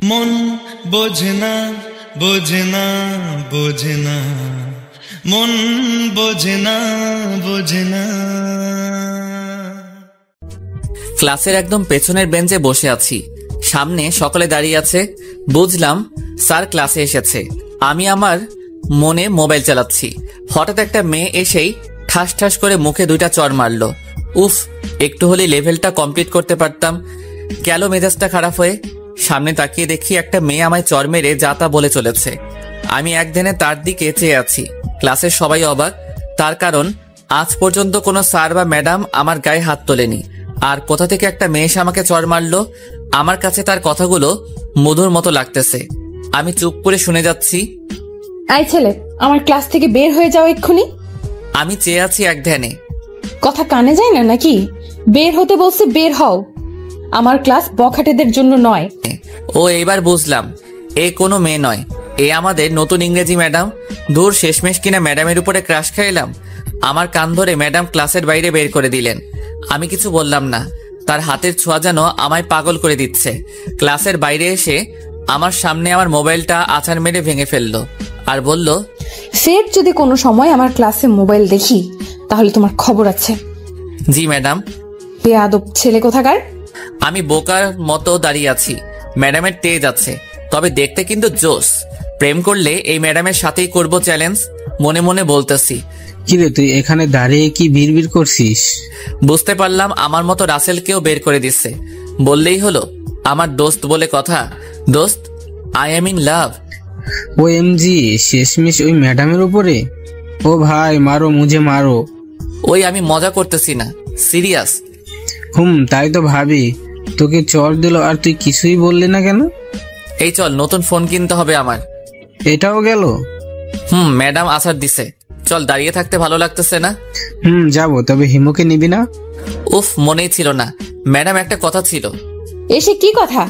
মন বোঝনা বোঝনা বোঝনা, মন বোঝনা বোঝনা। ক্লাসের একদম পেছনের বেঞ্চে বসে আছি, সামনে সকলে দাঁড়িয়ে আছে। বুঝলাম স্যার ক্লাসে এসেছে। আমি আমার মনে মোবাইল চালাচ্ছি, হঠাৎ একটা মেয়ে এসেই ঠাস ঠাস করে মুখে 2টা চড় মারলো। উফ, একটু হলে লেভেলটা কমপ্লিট করতে পারতাম। গেল মেজাজটা খারাপ হয়ে। সামনে তাকিয়ে দেখি একটা মেয়ে আমায় চড় মেরে যা তা বলে চলেছে। আমি একদিনে তার দিকে চেয়ে আছি। ক্লাসের সবাই অবাক, তার কারণ আজ পর্যন্ত কোনো স্যার বা ম্যাডাম আমার গায়ে হাত তোলেনি। আর কোথা থেকে একটা মেয়ে এসে আমাকে চড় মারলো। আমার কাছে তার কথাগুলো মধুর মতো লাগতেছে। আমি চুপ করে শুনে যাচ্ছি। এই ছেলে, আমার ক্লাস থেকে বের হয়ে যাও এক্ষুনি। আমি চেয়ে আছি এক ধ্যানে। কথা কানে যায় না নাকি? বের হতে বলছে, বের হও। আমার ক্লাস বখাটেদের জন্য নয়। ও এইবার বুঝলাম, এ কোনো মেয়ে নয়, এ আমাদের নতুন ইংরেজি ম্যাডাম। দূর, শেষমেশ কিনা ম্যাডামের উপরে ক্রাশ খাইলাম। আমার কান ধরে ম্যাডাম ক্লাসের বাইরে বের করে দিলেন। আমি কিছু বললাম না। তার হাতের ছোঁয়া যেন আমায় পাগল করে দিচ্ছে। ক্লাসের বাইরে এসে আমার সামনে আমার মোবাইলটা আছাড় মেরে ভেঙে ফেললো আর বলল, ফের যদি কোনো সময় আমার ক্লাসে মোবাইল দেখি তাহলে তোমার খবর আছে। জি ম্যাডাম। বেয়াদব ছেলে কোথাকার। আমি বোকার মতো দাঁড়িয়ে আছি। ম্যাডামের তেজ আছে, তবে দেখতে কিন্তু জোস। প্রেম করলে এই ম্যাডামের সাথেই করব চ্যালেঞ্জ। মনে মনে বলতেছি। কিরে, তুই এখানে দাঁড়িয়ে কি বিড়বিড় করছিস? বুঝতে পারলাম আমার মতো রাসেলকেও বের করে দিচ্ছে। বললেই হলো, আমার দোস্ত বলে কথা। দোস্ত, I am in love. OMG, শেষমেশ ওই ম্যাডামের উপরে? ও ভাই, মারো মুঝে মারো। ওই আমি মজা করতেছি না, সিরিয়াস। তাই তো ভাবি। তোকে চড় দিল আর তুই কিছুই বললি না কেন? এই চল, নতুন ফোন কিনতে হবে আমার। এটাও গেল? ম্যাডাম আসার দিছে। চল, দাঁড়িয়ে থাকতে ভালো লাগতেছে না। যাবো, তবে হিমুকে নিবি না? উফ, মনেই ছিল না। ম্যাডাম, একটা কথা ছিল। এসে কি কথা?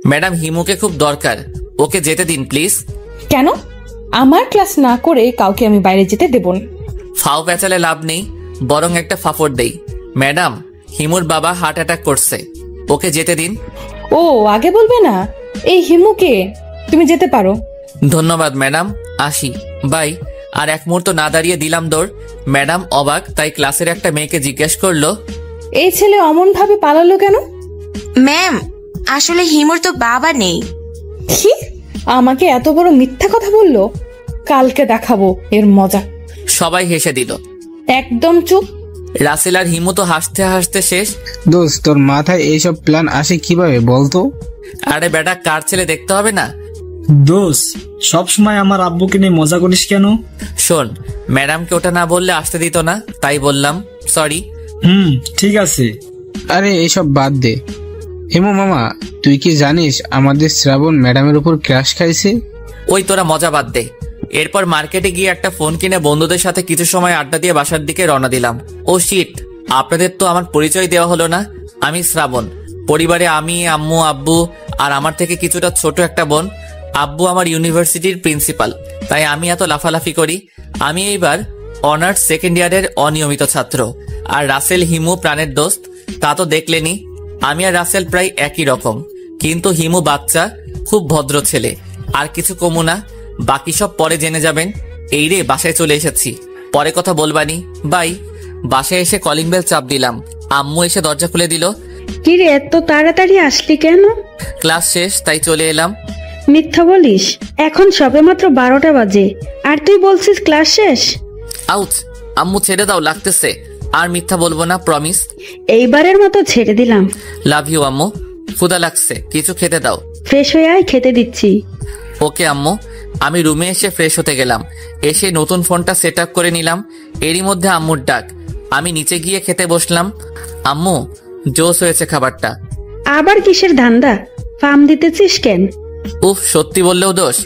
ম্যাডাম, হিমুকে খুব দরকার, ওকে যেতে দিন প্লিজ। কেন? আমার ক্লাস না করে কাউকে আমি বাইরে যেতে দেব না। ফাও পেঁচালে লাভ নেই, বরং একটা ফাফড় দেই। ম্যাডাম, হিমুর বাবা হার্ট অ্যাটাক করছে, ওকে যেতে দিন। ও, আগে বলবে না? এই হিমুকে তুমি যেতে পারো। ধন্যবাদ ম্যাডাম, আসি, বাই। আর এক মুহূর্ত না দাঁড়িয়ে দিলাম দৌড়। ম্যাডাম অবাক, তাই ক্লাসের একটা মেয়েকে জিজ্ঞেস করলো, এই ছেলে অমন ভাবে পালালো কেন? ম্যাম, আসলে হিমুর তো বাবা নেই। কি? আমাকে এত বড় মিথ্যা কথা বললো? কালকে দেখাবো এর মজা। সবাই হেসে দিল। একদম চুপ। রাসেল আর হিমু তো হাসতে হাসতে শেষ। দোস্ত, তোর মাথায় এইসব প্ল্যান আসে কিভাবে বলতো? আরে বেটা, কার ছেলে দেখতে হবে না? দোষ, সবসময় আমার আব্বুকে নিয়ে মজা করিস কেন? শোন, ম্যাডামকে ওটা না বললে আসতে দিত না, তাই বললাম, সরি। ঠিক আছে। আরে এইসব বাদ দে। হিমু মামা, তুই কি জানিস আমাদের শ্রাবণ ম্যাডামের উপর ক্রাশ খাইছে? ওই তোরা মজা বাদ দে। এরপর মার্কেটে গিয়ে একটা ফোন কিনে বন্ধুদের সাথে কিছু সময় আড্ডা দিয়ে বাসার দিকে রওনা দিলাম। ও শিট, আপনাদের তো আমার পরিচয় দেওয়া হলো না। আমি শ্রাবণ। পরিবারে আমি, আম্মু, আব্বু আর আমার থেকে কিছুটা ছোট একটা বোন। আব্বু আমার ইউনিভার্সিটির প্রিন্সিপাল, তাই আমি এত লাফালাফি করি। আমি এইবার অনার্স সেকেন্ড ইয়ারের অনিয়মিত ছাত্র। আর রাসেল হিমু প্রাণের দোস্ত, তা তো দেখলেনি। আমি আর রাসেল প্রায় একই রকম, কিন্তু হিমু বাচ্চা, খুব ভদ্র ছেলে। আর কিছু কমু না, বাকি সব পরে জেনে যাবেন। এই রে, বাসায় চলে এসেছি, পরে কথা বলবানি, বাই। বাসায় এসে কলিং বেল চাপ দিলাম। আম্মু এসে দরজা খুলে দিল। কি রে, এত তাড়াতাড়ি আসলি কেন? ক্লাস শেষ, তাই চলে এলাম। মিথ্যা বলিস, এখন সবে মাত্র 12টা বাজে আর তুই বলছিস ক্লাস শেষ? আউচ, আম্মু ছেড়ে দাও, লাগতেছে। আর মিথ্যা বলবো না, প্রমিস। এইবারের মতো ছেড়ে দিলাম। লাভ ইউ আম্মু। ক্ষুধা লাগছে, কিছু খেতে দাও। ফ্রেশ হয়ে আয়, খেতে দিচ্ছি। ওকে আম্মু। আমি রুমে এসে ফ্রেশ হতে গেলাম। এসে নতুন ফোনটা সেট আপ করে নিলাম। এরই মধ্যে আম্মুর ডাক। আমি নিচে গিয়ে খেতে বসলাম। আম্মু, জোস হয়েছে খাবারটা। আবার কিসের ধান্দা? ফার্ম দিতেছিস কেন? উফ, সত্যি বললেও দোষ।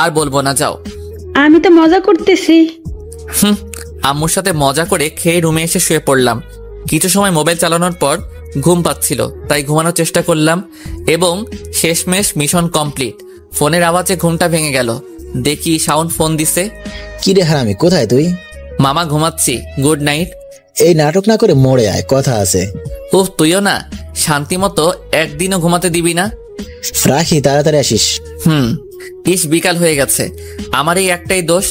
আর বলবো না, যাও। আমি তো মজা করতেছি। আম্মুর সাথে মজা করে খেয়ে রুমে এসে শুয়ে পড়লাম। কিছু সময় মোবাইল চালানোর পর ঘুম পাচ্ছিল, তাই ঘুমানোর চেষ্টা করলাম এবং শেষমেশ মিশন কমপ্লিট। ফোনের আওয়াজে ঘুমটা ভেঙে গেল। দেখি শাওন ফোন দিছে। কি রে হারামি, কোথায় তুই? মামা, ঘুমাচ্ছি, গুড নাইট। এই নাটক না করে মরে আয়, কথা আছে। উফ, তুইও না শান্তি মতো একদিনও ঘুমাতে দিবি না। রাখি, তাড়াতাড়ি আসিস। ইস, বিকাল হয়ে গেছে। আমার এই একটাই দোষ,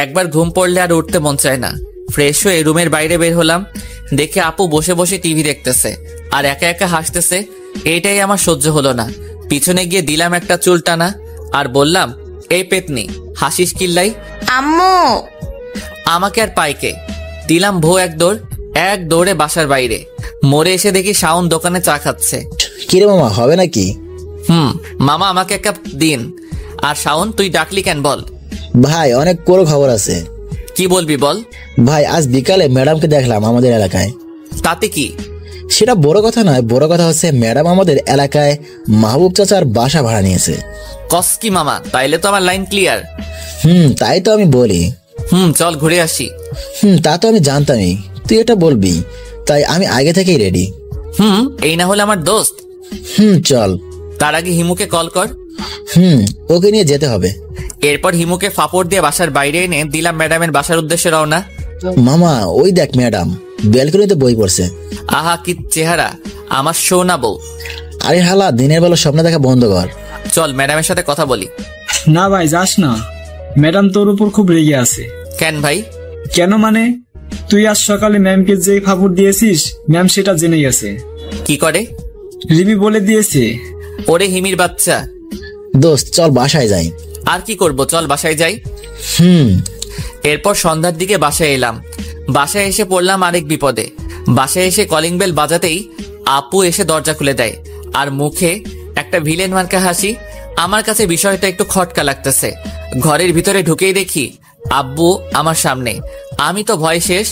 একবার ঘুম পড়লে আর উঠতে মন চায় না। ফ্রেশ হয়ে রুমের বাইরে বের হলাম, দেখে আপু বসে বসে টিভি দেখতেছে আর একা একা হাসতেছে। এইটাই আমার সহ্য হলো না। পিছনে গিয়ে দিলাম একটা চুল টানা আর বললাম, এই পেতনি, হাসিস কিল্লাই? আম্মু। আমাকে আর পাইকে দিলাম ভো এক দৌড়ে বাসার বাইরে। মোড়ে এসে দেখি শাওন দোকানে চা খাচ্ছে। কিরে মামা, হবে নাকি? মামা আমাকে এক কাপ দিন। আর শাওন, তুই ডাকলি কেন বল? ভাই, অনেক বড় খবর আছে। কি বলবি বল? ভাই, আজ বিকালে ম্যাডামকে দেখলাম আমাদের এলাকায়। তাতে কি? সেটা বড় কথা নয়, বড় কথা হচ্ছে ম্যাডাম আমাদের এলাকায় মাহবুব চাচার বাসা ভাড়া নিয়েছে। কস কি মামা? তাইলে তো আমার লাইন ক্লিয়ার। তাই তো আমি বলি। চল ঘুরে আসি। তা তো আমি জানতামই তুই এটা বলবি, তাই আমি আগে থেকেই রেডি। এই না হলে আমার দোস্ত। চল। তার আগে হিমুকে কল কর। ওকে নিয়ে যেতে হবে। এরপর হিমুকে ফাপড় দিয়ে বাসার বাইরে এনে দিলাম ম্যাডামের বাসার উদ্দেশ্যে রওনা। মামা, ওই দেখ ম্যাডাম ব্যালকনিতে বই পড়ছে। আহা, কি চেহারা আমার, সোনা বউ। আরে হালা, দিনের বেলা স্বপ্ন দেখা বন্ধ কর। চল ম্যাডামের সাথে কথা বলি। না ভাই, যাস না। ম্যাডাম তোর উপর খুব রেগে আছে। কেন ভাই? কেন মানে, তুই আজ সকালে ম্যামকে যে ফাপড় দিয়েছিস, ম্যাম সেটা জেনে গেছে। কি করে? রিমি বলে দিয়েছে। ওরে হিমির বাচ্চা। দোস্ত, চল বাসায় যাই। আর কি করব, চল বাসায় যাই। এরপর সন্ধ্যার দিকে বাসায় এলাম। বাসায় এসে পড়লাম আরেক বিপদে। বাসায় এসে কলিং বেল বাজাতেই আপু এসে দরজা খুলে দেয় আর মুখে একটা ভিলেন মার্কা হাসি। আমার কাছে বিষয়টা একটু খটকা লাগতেছে। ঘরের ভিতরে ঢুকেই দেখি আব্বু আমার সামনে। আমি তো ভয় শেষ,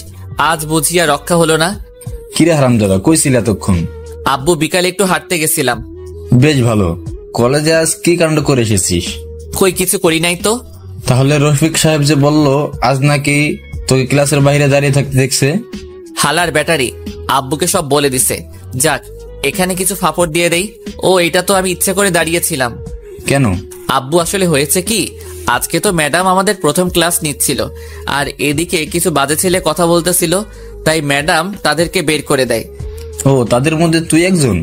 আজ বুঝিয়া রক্ষা হলো না। কিরে হারামজাদা, কইছিল এতক্ষণ? আব্বু, বিকালে একটু হাঁটতে গেছিলাম। বেশ ভালো। কলেজে আজ কি কাণ্ড করে এসেছিস? কই, কিছু করি নাই তো। তাহলে রফিক সাহেব যে বলল আজ নাকি তোকে ক্লাসের বাইরে দাঁড়িয়ে থাকতে দেখছে? হালার ব্যাটারি আব্বুকে সব বলে দিছে। যাক, এখানে কিছু ফাপড় দিয়ে দেই। ও, এটা তো আমি ইচ্ছে করে দাঁড়িয়েছিলাম। কেন আব্বু, আসলে হয়েছে কি, আজকে তো ম্যাডাম আমাদের প্রথম ক্লাস নিচ্ছিল আর এদিকে কিছু বাজে ছেলে কথা বলতেছিল, তাই ম্যাডাম তাদেরকে বের করে দেয়। ও, তাদের মধ্যে তুই একজন?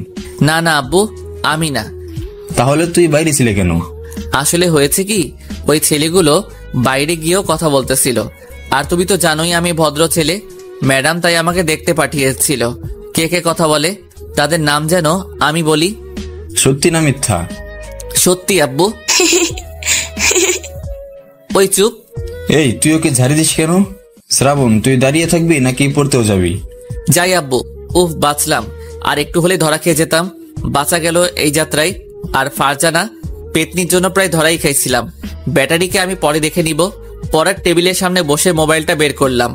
না না আব্বু, আমি না। তাহলে তুই বাইরে ছিলে কেন? আসলে হয়েছে কি, ওই ছেলেগুলো বাইরে গিয়েও কথা বলতেছিল। আর তুমি তো জানোই আমি ভদ্র ছেলে। ম্যাডাম তাই আমাকে দেখতে পাঠিয়েছিল কে কে কথা বলে। তাদের নাম যেন আমি বলি। সত্যি না মিথ্যা? সত্যি আব্বু। ওই চুপ। এই, তুই ওকে ঝাড়ি দিস কেন? শ্রাবণ, তুই দাঁড়িয়ে থাকবি নাকি পড়তেও যাবি? যাই আব্বু। উফ, বাঁচলাম। আর একটু হলে ধরা খেয়ে যেতাম। বাঁচা গেল এই যাত্রায়। আর ফারজানা পেতনির জন্য প্রায় ধরাই খাইছিলাম। ব্যাটারিকে আমি পরে দেখে নিব। পড়ার টেবিলের সামনে বসে মোবাইলটা বের করলাম।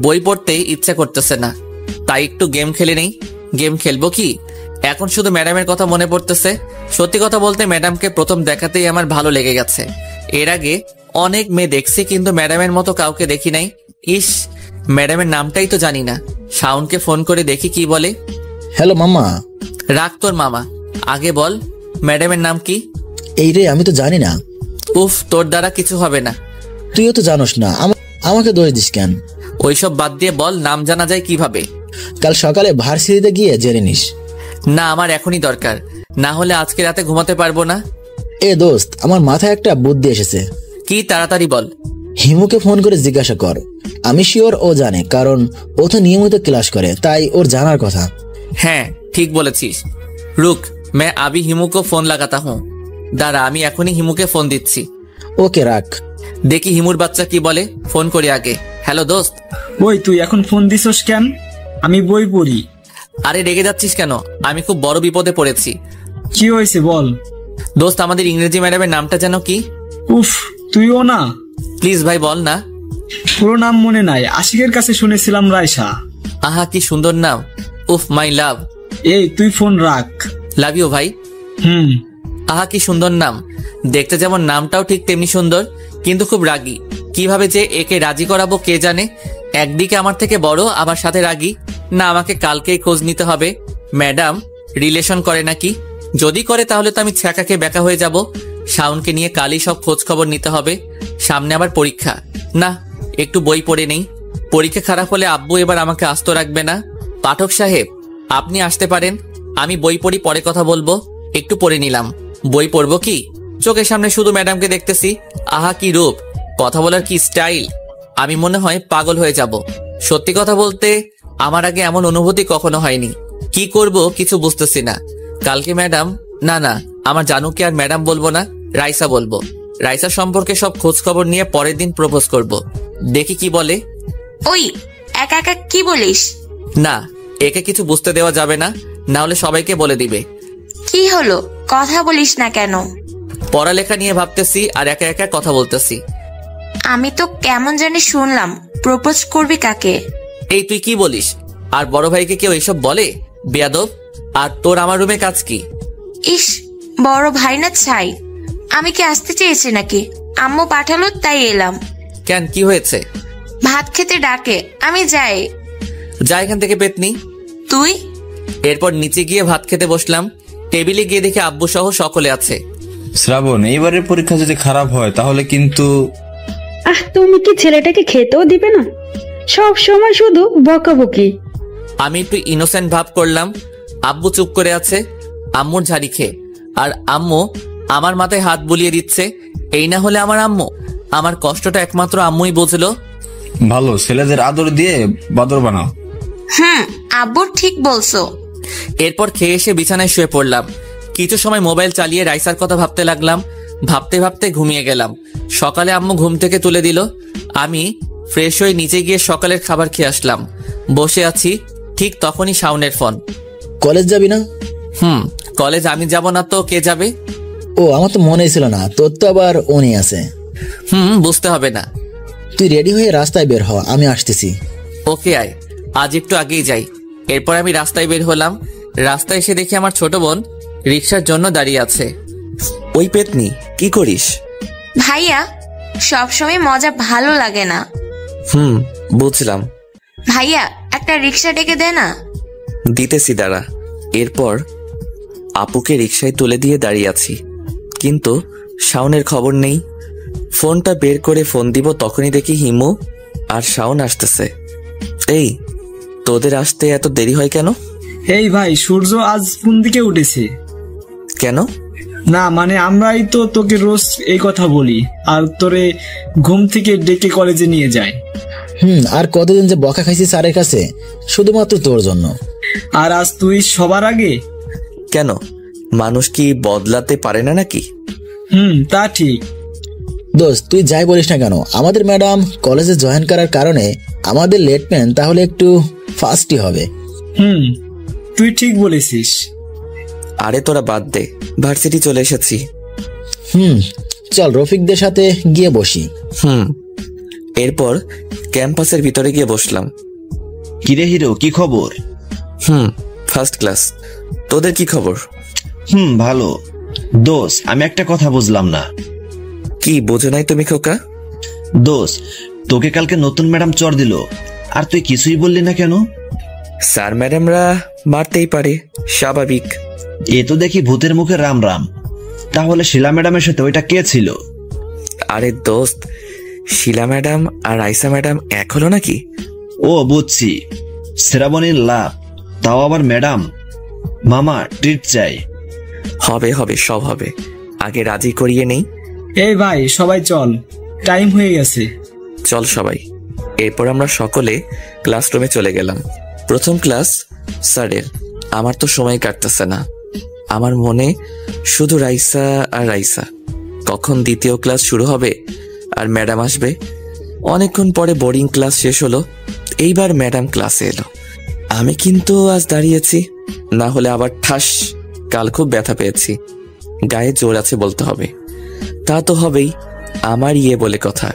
বই পড়তেই ইচ্ছা করতেছে না, তাই একটু গেম খেলে নেই। গেম খেলবো কি, এখন শুধু ম্যাডামের কথা মনে পড়তেছে। সত্যি কথা বলতে ম্যাডামকে প্রথম দেখাতেই আমার ভালো লেগে গেছে। এর আগে অনেক মেয়ে দেখছি, কিন্তু ম্যাডামের মতো কাউকে দেখি নাই। ইস, ম্যাডামের নামটাই তো জানি না। শাওনকে ফোন করে দেখি কি বলে। হ্যালো মামা। রাখ তোর মামা, আগে বল ম্যাডামের নাম কি? এই রে, আমি তো জানি না। উফ, তোর দ্বারা কিছু হবে না। তুইও তো জানোস না, আমাকে দোষ দিস কেন? ওইসব বাদ দিয়ে বল, নাম জানা যায় কিভাবে? কাল সকালে ভার্সিটিতে গিয়ে জেনে নিস। না, আমার এখনই দরকার, না হলে আজকে রাতে ঘুমাতে পারবো না। এ দোস্ত, আমার মাথায় একটা বুদ্ধি এসেছে। কি, তাড়াতাড়ি বল। হিমুকে ফোন করে জিজ্ঞাসা কর। আমি শিওর ও জানে, কারণ ও তো নিয়মিত ক্লাস করে, তাই ওর জানার কথা। হ্যাঁ, ঠিক বলেছিস। রুক, मैं अभी हिमू को फोन लगाता हूँ। দাঁড়া, আমি এখনই হিমুকে ফোন দিচ্ছি। ওকে, রাখ। দেখি হিমুর বাচ্চা কি বলে। ফোন করি আগে। হ্যালো দোস্ত। ওই, তুই এখন ফোন দিছস কেন? আমি বই পড়ি। আরে রেগে যাচ্ছিস কেন? আমি খুব বড় বিপদে পড়েছি। কি হয়েছে বল। দোস্ত, আমাদের ইংরেজি ম্যাডামের নামটা যেন কি? উফ, তুইও না। প্লিজ ভাই বল না। পুরো নাম মনে নাই, আশিকের কাছে শুনেছিলাম রায়সা। আহা, কি সুন্দর নাম। উফ, মাই লাভ। এই, তুই ফোন রাখ। লাভ ইউ ভাই। আহা, কি সুন্দর নাম। দেখতে যেমন নামটাও ঠিক তেমনি সুন্দর, কিন্তু খুব রাগী। কিভাবে যে একে রাজি করাবো কে জানে। একদিকে আমার থেকে বড়, আবার সাথে রাগী। না, আমাকে কালকেই খোঁজ নিতে হবে। ম্যাডাম রিলেশন করে নাকি? যদি করে তাহলে তো আমি ছ্যাঁকাকে ব্যাকা হয়ে যাব। শাওনকে নিয়ে কালই সব খোঁজ খবর নিতে হবে। সামনে আবার পরীক্ষা। না, একটু বই পড়ে নেই। পরীক্ষা খারাপ হলে আব্বু এবার আমাকে আস্ত রাখবে না। পাঠক সাহেব, আপনি আসতে পারেন। আমি বই পড়ি, পরে কথা বলবো। একটু পড়ে নিলাম। বই পড়বো কি? চোখের সামনে শুধু ম্যাডামকে দেখতেছি। আহা কি রূপ, কথা বলার কি স্টাইল। আমি মনে হয় পাগল হয়ে যাব। সত্যি কথা বলতে আমার আগে এমন অনুভূতি কখনো হয়নি। কি করব কিছু বুঝতেছি না। কালকে ম্যাডাম, না আমার জানুকে আর ম্যাডাম বলবো না, রাইসা বলবো। রাইসা সম্পর্কে সব খোঁজ খবর নিয়ে পরের দিন প্রপোজ করব। দেখি কি বলে। ওই একা একা কি বলিস? না, একে কিছু বুঝতে দেওয়া যাবে না, না হলে সবাইকে বলে দিবে। কি হলো, কথা বলিস না কেন? পড়ালেখা নিয়ে ভাবতেছি আর একা একা কথা বলতেছি। আমি তো কেমন জানি শুনলাম প্রপোজ করবি কাকে? এই তুই কি বলিস? আর বড় ভাইকে কেউ এসব বলে? বেয়াদব। আর তোর আমার রুমে কাজ কি? ইস, বড় ভাই না ছাই। আমি কি আসতে চেয়েছি নাকি? আম্মু পাঠালো তাই এলাম। কেন, কি হয়েছে? ভাত খেতে ডাকে, আমি যাই। যা এখান থেকে পেতনি। তুই? এরপর নিচে গিয়ে ভাত খেতে বসলাম। টেবিলে গিয়ে দেখে আব্বু সহ সকলে আছে। শ্রাবণ, এইবারের পরীক্ষা যদি খারাপ হয় তাহলে কিন্তু। তুমি কি ছেলেটাকে খেতেও দিবে না? সব সময় শুধু বকাবকি। আমি একটু ইনোসেন্ট ভাব করলাম। আব্বু চুপ করে আছে, আম্মুর ঝাড়ি খেয়ে। আর আম্মু আমার মাথায় হাত বুলিয়ে দিচ্ছে। এই না হলে আমার আম্মু। আমার কষ্টটা একমাত্র আম্মুই বুঝলো। ভালো, ছেলেদের আদর দিয়ে বাদর বানাও। আব্বু ঠিক বলছো। এরপর খেয়ে এসে বিছানায় শুয়ে পড়লাম। কিছু সময় মোবাইল চালিয়ে রাইসার কথা ভাবতে লাগলাম। ভাবতে ভাবতে ঘুমিয়ে গেলাম। সকালে আম্মু ঘুম থেকে তুলে দিল। আমি ফ্রেশ হয়ে নিচে গিয়ে সকালের খাবার খেয়ে আসলাম। বসে আছি, ঠিক তখনই শাওনের ফোন। কলেজ যাবি না? কলেজ আমি যাব না তো কে যাবে? ও, আমার তো মনেই ছিল না। তোর তো আবার উনি আছে। বুঝতে হবে না। তুই রেডি হয়ে রাস্তায় বের হ, আমি আসতেছি। ওকে আয়, আজ একটু আগেই যাই। এরপর আমি রাস্তায় বের হলাম। রাস্তায় এসে দেখি আমার ছোট বোন রিক্সার জন্য দাঁড়িয়ে আছে। ওই পেতনি, কি করিস? ভাইয়া, সবসময় মজা ভালো লাগে না। বুঝলাম। ভাইয়া, একটা রিক্সা ডেকে দে না। দিতেছি, দাঁড়া। এরপর আপুকে রিক্সায় তুলে দিয়ে দাঁড়িয়ে আছি, কিন্তু শাওনের খবর নেই। ফোনটা বের করে ফোন দিব, তখনই দেখি হিমু আর শাওন আসতেছে। এই, তোদের আসতে এত দেরি হয় কেন? এই ভাই, সূর্য আজ কোন দিকে উঠেছে? কেন? না মানে আমরাই তো তোকে রোজ এই কথা বলি, আর তোরে ঘুম থেকে ডেকে কলেজে নিয়ে যায়। আর কতদিন যে বকা খাইছি স্যারের কাছে, শুধুমাত্র তোর জন্য। আর আজ তুই সবার আগে? কেন, মানুষ কি বদলাতে পারে না নাকি? তা ঠিক। দোস্ত, তুই যাই বলিস না কেন, আমাদের ম্যাডাম কলেজে জয়েন করার কারণে আমাদের লেটমেন্ট তাহলে একটু ফাস্টই হবে। তুই ঠিক বলেছিস। আরে তোরা বাদ দে, ভার্সিটি চলে এসেছি। চল রফিকদের সাথে গিয়ে বসি। এরপর ক্যাম্পাসের ভিতরে গিয়ে বসলাম। কিরে হিরো, কি খবর? First class. তোদের কি খবর? ভালো। দোষ, আমি একটা কথা বুঝলাম না। কি বোঝো নাই তুমি খোকা? দোষ, তোকে কালকে নতুন ম্যাডাম চর দিল, আর তুই কিছুই বললি না কেন? স্যার ম্যাডামরা মারতেই পারে, স্বাভাবিক। এ তো দেখি ভূতের মুখে রাম রাম। তাহলে শিলা ম্যাডামের সাথে ওইটা কে ছিল? আরে দোস্ত, শিলা ম্যাডাম আর আয়সা ম্যাডাম এক হলো নাকি? ও বুঝছি, শ্রাবণীর লাভ, তাও আবার ম্যাডাম। মামা ট্রিট চাই। হবে হবে, সব হবে, আগে রাজি করিয়ে নেই। এই ভাই, সবাই চল, টাইম হয়ে গেছে। চল সবাই। এরপর আমরা সকলে ক্লাসরুমে চলে গেলাম। প্রথম ক্লাস স্যারের। আমার তো সময় কাটতেছে না। আমার মনে শুধু রাইসা আর রাইসা। কখন দ্বিতীয় ক্লাস শুরু হবে আর ম্যাডাম আসবে। অনেকক্ষণ পরে বোর্ডিং ক্লাস শেষ হলো, এইবার ম্যাডাম ক্লাসে এলো। আমি কিন্তু আজ দাঁড়িয়েছি, না হলে আবার ঠাস। কাল খুব ব্যথা পেয়েছি, গায়ে জোর আছে বলতে হবে। তা তো হবেই, আমার বলে কথা।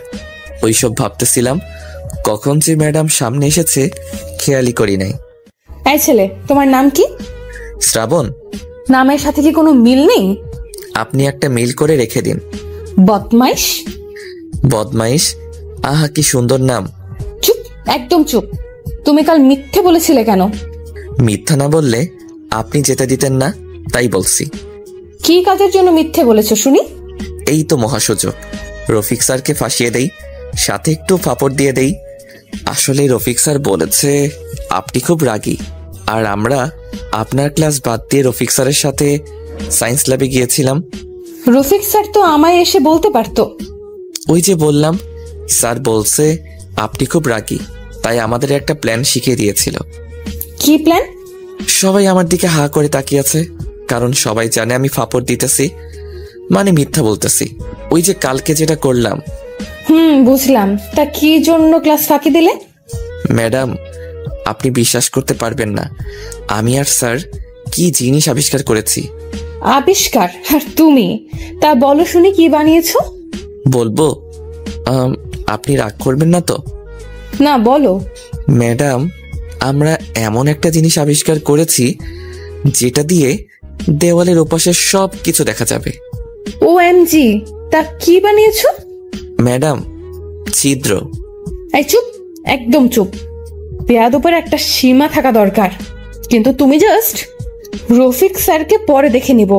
ওইসব ভাবতেছিলাম, কখন যে ম্যাডাম সামনে এসেছে খেয়ালই করি নাই। এই ছেলে, তোমার নাম কি? শ্রাবণ। নামের সাথে কি কোনো মিল নেই? আপনি একটা মিল করে রেখে দিন। বদমাইশ। বদমাইশ? আহা কি সুন্দর নাম। চুপ, একদম চুপ। তুমি কাল মিথ্যে বলেছিলে কেন? মিথ্যা না বললে আপনি যেতে দিতেন না, তাই বলছি। কি কাজের জন্য মিথ্যে বলেছো শুনি? এই তো মহাসুযোগ, রফিক স্যারকে ফাঁসিয়ে দেই, সাথে একটু ফাপড় দিয়ে দেই। আসলে রফিক স্যার বলেছে আপনি খুব রাগী, আর আমরা আপনার ক্লাস বাদ দিয়ে রফিক স্যারের সাথে সায়েন্স ল্যাবে গিয়েছিলাম। রফিক স্যার তো আমায় এসে বলতে পারতো। ওই যে বললাম, স্যার বলছে আপনি খুব রাগী, তাই আমাদের একটা প্ল্যান শিখিয়ে দিয়েছিল। কি প্ল্যান? সবাই আমার দিকে হা করে তাকিয়ে আছে, কারণ সবাই জানে আমি ফাপড় দিতেছি, মানে মিথ্যা বলতেছি। ওই যে কালকে যেটা করলাম। বুঝলাম। তা কি জন্য ক্লাস ফাঁকি দিলে? ম্যাডাম, আপনি বিশ্বাস করতে পারবেন না, আমি আর স্যার কি জিনিস আবিষ্কার করেছি। আবিষ্কার? আর তুমি? তা বলো শুনি, কি বানিয়েছো? বলবো? আপনি রাগ করবেন না তো? না, বলো। ম্যাডাম, আমরা এমন একটা জিনিস আবিষ্কার করেছি যেটা দিয়ে দেওয়ালের ওপাশে সব কিছু দেখা যাবে। OMG! তা কি বানিয়েছো? ম্যাডাম, ছিদ্র। এই চুপ, একদম চুপ। বেয়াদবের একটা সীমা থাকা দরকার। কিন্তু তুমি জাস্ট রফিক স্যারকে পরে দেখে নিব,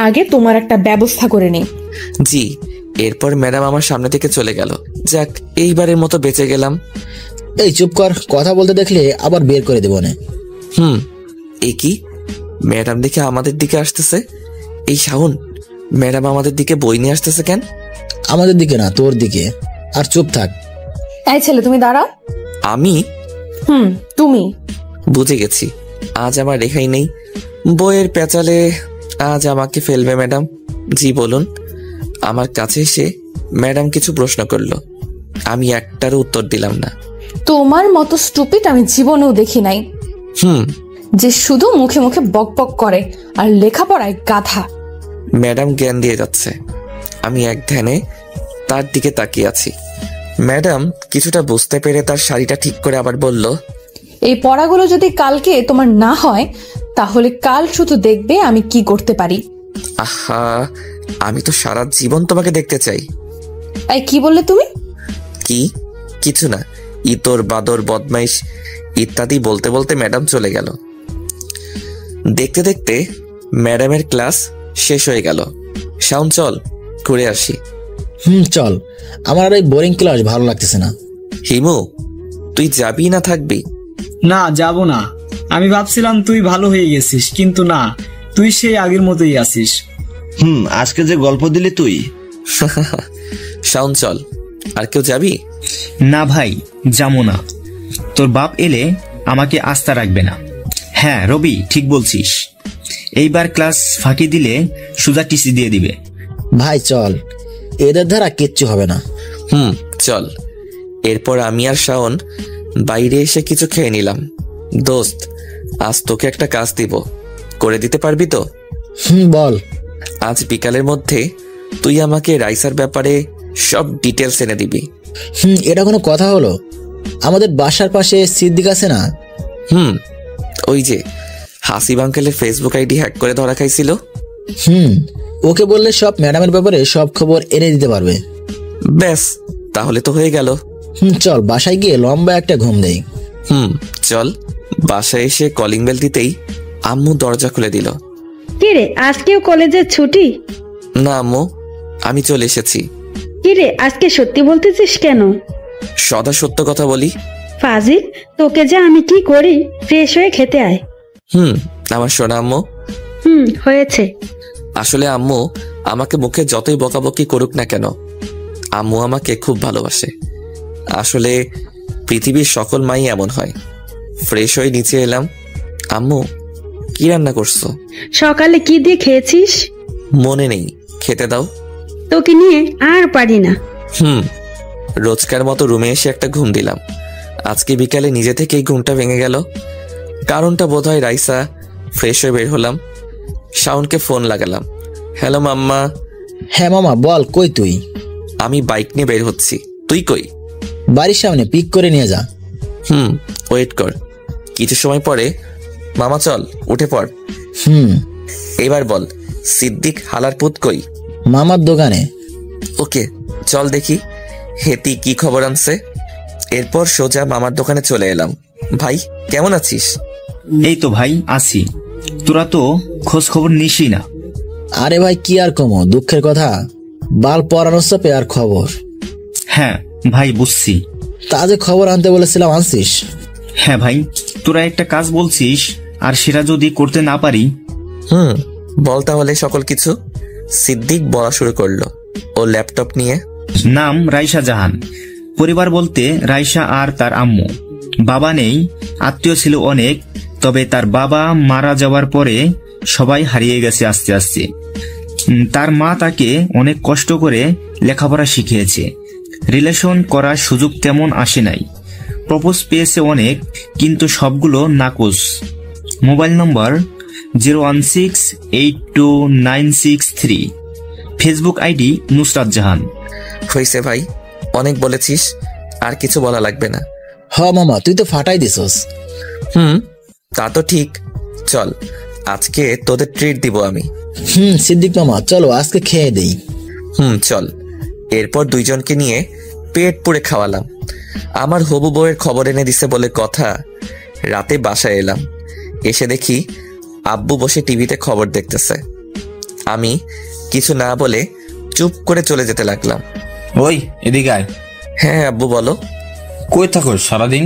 আগে তোমার একটা ব্যবস্থা করে নিই। জি। এরপর ম্যাডাম আমার সামনে থেকে চলে গেল। যাক, এইবারের মতো বেঁচে গেলাম। এই চুপ কর, কথা বলতে দেখলে আবার বের করে দেবো না। এ কি? ম্যাডাম দেখে আমাদের দিকে আসতেছে। এই শাওন, ম্যাডাম আমাদের দিকে বই নিয়ে আসতেছে কেন? আমাদের দিকে না, তোর দিকে। আর চুপ থাক। এই ছেলে, তুমি দাঁড়াও। আমি? তুমি। বুঝে গেছি, আজ আমার রেহাই নেই। বইয়ের পেঁচালে আজ আমাকে ফেলবে ম্যাডাম। জি বলুন। আমার কাছে এসে ম্যাডাম কিছু প্রশ্ন করলো, আমি একটারও উত্তর দিলাম না। তোমার মতো স্টুপিড আমি জীবনেও দেখি নাই, যে শুধু মুখে মুখে বক বক করে আর লেখাপড়ায় গাধা। ম্যাডাম জ্ঞান দিয়ে যাচ্ছে, আমি এক ধ্যানে তার দিকে তাকিয়ে আছি। ম্যাডাম কিছুটা বুঝতে পেরে তার শাড়িটা ঠিক করে আবার বলল, এই পড়াগুলো যদি কালকে তোমার না হয়, তাহলে কাল শুধু দেখবে আমি কি করতে পারি। আহা, আমি তো সারা জীবন তোমাকে দেখতে চাই। এই কি বললে তুমি? কি? কিছু না। ইতর বাদর বদমাইশ ইত্যাদি বলতে বলতে ম্যাডাম চলে গেল। দেখতে দেখতে ম্যাডামের ক্লাস শেষ হয়ে গেল। শাওন, চল ঘুরে আসি। চল, আমার আর এই বোরিং ক্লাস ভালো লাগতেছে না। হিমু, তুই যাবি না থাকবি? না, যাব না। আমি ভাবছিলাম তুই ভালো হয়ে গেছিস, কিন্তু না, তুই সেই আগের মতোই আছিস। আজকে যে গল্প দিলি তুই। শাওন, চল। আর কেউ যাবি? না ভাই, যাবো না। তোর বাপ এলে আমাকে আস্থা রাখবে না। হ্যাঁ রবি, ঠিক বলছিস। এইবার ক্লাস ফাঁকি দিলে সুজা টিসি দিয়ে দিবে। ভাই চল, এদের দ্বারা কিচ্ছু হবে না। চল। এরপর আমি আর শাওন বাইরে এসে কিছু খেয়ে নিলাম। দোস্ত, আজ তোকে একটা কাজ দিব, করে দিতে পারবি তো? বল। আজ বিকালের মধ্যে তুই আমাকে রাইসার ব্যাপারে সব ডিটেলস এনে দিবি। এটা কোনো কথা হলো? আমাদের বাসার পাশে সিদ্দিক আছে না? ওই যে হাসিব আঙ্কেলের ফেসবুক আইডি হ্যাক করে ধরা খাইছিল। ওকে বললে সব ম্যাডামের ব্যাপারে সব খবর এনে দিতে পারবে। ব্যাস, তাহলে তো হয়ে গেল। চল বাসায় গিয়ে লম্বা একটা ঘুম দেই। চল। বাসায় এসে কলিং বেল দিতেই আম্মু দরজা খুলে দিল। কিরে, আজকেও কলেজের ছুটি? না আম্মু, আমি চলে এসেছি। কিরে, আজকে সত্যি বলতেছিস কেন? সদা সত্য কথা বলি। ফাজিল, তোকে যে আমি কি করি। ফ্রেশ হয়ে খেতে আয়। আমার সোনা আম্মু। হয়েছে। আসলে আম্মু আমাকে মুখে যতই বকাবকি করুক না কেন, আম্মু আমাকে খুব ভালোবাসে। আসলে পৃথিবীর সকল মাই এমন হয়। ফ্রেশ হয়ে নিচে এলাম। আম্মু, কি রান্না করছো? সকালে কি দিয়ে খেয়েছিস? মনে নেই, খেতে দাও। তোকে নিয়ে আর পারি না। রোজকার মতো রুমে এসে একটা ঘুম দিলাম। আজকে বিকালে নিজে থেকেই ঘুমটা ভেঙে গেল। কারণটা বোধহয় রাইসা। ফ্রেশ হয়ে বের হলাম, শাওনকে ফোন লাগালাম। হ্যালো মাম্মা। হ্যাঁ মামা বল, কই তুই? আমি বাইক নিয়ে বের হচ্ছি, তুই কই? বাড়ির সামনে, পিক করে নিয়ে যা। ওয়েট কর। কিছু সময় পরে, মামা চল উঠে পড়। এবার বল, সিদ্দিক হালারপুত কই? মামার দোকানে। ওকে, চল দেখি হেতি কি খবর আনছে। এরপর সোজা মামার দোকানে চলে এলাম। ভাই কেমন আছিস? এই তো ভাই আছি, তোরা তো খোঁজ খবর নিসই না। আরে ভাই কি আর কমো, দুঃখের কথা। বাল পরানোর চাপে আর খবর। হ্যাঁ ভাই বুঝছি। কাজে খবর আনতে বলেছিলাম, আনছিস? হ্যাঁ ভাই, তোরা একটা কাজ বলছিস আর সেটা যদি করতে না পারি? বল তাহলে সকল কিছু। সিদ্দিক বলা শুরু করলো ও ল্যাপটপ নিয়ে। নাম রাইসা জাহান। পরিবার বলতে রাইসা আর তার আম্মু। বাবা নেই, আত্মীয় ছিল অনেক, তবে তার বাবা মারা যাওয়ার পরে সবাই হারিয়ে গেছে আস্তে আস্তে। তার মা তাকে অনেক কষ্ট করে লেখাপড়া শিখিয়েছে। রিলেশন করার সুযোগ তেমন আসে নাই। প্রপোজ পেয়েছে অনেক, কিন্তু সবগুলো নাকচ। Mobile number 016829663। Facebook ID Nusrat Jahan. হয়েছে ভাই, অনেক বলেছিস, আর কিছু বলা লাগবে না। হ মামা, তুই তো ফাটাই দিছস। তা তো ঠিক। চল, আজকে তোদের ট্রিট দিব আমি। সিদ্দিক মামা, চলো আজকে খেয়ে দেই। চল। এরপর দুইজনকে নিয়ে পেট পুড়ে খাওয়ালাম। আমার হবু বউয়ের খবর এনে দিছে বলে কথা। রাতে বাসায় এলাম, এসে দেখি আব্বু বসে টিভিতে খবর দেখতেছে। আমি কিছু না বলে চুপ করে চলে যেতে লাগলাম। ওই এদিকে আয়। হ্যাঁ আব্বু বলো। কই থাকো সারাদিন?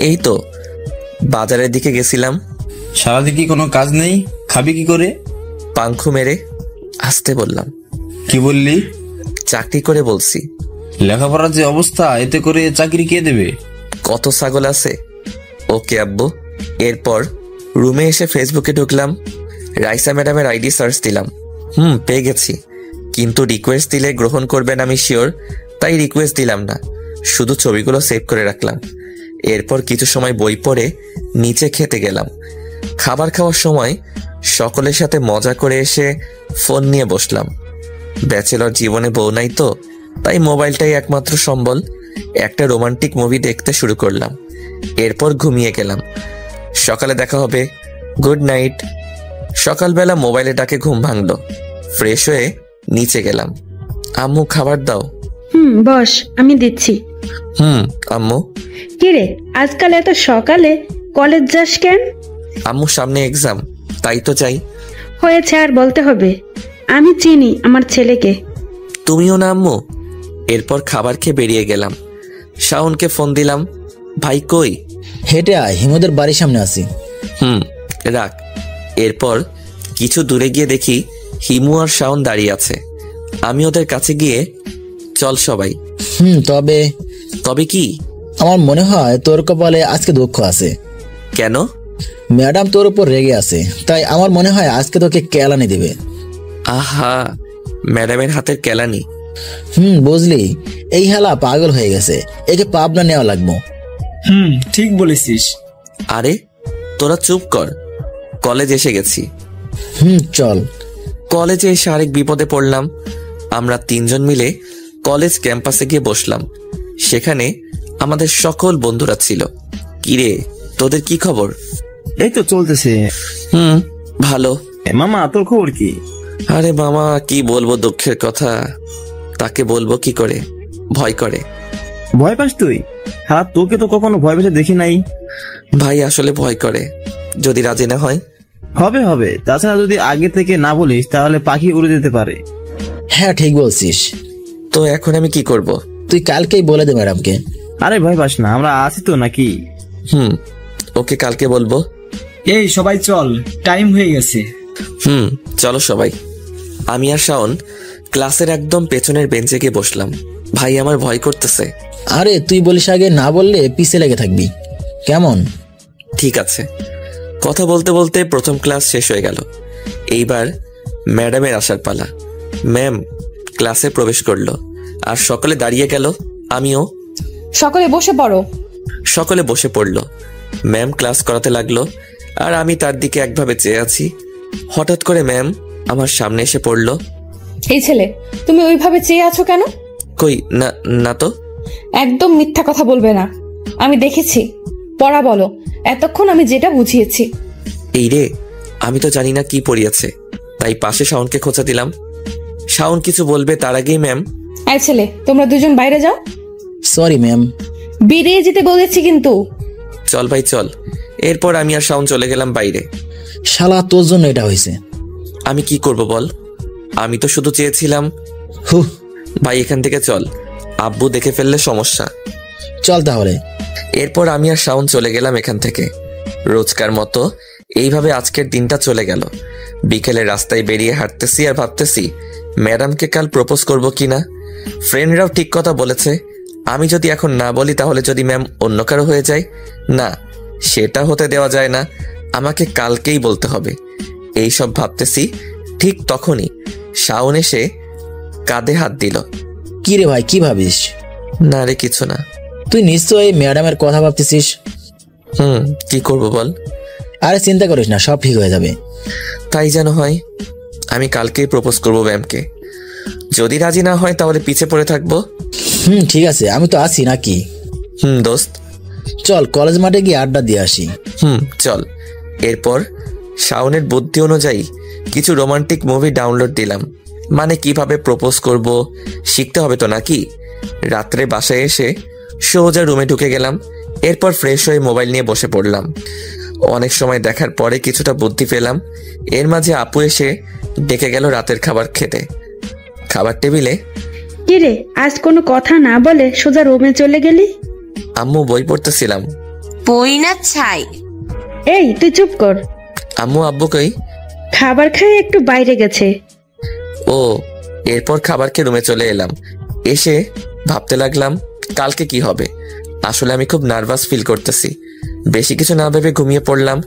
এই তো বাজারের দিকে গেছিলাম। সারাদিন কি কোনো কাজ নেই? খাবি কি করে? পাংখু মেরে। আসতে বললাম। কি বললি? চাকরি করে বলছি। লেখাপড়ার যে অবস্থা, এতে করে চাকরি কে দেবে? কত ছাগল আছে। ওকে আব্বু। এরপর রুমে এসে ফেসবুকে ঢুকলাম। রাইসা ম্যাডামের আইডি সার্চ দিলাম। পেয়ে গেছি, কিন্তু রিকোয়েস্ট দিলে গ্রহণ করবেন আমি শিওর, তাই রিকোয়েস্ট দিলাম না, শুধু ছবিগুলো সেভ করে রাখলাম। এরপর কিছু সময় বই পড়ে নিচে খেতে গেলাম। খাবার খাওয়ার সময় সকলের সাথে মজা করে এসে ফোন নিয়ে বসলাম। ব্যাচেলর জীবনে বউ নাই তো, তাই মোবাইলটাই একমাত্র সম্বল। একটা রোমান্টিক মুভি দেখতে শুরু করলাম। এরপর ঘুমিয়ে গেলাম। সকালে দেখা হবে। Good night. সকালবেলা মোবাইলে ডাকে ঘুম ভাঙলো। ফ্রেশ হয়ে নিচে গেলাম। আম্মু খাবার দাও। বস, আমি দিচ্ছি। আম্মু। কিরে, আজকাল এত সকালে কলেজ যাস কেন? আম্মু সামনে এক্সাম, তাই তো চাই। হয়েছে, আর বলতে হবে? আমি চিনি আমার ছেলেকে। তুমিও না আম্মু? এরপর খাবার খেয়ে বেরিয়ে গেলাম। শাওনকে ফোন দিলাম। ভাই কই? হেঁটে আয়, হিমুদের বাড়ির সামনে আছি। রাখ। এরপর কিছু দূরে গিয়ে দেখি হিমু আর শাওন দাঁড়িয়ে আছে। আমি ওদের কাছে গিয়ে, চল সবাই। তবে কি? আমার মনে হয় তোর কপালে আজকে দুঃখ আছে। কেন? ম্যাডাম তোর উপর রেগে আছে, তাই আমার মনে হয় আজকে তোকে কেলানি দেবে। আহা, ম্যাডামের হাতের কেলানি? বুঝলি, এই হেলা পাগল হয়ে গেছে, একে পাবনা নেওয়া লাগবো। ঠিক বলেছিস। আরে তোরা চুপ কর, কলেজ এসে গেছি। চল। কলেজে এসে আরেক বিপদে পড়লাম। আমরা তিনজন মিলে কলেজ ক্যাম্পাসে গিয়ে বসলাম। সেখানে আমাদের সকল বন্ধুরা ছিল। কিরে, তোদের কি খবর? এই তো চলতেছে। ভালো। মামা, তোর খবর কি? আরে মামা, কি বলবো দুঃখের কথা। তাকে বলবো কি করে? ভয় করে। ভয় পাস তুই? হ্যাঁ, তোকে তো কখনো ভয় পেতে দেখি নাই। ভাই আসলে ভয় করে। যদি রাজি না হয়? হবে। তাছাড়া যদি আগে থেকে না বলিস তাহলে পাখি উড়ে যেতে পারে। হ্যাঁ, ঠিক বলছিস। তো এখন আমি কি করব? তুই কালকেই বলে দে ম্যাডামকে। আরে ভয় পাস না, আমরা আছি তো নাকি? ওকে কালকে বলবো। এই সবাই চল, টাইম হয়ে গেছে। চলো সবাই। আমি আর শাওন ক্লাসের একদম পেছনের বেঞ্চে গিয়ে বসলাম। ভাই আমার ভয় করতেছে। আরে তুই বলিস আগে, না বললে পিছে লেগে থাকবি। কেমন? ঠিক আছে। কথা বলতে বলতে প্রথম ক্লাস শেষ হয়ে গেল। এইবার ম্যাডামের আসার পালা। ম্যাম ক্লাসে প্রবেশ করলো আর সকলে দাঁড়িয়ে গেল। আমিও। সকলে বসে পড়ো। সকলে বসে পড়লো। ম্যাম ক্লাস করাতে লাগলো আর আমি তার দিকে একভাবে চেয়ে আছি। হঠাৎ করে ম্যাম আমার সামনে এসে পড়লো। এই ছেলে, তুমি ওইভাবে চেয়ে আছো কেন? কই না তো। একদম মিথ্যা কথা বলবে না, আমি দেখেছি। পড়া বলো। এতক্ষণ আমি যেটা বুঝিয়েছি। এই রে, আমি তো জানি না কি পড়িয়েছে, তাই পাশে শাওনকে খোঁচা দিলাম। শাওন কিছু বলবে তার আগেই ম্যাম, এই ছেলে, তোমরা দুজন বাইরে যাও। Sorry ma'am. বেরিয়ে যেতে বলেছি কিন্তু। চল ভাই চল। এরপর আমি আর শাওন চলে গেলাম বাইরে। শালা, তোর জন্য এটা হয়েছে। আমি কি করব বল? আমি তো শুধু চেয়েছিলাম। ভাই এখান থেকে চল, আব্বু দেখে ফেললে সমস্যা। চল তাহলে। এরপর আমি আর শাওন চলে গেলাম এখান থেকে। রোজকার মতো এইভাবে আজকের দিনটা চলে গেল। বিকেলে রাস্তায় বেরিয়ে হাঁটতেছি আর ভাবতেছি ম্যাডামকে কাল প্রপোজ করব কিনা। ফ্রেন্ডরাও ঠিক কথা বলেছে, আমি যদি এখন না বলি তাহলে যদি ম্যাম অন্য কারো হয়ে যায়, না সেটা হতে দেওয়া যায় না, আমাকে কালকেই বলতে হবে। এইসব ভাবতেছি ঠিক তখনই শাওন এসে কাঁধে হাত দিল। কি রে ভাই, কি ভাবিস? না রে কিছু না। তুই নিশ্চয়ই ম্যাডামের কথা ভাবতেছিস। কি করব বল? আরে চিন্তা করিস না, সব ঠিক হয়ে যাবে। তাই যেন হয়। আমি কালকেই প্রপোজ করবো ম্যামকে। যদি রাজি না হয় তাহলে পিছে পড়ে থাকবো। ঠিক আছে, আমি তো আছি নাকি? দোস্ত চল কলেজ মাঠে গিয়ে আড্ডা দিয়ে আসি। চল। এরপর শাওনের বুদ্ধি অনুযায়ী কিছু রোমান্টিক মুভি ডাউনলোড দিলাম। মানে কিভাবে প্রপোজ করব শিখতে হবে তো নাকি। রাত্রে বাসায় এসে সোজা রুমে ঢুকে গেলাম। এরপর ফ্রেশ হয়ে মোবাইল নিয়ে বসে পড়লাম। অনেক সময় দেখার পরে কিছুটা বুদ্ধি পেলাম। এর মাঝে আপু এসে ডেকে গেল রাতের খাবার খেতে। খাবার টেবিলে কিরে আজ কোনো কথা না বলে সোজা রুমে চলে গেলি? আম্মু বই পড়তেছিলাম। বই না ছাই? এই তুই চুপ কর। আম্মু আব্বু কই? খাবার খেয়ে একটু বাইরে গেছে। ও, এরপর খাবার খেয়ে রুমে চলে এলাম। এসে ভাবতে লাগলাম কালকে কি হবে। আসলে আমি খুব নার্ভাস ফিল করতেছি। বেশি কিছু না ভেবে ঘুমিয়ে পড়লাম।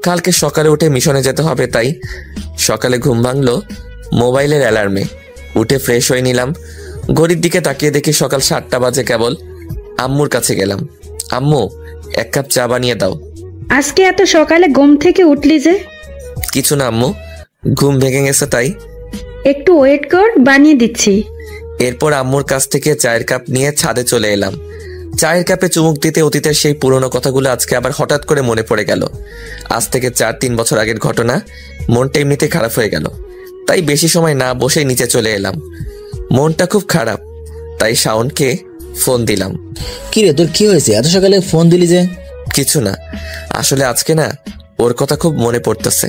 কালকে সকালে উঠে মিশনে যেতে হবে, তাই সকালে ঘুম ভাঙলো মোবাইলের অ্যালার্মে। উঠে ফ্রেশ হয়ে নিলাম। ঘড়ির দিকে তাকিয়ে দেখি সকাল 7টা বাজে কেবল। আম্মুর কাছে গেলাম। আম্মু, এক কাপ চা বানিয়ে দাও। আজকে এত সকালে ঘুম থেকে উঠলি যে? কিছু না আম্মু, ঘুম ভেঙে গেছে তাই। একটু ওয়েট কর, বানিয়ে দিচ্ছি। এরপর আম্মুর কাছ থেকে চায়ের কাপ নিয়ে ছাদে চলে এলাম। চায়ের কাপে চুমুক দিতে অতীতের সেই পুরনো কথাগুলো আজকে আবার হঠাৎ করে মনে পড়ে গেল। আজ থেকে 4-3 বছর আগের ঘটনা। মনটা এমনিতে খারাপ হয়ে গেল, তাই বেশি সময় না বসে নিচে চলে এলাম। মনটা খুব খারাপ, তাই শাওনকে ফোন দিলাম। কি রে তোর কি হয়েছে, এত সকালে ফোন দিলি যে? কিছু না, আসলে আজকে না ওর কথা খুব মনে পড়তেছে।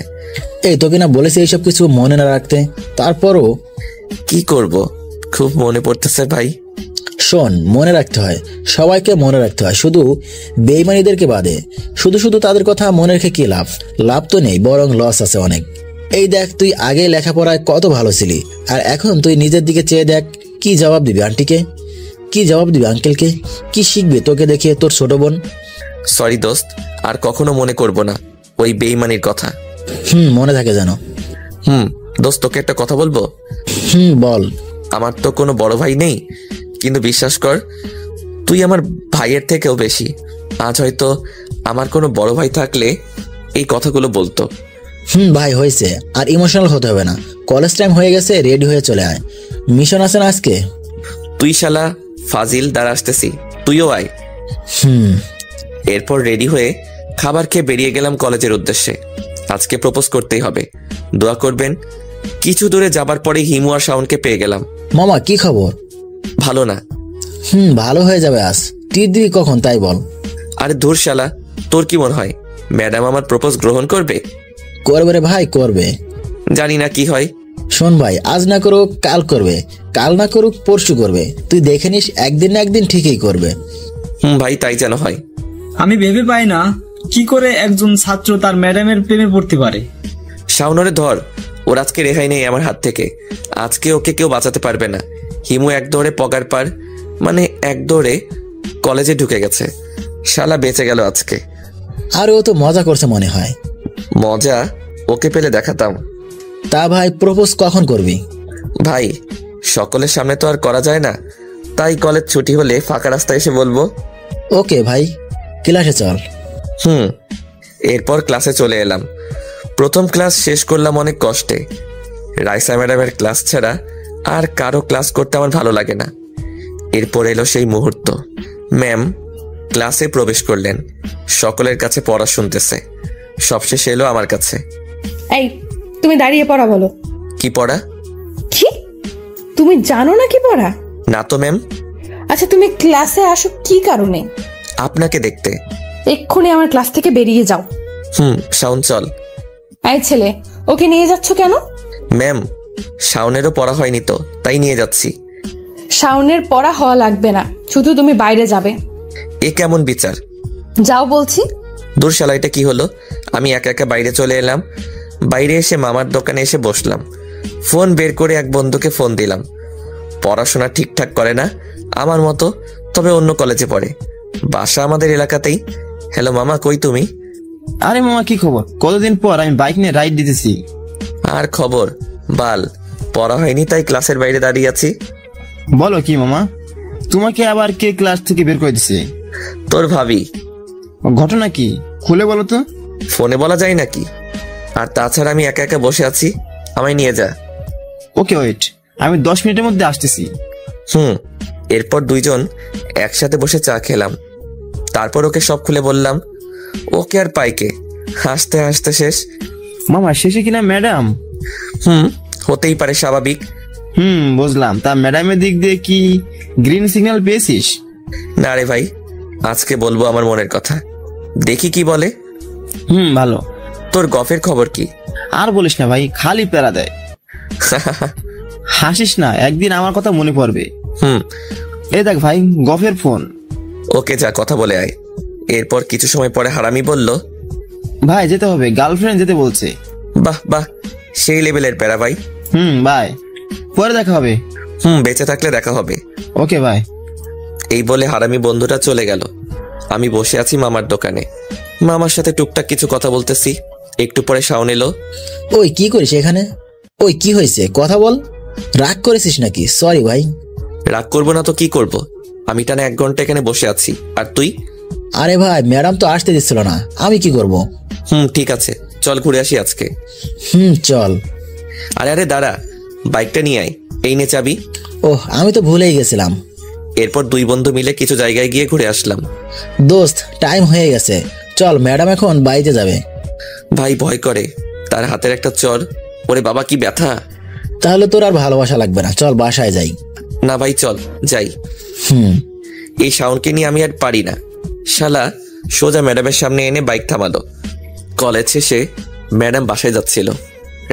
এই তোকে না বলেছি এইসব কিছু মনে না রাখতে, তারপরও কি করব, খুব মনে পড়তেছে ভাই। শোন, মনে রাখতে হয়, সবাইকে মনে রাখতে হয়, শুধু বেইমানিদেরকে বাদে। শুধু শুধু তাদের কথা মনে রেখে কি লাভ? লাভ তো নেই, বরং লস আছে অনেক। এই দেখ, তুই আগে লেখাপড়ায় কত ভালো ছিলি, আর এখন তুই নিজের দিকে চেয়ে দেখ। কি জবাব দিবি আন্টিকে? কি জবাব দিবি আঙ্কেলকে? কি শিখবে তোকে দেখে তোর ছোট বোন? সরি দোস্ত, আর কখনো মনে করব না ওই বেইমানির কথা। মনে থাকে জানো। দোস্ত, তোকে একটা কথা বলবো। বল। আমার তো কোনো বড় ভাই নেই, কিন্তু বিশ্বাস কর তুই আমার ভাইয়ের থেকেও বেশি। আজ হয়তো আমার কোনো বড় ভাই থাকলে এই কথাগুলো বলতো। ভাই হয়েছে, আর ইমোশনাল হতে হবে না। কলেজ টাইম হয়ে গেছে, রেডি হয়ে চলে আয়। মিশন আছে না আজকে? তুই শালা ফাজিল, দাঁড়া আসতেছি, তুইও আয়। এরপর রেডি হয়ে খাবার খেয়ে বেরিয়ে গেলাম কলেজের উদ্দেশ্যে। আজকে প্রপোজ করতেই হবে, দোয়া করবেন। কিছু দূরে যাবার পরে হিমু আর শাওনকে পেয়ে গেলাম। মামা কি খবর? ভালো না। ভালো হয়ে যাবে। আজ টিট দিবি কখন তাই বল। আরে ধুর শালা, তোর কি মনে হয় ম্যাডাম আমার প্রপোজ গ্রহণ করবে? করবে রে ভাই, করবে। জানি না কি হয়। শোন ভাই, আজ না করুক কাল করবে, কাল না করুক পরশু করবে। তুই দেখে নিস, একদিন না একদিন ঠিকই করবে। ভাই তাই যেন হয়। আমি ভেবে পাই না কি করে একজন ছাত্র তার ম্যাডামের প্রেমে পড়তে পারে। শাওনরে ধর, ওর আজকে রেহাই নেই আমার হাত থেকে। আজকে ওকে কেউ বাঁচাতে পারবে না। হিমু এক দৌড়ে পগার পার, মানে এক দৌড়ে কলেজে ঢুকে গেছে। শালা বেঁচে গেল আজকে। আর ও তো মজা করছে মনে হয়। মজা ওকে পেলে দেখাতাম। তা ভাই, প্রপোজ কখন করবি? ভাই সকলের সামনে তো আর করা যায় না, তাই কলেজ ছুটি হলে ফাঁকা রাস্তায় এসে বলবো। ওকে ভাই, ক্লাসে চল। এরপর ক্লাসে চলে এলাম। প্রথম ক্লাস শেষ করলাম অনেক কষ্টে। রাইসা ম্যাডামের ক্লাস ছাড়া আর কারো ক্লাস করতে আমার ভালো লাগে না। এরপর এলো সেই মুহূর্ত। ম্যাম ক্লাসে প্রবেশ করলেন, সকলের কাছে পড়া শুনতেছে। সবশেষে এলো আমার কাছে। এই তুমি দাঁড়িয়ে পড়া বলো। কি পড়া? কি তুমি জানো না কি পড়া? না তো ম্যাম। আচ্ছা তুমি ক্লাসে আসো কি কারণে? আপনাকে দেখতে। এক্ষুনি আমার ক্লাস থেকে বেরিয়ে যাও। শাওন চল। এই ছেলে, ওকে নিয়ে যাচ্ছ কেন? ম্যাম শাওনেরও পড়া হয়নি তো, তাই নিয়ে যাচ্ছি। শাওনের পড়া হওয়া লাগবে না, শুধু তুমি বাইরে যাবে। এ কেমন বিচার? যাও বলছি। দূর শালা, এটা কি হলো? আমি একা একা বাইরে চলে এলাম। বাইরে এসে মামার দোকানে এসে বসলাম। ফোন বের করে এক বন্ধুকে ফোন দিলাম। পড়াশোনা ঠিকঠাক করে না, আমার মতো, তবে অন্য কলেজে পড়ে, বাসা আমাদের এলাকাতেই। হ্যালো মামা, কই তুমি? আরে মামা, কি খবর? কতদিন পর আমি বাইক নিয়ে রাইড দিতেছি। আর খবর বাল, পড়া হয়নি তাই ক্লাসের বাইরে দাঁড়িয়ে আছি। বলো কি মামা, তোমাকে আবার কে ক্লাস থেকে বের করে দিছে? তোর ভাবি। ঘটনা কি, খুলে বলো তো। ফোনে বলা যায় নাকি? আর তাছাড়া আমি একা একা বসে আছি, আমায় নিয়ে যা। ওকে ওয়েট, আমি 10 মিনিটের মধ্যে আসতেছি। এরপর দুইজন একসাথে বসে চা খেলাম। তারপর ওকে সব খুলে বললাম। ওকে আর পাইকে হাসতে হাসতে শেষ। মামা, শেষে কিনা ম্যাডাম? হতেই পারে, স্বাভাবিক। বুঝলাম। তা ম্যাডামের দিক দিয়ে কি গ্রিন সিগন্যাল পেয়েছিস? না রে ভাই, আজকে বলবো আমার মনের কথা, দেখি কি বলে। ভালো। তোর গফের খবর কি? আর বলিস না ভাই, খালি প্যারা দেয়। হাসিস না, একদিন আমার কথা মনে পড়বে। এই দেখ ভাই, গফের ফোন। ওকে, যা কথা বলে আয়। এরপর কিছু সময় পরে হারামি বলল, ভাই যেতে হবে, গার্লফ্রেন্ড যেতে বলছে। বাহ বাহ, সেই লেভেলের প্যারা ভাই। ভাই পরে দেখা হবে। বেঁচে থাকলে দেখা হবে। ওকে ভাই। এই বলে হারামি বন্ধুটা চলে গেল। আমি বসে আছি মামার দোকানে, মামার সাথে টুকটাক কিছু কথা বলতেছি। একটু পরে শাওন এলো। ওই কি করিস এখানে? ওই কি হয়েছে, কথা বল। রাগ করেছিস নাকি? সরি ভাই। রাগ করবো না তো কি করব, আমি টানা 1 ঘন্টা এখানে বসে আছি, আর তুই? আরে ভাই, ম্যাডাম তো আসতে দিচ্ছিল না, আমি কি করব? ঠিক আছে, চল ঘুরে আসি আজকে। চল। আরে আরে দাঁড়া, বাইকটা নিয়ে আয়, এই নে চাবি। ওহ, আমি তো ভুলেই গেছিলাম। এরপর 2 বন্ধু মিলে কিছু জায়গায় গিয়ে ঘুরে আসলাম। দোস্ত, টাইম হয়ে গেছে, চল, ম্যাডাম এখন বাড়িতে যাবে। ভাই ভয় করে, তার হাতের একটা চর, ওরে বাবা কি ব্যথা। তাহলে তোর আর ভালোবাসা লাগবে না, চল বাসায় যাই। না ভাই চল যাই। এই শাওনকে নিয়ে আমি আর পারি না। শালা সোজা ম্যাডামের সামনে এনে বাইক থামালো। কলেজ শেষে ম্যাডাম বাসায় যাচ্ছিল,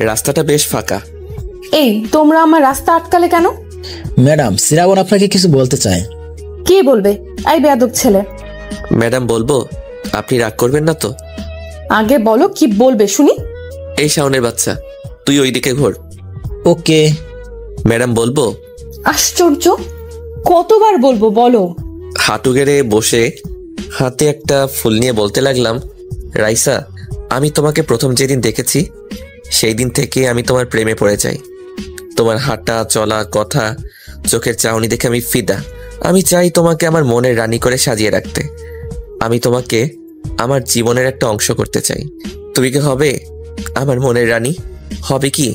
রাস্তাটা বেশ ফাঁকা। এই তোমরা আমার রাস্তা আটকালে কেন? ম্যাডাম, শ্রাবণ আপনাকে কিছু বলতে চায়। কি বলবে? এই বেয়াদব ছেলে। ম্যাডাম বলবো, আপনি রাগ করবেন না তো? আগে বলো কি বলবে শুনি। এই শাওনের বাচ্চা, তুই ওইদিকে ঘোর। ওকে। ম্যাডাম বলবো। আশ্চর্য, কতবার বলবো বলো। হাঁটু গেড়ে বসে হাতে একটা ফুল নিয়ে বলতে লাগলাম, রাইসা, আমি তোমাকে প্রথম যেদিন দেখেছি সেই দিন থেকে আমি তোমার প্রেমে পড়ে যাই। তোমার হাঁটা চলা কথা, চোখের চাহনি দেখে আমি ফিদা। আমি চাই তোমাকে আমার মনের রানী করে সাজিয়ে রাখতে। আমি তোমাকে আমার জীবনের একটা অংশ করতে চাই। তুমি কি হবে আমার মনের রানী? হবে কি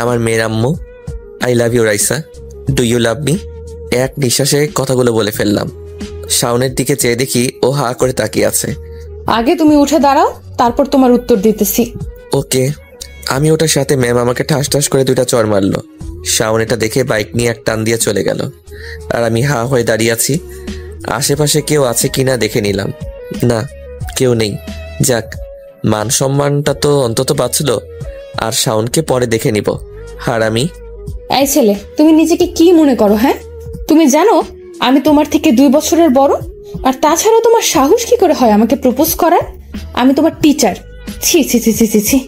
আমার মেয়ের আম্মু? I love you Raisa, do you love me? এক নিঃশ্বাসে কথাগুলো বলে ফেললাম। শাওনের দিকে চেয়ে দেখি ও হা করে তাকিয়ে আছে। আগে তুমি উঠে দাঁড়াও, তারপর তোমার উত্তর দিতেছি। ওকে। আমি ওটার সাথে ম্যাম আমাকে ঠাস ঠাস করে 2টা চড় মারলো। শাওন এটা দেখে বাইক নিয়ে এক টান দিয়ে চলে গেল, আর আমি হা হয়ে দাঁড়িয়ে আছি। আশেপাশে কেউ আছে কিনা দেখে নিলাম, না কেউ নেই। যাক, মান সম্মানটা তো অন্তত বাঁচলো। আর শাওনকে পরে দেখে নিব। হারামি। এই ছেলে, তুমি নিজেকে কি মনে করো? হ্যাঁ, তুমি জানো আমি তোমার থেকে 2 বছরের বড়? আর তাছাড়া তোমার সাহস কি করে হয় আমাকে প্রপোজ করার? আমি তোমার টিচার। ছি ছি ছি ছি ছি ছি,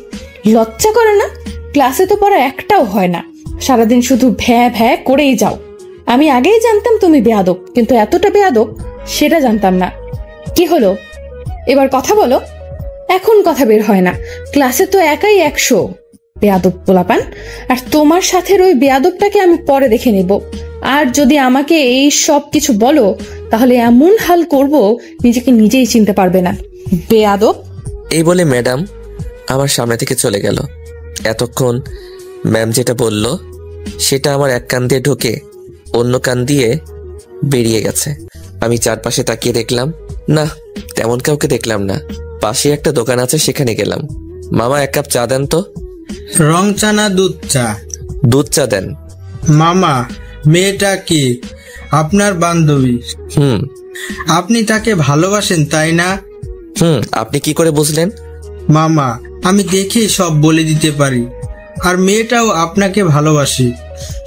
লজ্জা করে না? ক্লাসে তো পড়া একটাও হয় না, সারাদিন শুধু ভ্যা ভ্যা করেই যাও। আমি আগেই জানতাম তুমি বেয়াদব, কিন্তু এতটা বেয়াদব সেটা জানতাম না। কি হলো, এবার কথা বলো। এখন কথা বের হয় না, ক্লাসে তো একাই 100 বেয়াদব পোলাপান। আর তোমার সাথে ওই বেয়াদবটাকে আমি পরে দেখে নেব। আর যদি আমাকে এই সব কিছু বলো তাহলে এমন হাল করব নিজেকে নিজেই চিনতে পারবে না, বেয়াদব। এই বলে ম্যাডাম আমার সামনে থেকে চলে গেল। এতক্ষণ ম্যাম যেটা বলল সেটা আমার এক কান দিয়ে ঢোকে অন্য কান দিয়ে বেরিয়ে গেছে। আমি চারপাশে তাকিয়ে দেখলাম, না তেমন কাউকে দেখলাম না। পাশে একটা দোকান আছে, সেখানে গেলাম। মামা 1 কাপ চা দেন তো। রং চা না দুধ চা? দুধ চা দেন। মামা, মেয়েটা কি আপনার বান্ধবী? আপনি তাকে ভালোবাসেন তাই না? আপনি কি করে বুঝলেন? মামা, আমি দেখে সব বলে দিতে পারি। আর মেয়েটাও আপনাকে ভালোবাসে,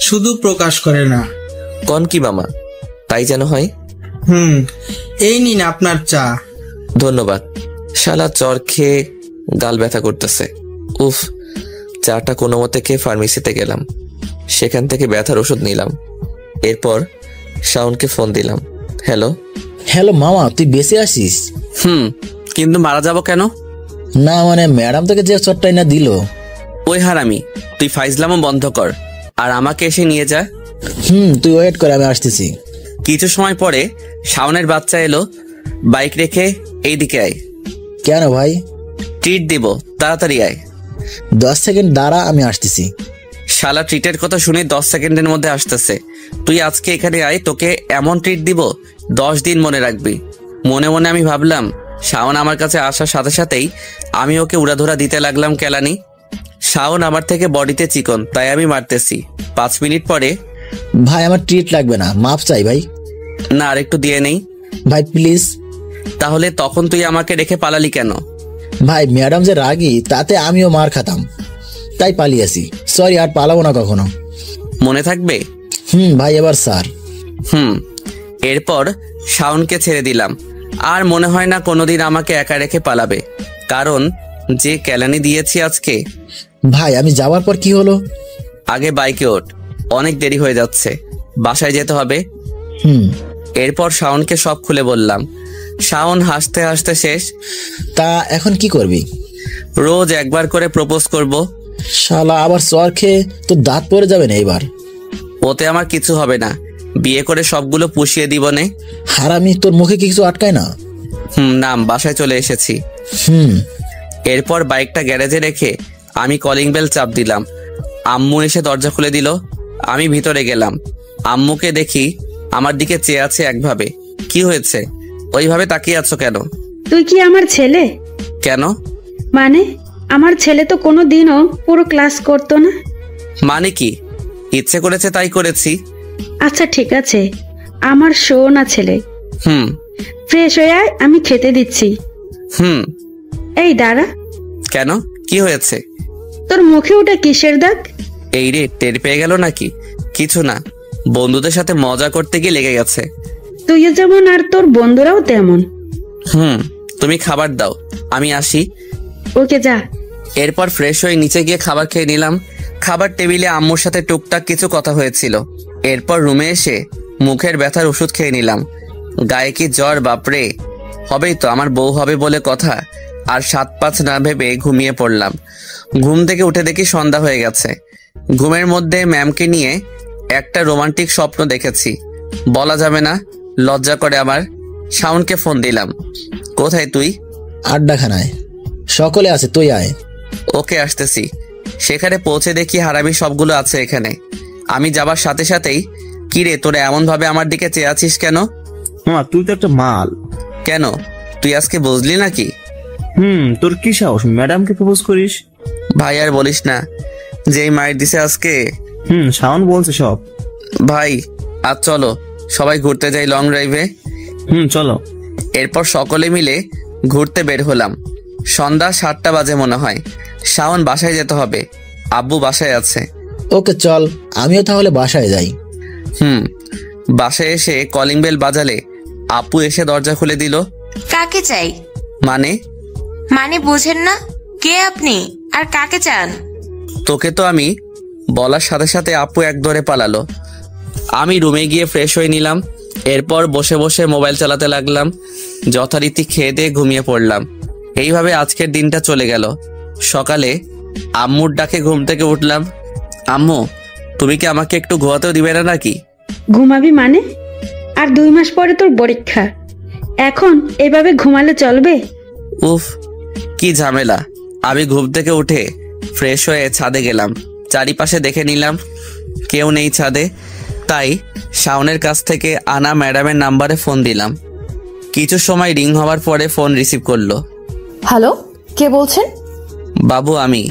শুধু প্রকাশ করে না। কোন কি মামা, তাই যেন হয়? এই নিন আপনার চা। ধন্যবাদ। শালা জ্বর খেয়ে গাল ব্যথা করতেছে। উফ, চাটা কোনো মতে খেয়ে ফার্মেসিতে গেলাম, সেখান থেকে ব্যথার ওষুধ নিলাম। এরপর শাওনকে ফোন দিলাম। হ্যালো। হ্যালো মামা, তুই বেঁচে আসিস? কিন্তু মারা যাব কেন? না মানে ম্যাডাম তোকে যে চটটাই না দিল। ওই হারামি, তুই ফাইজলামও বন্ধ কর আর আমাকে এসে নিয়ে যা। তুই ওয়েট করে, আমি আসতেছি। কিছু সময় পরে শাওনের বাচ্চা এলো। বাইক রেখে এইদিকে আয়। কেন ভাই? ট্রিট দিব, তাড়াতাড়ি আয়। 10 সেকেন্ড দাঁড়া, আমি আসতেছি। শালা ট্রিটের কথা শুনে 10 সেকেন্ডের মধ্যে আসতেছে। তুই আজকে এখানে আয়, তোকে এমন ট্রিট দিব 10 দিন মনে রাখবি। মনে মনে আমি ভাবলাম, শাওন আমার কাছে আসার সাথে সাথেই আমি ওকে উড়াধুরা দিতে লাগলাম কেলানি। শাওন আমার থেকে বডিতে চিকন, তাই আমি মারতেছি। 5 মিনিট পরে, ভাই আমার ট্রিট লাগবে না, মাপ চাই ভাই। না আর একটু দিয়ে নেই ভাই প্লিজ। তাহলে তখন তুই আমাকে রেখে পালালি কেন? ভাই ম্যাডাম যে রাগী, তাতে আমিও মার খাতাম, তাই পালিয়েছি। সরি, আর পালাবো না কখনো। মনে থাকবে? ভাই এবার স্যার। এরপর শাওনকে ছেড়ে দিলাম। আর মনে হয় না কোনোদিন আমাকে একা রেখে পালাবে, কারণ যে কেলানি দিয়েছি আজকে। ভাই আমি যাওয়ার পর কি হলো? আগে বাইকে ওঠ, অনেক দেরি হয়ে যাচ্ছে, বাসায় যেতে হবে। এরপর শাওনকে সব খুলে বললাম। শাওন হাসতে হাসতে শেষ। তা এখন কি করবি? রোজ একবার করে প্রপোজ করব। শালা আবার চর খেয়ে তো দাঁত পড়ে যাবে না এবার। ওতে আমার কিছু হবে না, বিয়ে করে সবগুলো পুষিয়ে দিব নে। হারামি, তোর মুখে কিছু আটকায় না? নাম, বাসায় চলে এসেছি। এরপর বাইকটা গ্যারেজে রেখে আমি কলিং বেল চাপ দিলাম। আম্মু এসে দরজা খুলে দিল। আমি ভিতরে গেলাম। আম্মুকে দেখি আমার দিকে চেয়ে আছে একভাবে। কি হয়েছে? ওইভাবে তাকিয়ে আছো কেন? তুই কি আমার ছেলে? কেন? মানে আমার ছেলে তো কোনো দিনও পুরো ক্লাস করতো না। মানে কি? ইচ্ছে করেছে তাই করেছি। আচ্ছা ঠিক আছে, আমার সোনা ছেলে। ফ্রেশ হয়ে আয়, আমি খেতে দিচ্ছি। এই দাঁড়া। কেন, কি হয়েছে? তোর মুখে ওটা কিসের দাগ? এই রে, টের পেয়ে গেল নাকি? কিছু না, বন্ধুদের সাথে মজা করতে গিয়ে লেগে গেছে। তুইও যেমন আর তোর বন্ধুরাও তেমন। তুমি খাবার দাও, আমি আসি। ওকে যা। এরপর ফ্রেশ হয়ে নিচে গিয়ে খাবার খেয়ে নিলাম। খাবার টেবিলে আম্মুর সাথে টুকটাক কিছু কথা হয়েছিল। এরপর রুমে এসে মুখের ব্যথার ওষুধ খেয়ে নিলাম। গায়ে কি জ্বর, বাপরে! হবেই তো, আমার বউ হবে বলে কথা। আর 7-5 না ভেবে ঘুমিয়ে পড়লাম। ঘুম থেকে উঠে দেখি সন্ধ্যা হয়ে গেছে। ঘুমের মধ্যে ম্যামকে নিয়ে একটা রোমান্টিক স্বপ্ন দেখেছি। বলা যাবে না, লজ্জা করে আমার। শাওনকে ফোন দিলাম। কোথায় তুই? আড্ডাখানায়, সকলে আছে, তুই আয়। ওকে, আসতেছি। সেখানে পৌঁছে দেখি হারামি সবগুলো আছে এখানে। আমি যাবার সাথে সাথেই, কিরে তোরা এমন ভাবে আমার দিকে চেয়ে আছিস কেন? তুই তো একটা মাল। কেন, তুই আজকে বুঝলি নাকি? তোর কি সাহস ম্যাডামকে প্রপোজ করিস? ভাই আর বলিস না, যেই মাইর দিছে আজকে। শাওন বলছে সব। ভাই আজ চলো সবাই ঘুরতে যাই লং ড্রাইভে। চলো। এরপর সকলে মিলে ঘুরতে বের হলাম। সন্ধ্যা 7টা বাজে মনে হয়। শাওন বাসায় যেতে হবে, আব্বু বাসায় আছে। ওকে চল, আমিও তাহলে বাসায় যাই। বাসায় এসে কলিং বেল বাজালে আপু এসে দরজা খুলে দিল। কাকে চাই? মানে বুঝেন না? কে আপনি আর কাকে চান? তোকে তো আমি বলার সাথে সাথে আপু এক দৌড়ে পালালো। আমি রুমে গিয়ে ফ্রেশ হয়ে নিলাম। এরপর বসে বসে মোবাইল চালাতে লাগলাম। যথারীতি খেয়ে দিয়ে ঘুমিয়ে পড়লাম। এইভাবে আজকের দিনটা চলে গেল। সকালে আম্মুর ডাকে ঘুম থেকে উঠলাম। আম্মু, তুমি কি আমাকে একটু ঘুমাতেও দিবে না নাকি? ঘুমাবি মানে? আর 2 মাস পরে তোর পরীক্ষা, এখন এভাবে ঘুমালে চলবে? উফ, কি ঝামেলা। আমি ঘুম থেকে উঠে ফ্রেশ হয়ে ছাদে গেলাম। চারিপাশে দেখে নিলাম, কেউ নেই ছাদে। তাই শাওনের কাছ থেকে আনা ম্যাডামের নাম্বারে ফোন দিলাম। কিছু সময় রিং হওয়ার পরে ফোন রিসিভ করলো। হ্যালো, কে বলছেন? বাবু আমি।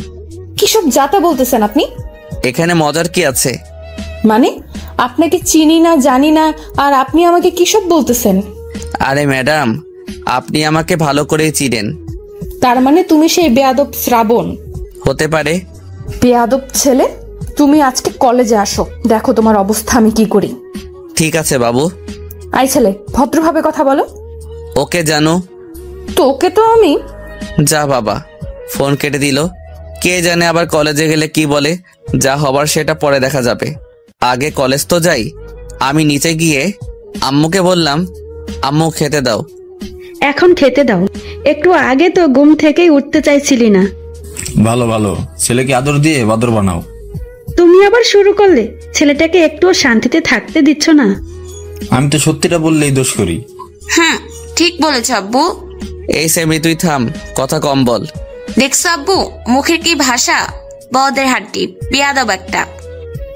কি সব যাতা বলতেছেন আপনি? এখানে মজার কি আছে? মানে আপনাকে চিনি না, জানি না, আর আপনি আমাকে কি সব বলতেছেন? আরে ম্যাডাম, আপনি আমাকে ভালো করেই চিনেন। তার মানে তুমি সেই বেয়াদব শ্রাবণ? হতে পারে। বেয়াদব ছেলে, তুমি আজকে কলেজে আসো, দেখো তোমার অবস্থা আমি কি করি। ঠিক আছে বাবু। আই ছেলে, ভদ্রভাবে কথা বলো। ওকে জানো। তোকে তো আমি। যা বাবা, ফোন কেটে দিল। কে জানে আবার কলেজে গেলে কি বলে। যা হবার সেটা পরে দেখা যাবে, আগে কলেজ তো যাই। আমি নিচে গিয়ে আম্মুকে বললাম, আম্মু খেতে দাও। এখন খেতে দাও, একটু আগে তো ঘুম থেকেই উঠতে চাইছিলি না। ভালো ভালো, ছেলেকে আদর দিয়ে বাদর বানাও। তুমি আবার শুরু করলে, ছেলেটাকে একটুও শান্তিতে থাকতে দিচ্ছ না। আমি তো সত্যিটা বললেই দোষ করি। ঠিক বলেছ আব্বু। এই সেমরি, তুই থাম, কথা কম বল। দেখছো আব্বু, মুখের কি ভাষা, বদের হাড্ডি, বিয়াদব একটা।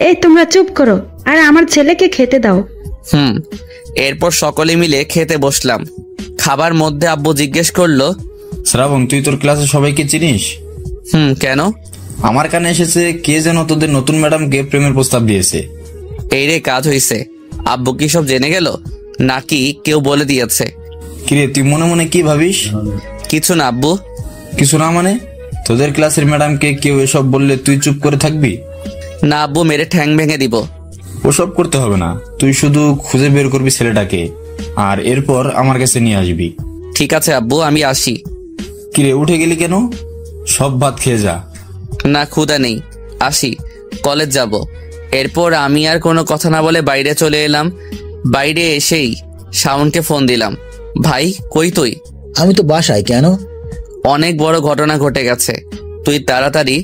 এই তোমরা চুপ করো আর আমার ছেলেকে খেতে দাও। এরপর সকলে মিলে খেতে বসলাম। খাবার মধ্যে আব্বু জিজ্ঞেস করলো, শ্রাবণ, তুই তোর ক্লাসে সবাইকে চিনিস? কেন? আমার কানে এসেছে কে যেন তোদের নতুন ম্যাডামকে প্রেমের প্রস্তাব দিয়েছে। এই রে, কাজ হইছে। আব্বু কি সব জেনে গেল নাকি কেউ বলে দিয়েছে? কিরে, তুই মনে মনে কি ভাবিস? কিছু না আব্বু। কিছু না মানে? তোদের ক্লাসের ম্যাডামকে কেউ এসব বললে তুই চুপ করে থাকবি? না আব্বু, মেরে ঠ্যাং ভেঙে দিব। ওসব করতে হবে না, তুই শুধু খুঁজে বের করবি ছেলেটাকে, আর এরপর আমার কাছে নিয়ে আসবি। ঠিক আছে আব্বু, আমি আসি। কিরে, উঠে গেলি কেন? সব ভাত খেয়ে যা। না, ক্ষুধা নেই, আসি, কলেজ যাব। এরপর আমি আর কোনো কথা না বলে বাইরে চলে এলাম। বাইরে এসেই শাওনকে ফোন দিলাম, ভাই কই তুই? আমি তো বাসায়। কেন? অনেক বড় ঘটনা ঘটে গেছে, তুই তাড়াতাড়ি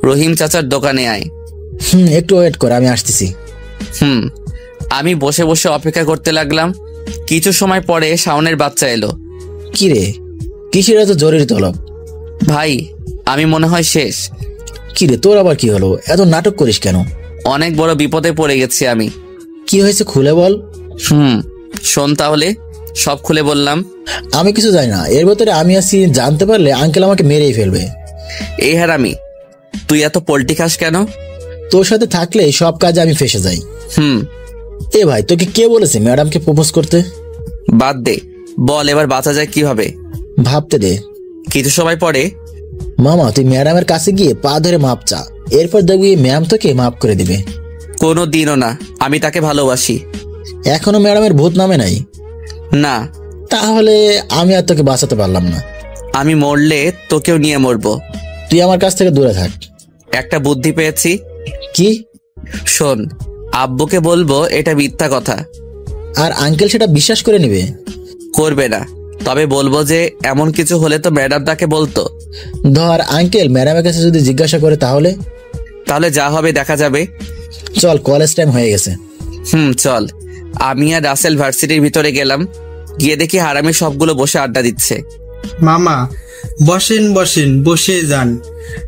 রহিম চাচার দোকানে আয়। একটু ওয়েট কর, আমি আসতেছি। আমি বসে বসে অপেক্ষা করতে লাগলাম। কিছু সময় পরে শাওনের বাচ্চা এলো। কি রে, কিসের এত জরুরি তলব? ভাই, আমি মনে হয় শেষ। কি রে, তোর আবার কি হলো? এত নাটক করিস কেন? অনেক বড় বিপদে পড়ে গেছি আমি। কি হয়েছে খুলে বল। শোন তাহলে, সব খুলে বললাম। আমি কিছু জানি না, এর ভেতরে আমি আছি, জানতে পারলে আঙ্কেল আমাকে মেরেই ফেলবে। এই হারামি, তুই এত পোল্টি খাস কেন? তোর সাথে থাকলে সব কাজে আমি ফেসে যাই। এ ভাই, তোকে কে বলেছে ম্যাডামকে প্রপোজ করতে? বাদ দে, বল এবার বাঁচা যায় কিভাবে? ভাবতে দে। কিছু সময় পরে, মামা তুই ম্যাডামের কাছে গিয়ে পা ধরে মাপ চা, এরপর দেখবি ম্যাম তোকে মাফ করে দিবে। কোনো দিনও না, আমি তাকে ভালোবাসি। এখনো ম্যাডামের ভূত নামে নাই? না। তাহলে আমি আর তোকে বাঁচাতে পারলাম না। আমি মরলে তোকেও নিয়ে মরবো। তুই আমার কাছ থেকে দূরে থাক। একটা বুদ্ধি পেয়েছি। কি? শোন, আব্বুকে বলবো এটা মিথ্যা কথা, আর আঙ্কেল সেটা বিশ্বাস করে নেবে? করবে না, তবে বলবো যে এমন কিছু হলে তো ম্যাডাম তাকে বলতো। ধর আঙ্কেল ম্যাডামের কাছে যদি জিজ্ঞাসা করে, তাহলে যা হবে দেখা যাবে। চল, কলেজ টাইম হয়ে গেছে। চল। আমি আর রাসেল ভার্সিটির ভিতরে গেলাম। গিয়ে দেখি হারামি সবগুলো বসে আড্ডা দিচ্ছে। মামা বসেন বসেন, বসে যান,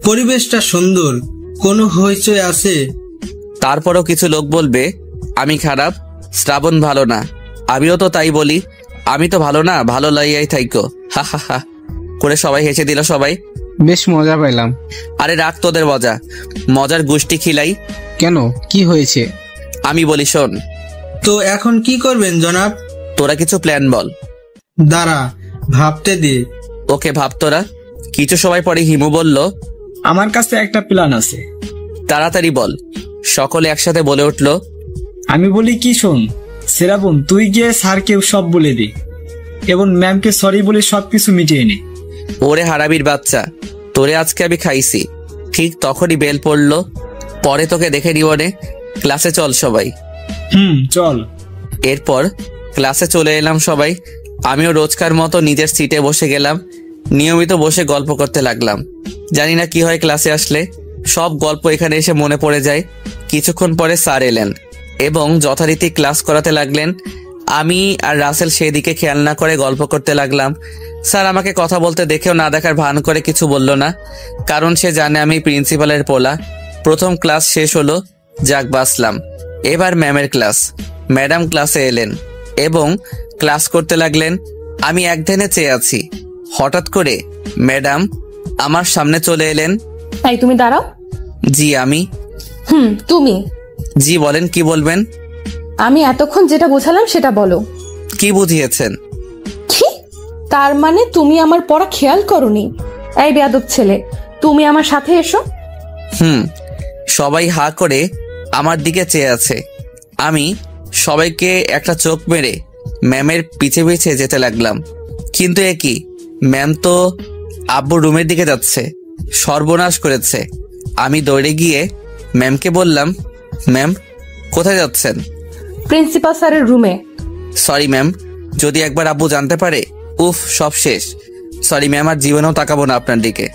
পরিবেশটা সুন্দর, কোনো হইচই আছে? তারপরও কিছু লোক বলবে আমি খারাপ, শ্রাবণ ভালো না। আমিও তো তাই বলি, আমি তো ভালো না, ভালো লাইয়াই থাইকো, হা হা হা করে সবাই হেসে দিল। সবাই বেশ মজা পাইলাম। আরে রাখ তোদের মজা, মজার গোষ্ঠী খিলাই। কেন, কি হয়েছে? আমি বলি শোন। তো এখন কি করবেন জনাব? তোরা কিছু প্ল্যান বল। দাঁড়া, ভাবতে দে। ওকে, ভাব তোরা। কিছু সময় পরে হিমু বলল, আমার কাছে একটা প্ল্যান আছে। তাড়াতাড়ি বল। সকলে একসাথে বলে উঠল। আমি বলি কি, শোন শ্রাবণ, তুই গিয়ে স্যারকে সব বলে দে এবং ম্যামকে সরি বলে সবকিছু মিটিয়ে নে। ওরে হারামির বাচ্চা, তোরে আজকে আমি খাইছি। ঠিক তখনই বেল পড়লো। পরে তোকে দেখে নিবনে। ক্লাসে চল সবাই। চল। এরপর ক্লাসে চলে এলাম সবাই। আমিও রোজকার মতো নিজের সিটে বসে গেলাম। নিয়মিত বসে গল্প করতে লাগলাম। জানি না কি হয় ক্লাসে আসলে, সব গল্প এখানে এসে মনে পড়ে যায়। কিছুক্ষণ পরে স্যার এলেন এবং যথারীতি ক্লাস করাতে লাগলেন। আমি আর রাসেল সেদিকে খেয়াল না করে গল্প করতে লাগলাম। স্যার আমাকে কথা বলতে দেখেও না দেখার ভান করে কিছু বলল না, কারণ সে জানে আমি প্রিন্সিপালের পোলা। প্রথম ক্লাস শেষ হলো, যাক বাসলাম। এবার ম্যামের ক্লাস। ম্যাডাম ক্লাসে এলেন এবং ক্লাস করতে লাগলেন। আমি এক ধ্যানে চেয়ে আছি। হঠাৎ করে ম্যাডাম আমার সামনে চলে এলেন। তাই তুমি দাঁড়াও। জি আমি। তুমি? জি বলেন, কি বলবেন? আমি এতক্ষণ যেটা বোঝালাম সেটা বলো। কি বুঝিয়েছেন? কি? তার মানে তুমি আমার পড়া খেয়াল করোনি? এই বেয়াদব ছেলে, তুমি আমার সাথে এসো। সবাই হা করে আমার দিকে চেয়ে আছে। আমি সবাইকে একটা চোখ মেরে ম্যামের পিছে পিছে যেতে লাগলাম। কিন্তু এ কি, ম্যাম তো আব্বুর রুমের দিকে যাচ্ছে। সর্বনাশ করেছে। আমি দৌড়ে গিয়ে ম্যামকে বললাম, ম্যাম কোথায় যাচ্ছেন? প্রিন্সিপাল স্যারের রুমে। সরি ম্যাম, যদি একবার আব্বু জানতে পারে, উফ সব শেষ। সরি ম্যাম, আর জীবনেও তাকাবো না আপনার দিকে।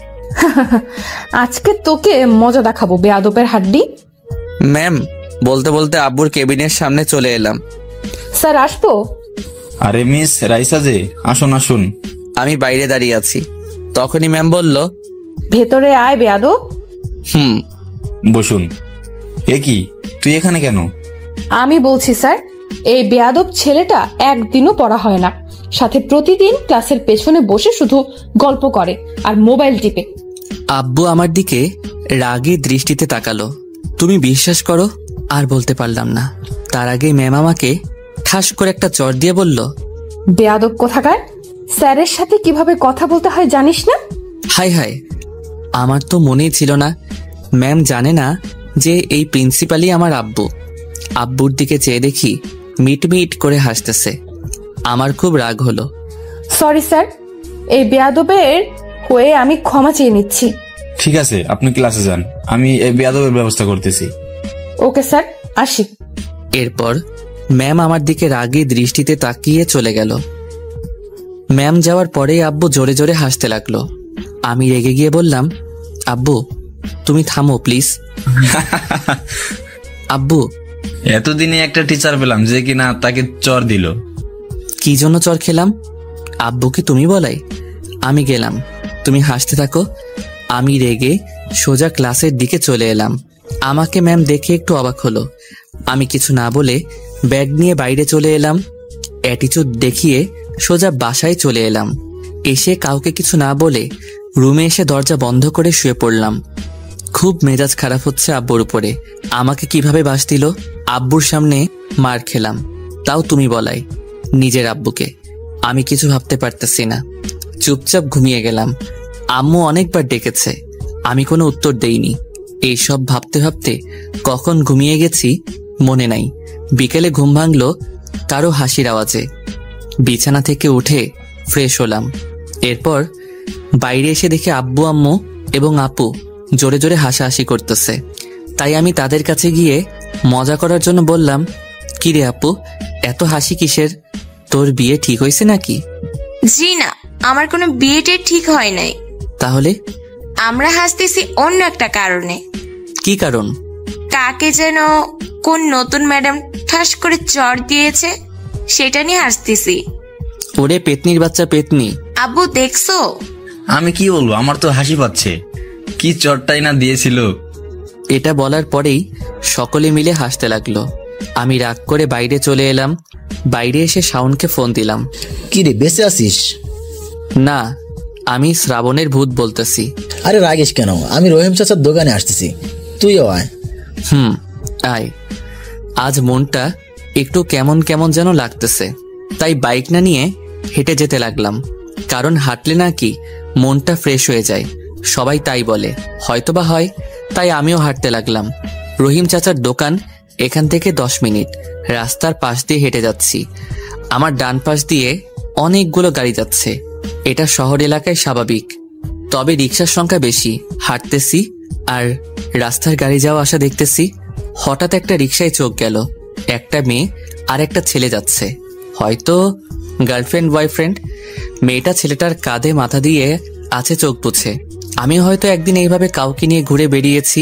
আজকে তোকে মজা দেখাবো বেয়াদবের হাড্ডি। ম্যাম বলতে বলতে আব্বুর কেবিনের সামনে চলে এলাম। স্যার আসবো? আরে মিস রাইসা যে, আসুন আসুন। আমি বাইরে দাঁড়িয়ে আছি। তখনই ম্যাম বলল, ভেতরে আয় বেয়াদব। বসুন। এ কি, তুই এখানে কেন? আমি বলছি স্যার, এই বেয়াদব ছেলেটা একদিনও পড়া হয় না, সাথে প্রতিদিন ক্লাসের পেছনে বসে শুধু গল্প করে আর মোবাইল টিপে। আব্বু আমার দিকে রাগী দৃষ্টিতে তাকালো। তুমি বিশ্বাস করো, আর বলতে পারলাম না। তার আগে ম্যাম আমাকে ঠাস করে একটা চড় দিয়ে বলল, বেয়াদব কোথাকার, স্যারের সাথে কিভাবে কথা বলতে হয় জানিস না? হাই হাই, আমার তো মনেই ছিল না। ম্যাম জানে না যে এই প্রিন্সিপালই আমার আব্বু। আব্বুর দিকে চেয়ে দেখি মিটমিট করে হাসতেছে। আমার খুব রাগ হলো। সরি স্যার, এই বেয়াদবের হয়ে আমি ক্ষমা চেয়ে নিচ্ছি। ঠিক আছে, আপনি ক্লাসে যান, আমি এই বেয়াদবের ব্যবস্থা করতেছি। ওকে স্যার, আসি। এরপর ম্যাম আমার দিকে রাগী দৃষ্টিতে তাকিয়ে চলে গেল। ম্যাম যাওয়ার পরেই আব্বু জোরে জোরে হাসতে লাগলো। আমি রেগে গিয়ে বললাম, আব্বু তুমি থামো প্লিজ। আব্বু, এতদিনে একটা টিচার পেলাম যে কিনা তাকে চর দিল। কি জন্য চর খেলাম? আব্বু কি তুমি বলাই? আমি গেলাম, তুমি হাসতে থাকো। আমি রেগে সোজা ক্লাসের দিকে চলে এলাম। আমাকে ম্যাম দেখে একটু অবাক হলো। আমি কিছু না বলে ব্যাগ নিয়ে বাইরে চলে এলাম। অ্যাটিচিউড দেখিয়ে সোজা বাসায় চলে এলাম। এসে কাউকে কিছু না বলে রুমে এসে দরজা বন্ধ করে শুয়ে পড়লাম। খুব মেজাজ খারাপ হচ্ছে আব্বুর উপরে। আমাকে কিভাবে বাস দিল। আব্বুর সামনে মার খেলাম, তাও তুমি বলাই, নিজের আব্বুকে। আমি কিছু ভাবতে পারতেছি না, চুপচাপ ঘুমিয়ে গেলাম। আম্মু অনেকবার ডেকেছে, আমি কোনো উত্তর দেইনি। এইসব ভাবতে ভাবতে কখন ঘুমিয়ে গেছি মনে নাই। বিকেলে ঘুম ভাঙলো কারো হাসির আওয়াজে। বিছানা থেকে উঠে ফ্রেশ হলাম। এরপর বাইরে এসে দেখি আব্বু, আম্মু এবং আপু জোরে জোরে হাসাহাসি করতেছে। তাই আমি তাদের কাছে গিয়ে মজা করার জন্য বললাম, কি রে আপু, এত হাসি কিসের? তোর বিয়ে ঠিক হয়েছে নাকি? জি না, আমার কোনো বিয়েটা ঠিক হয় নাই। তাহলে? আমরা হাসতেছি অন্য একটা কারণে। কি কারণ? কাকে যেন কোন নতুন ম্যাডাম ঠাস করে চড় দিয়েছে, সেটা নিয়ে হাসতেছি। ওরে পেতনির বাচ্চা পেতনি। আব্বু দেখছো? আমি কি বলবো, আমার তো হাসি পাচ্ছে। কি চটটাই না দিয়েছিল। এটা বলার পরেই সকলে মিলে হাসতে লাগলো। আমি রাগ করে বাইরে চলে এলাম। বাইরে এসে শাওনকে ফোন দিলাম। কি রে, বেঁচে আছিস? না, আমি শ্রাবণের ভূত বলতেছি। আরে রাগিস কেন, আমি রহিম চাচার দোকানে আসতেছি, তুইও আয়। আয়। আজ মনটা একটু কেমন কেমন যেন লাগতেছে, তাই বাইক না নিয়ে হেঁটে যেতে লাগলাম। কারণ হাঁটলে নাকি মনটা ফ্রেশ হয়ে যায়, সবাই তাই বলে, হয়তোবা হয়। তাই আমিও হাঁটতে লাগলাম। রহিম চাচার দোকান এখান থেকে 10 মিনিট। রাস্তার পাশ দিয়ে হেঁটে যাচ্ছি। আমার ডান পাশ দিয়ে অনেকগুলো গাড়ি যাচ্ছে। এটা শহর এলাকায় স্বাভাবিক, তবে রিক্সার সংখ্যা বেশি। হাঁটতেছি আর রাস্তার গাড়ি যাওয়া আসা দেখতেছি। হঠাৎ একটা রিক্সায় চোখ গেল। একটা মেয়ে আর একটা ছেলে যাচ্ছে, হয়তো গার্লফ্রেন্ড বয়ফ্রেন্ড। মেয়েটা ছেলেটার কাঁধে মাথা দিয়ে আছে চোখ বুঝে। আমি হয়তো একদিন এইভাবে কাউকে নিয়ে ঘুরে বেরিয়েছি,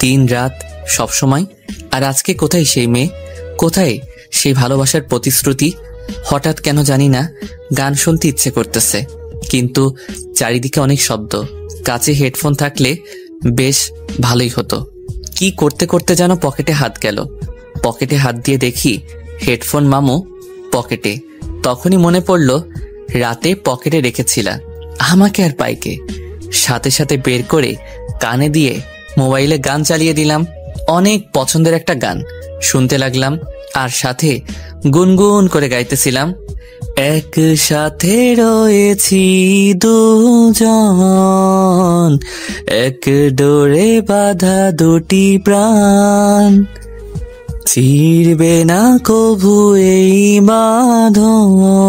দিন রাত সবসময়। আর আজকে কোথায় সেই মেয়ে, কোথায় সেই ভালোবাসার প্রতিশ্রুতি? হঠাৎ কেন জানি না গান শুনতে ইচ্ছে করতেছে, কিন্তু চারিদিকে অনেক শব্দ। কাছে হেডফোন থাকলে বেশ ভালোই হতো। কি করতে করতে যেন পকেটে হাত গেল। পকেটে হাত দিয়ে দেখি হেডফোন মামু পকেটে। তখনই মনে পড়ল রাতে পকেটে রেখেছিলাম। আমাকে আর পাইকে। সাথে সাথে বের করে কানে দিয়ে মোবাইলে গান চালিয়ে দিলাম। অনেক পছন্দের একটা গান শুনতে লাগলাম, আর সাথে গুনগুন করে গাইতেছিলাম, একসাথে রয়েছি দুজন, এক ডোরে বাঁধা দুটি প্রাণ। চিরবে না কভু এই বাঁধন,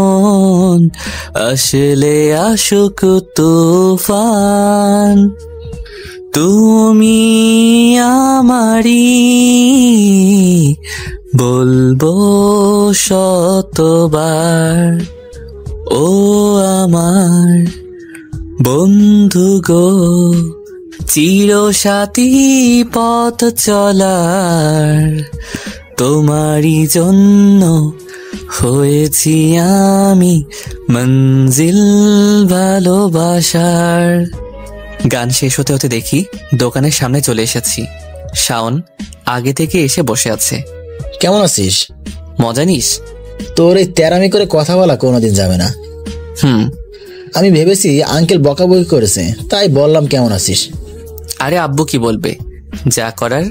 আসলে আসুক তুফান, তুমি আমারি বলবো শতবার। ও আমার বন্ধু গো, চিরসাথী পথ চলার, তোমারই জন্য হয়েছি আমি মঞ্জিল ভালোবাসার। গান শেষ হতে হতে দেখি দোকানের সামনে চলে এসেছি। শাওন আগে থেকে এসে বসে আছে। কেমন আছিস? মজা নিস? তোর এই তেরামি করে কথা বলা কোনোদিন যাবে না। আমি ভেবেছি আঙ্কেল বকাবকি করেছে, তাই বললাম কেমন আছিস। আরে আব্বু কি বলবে, যা করার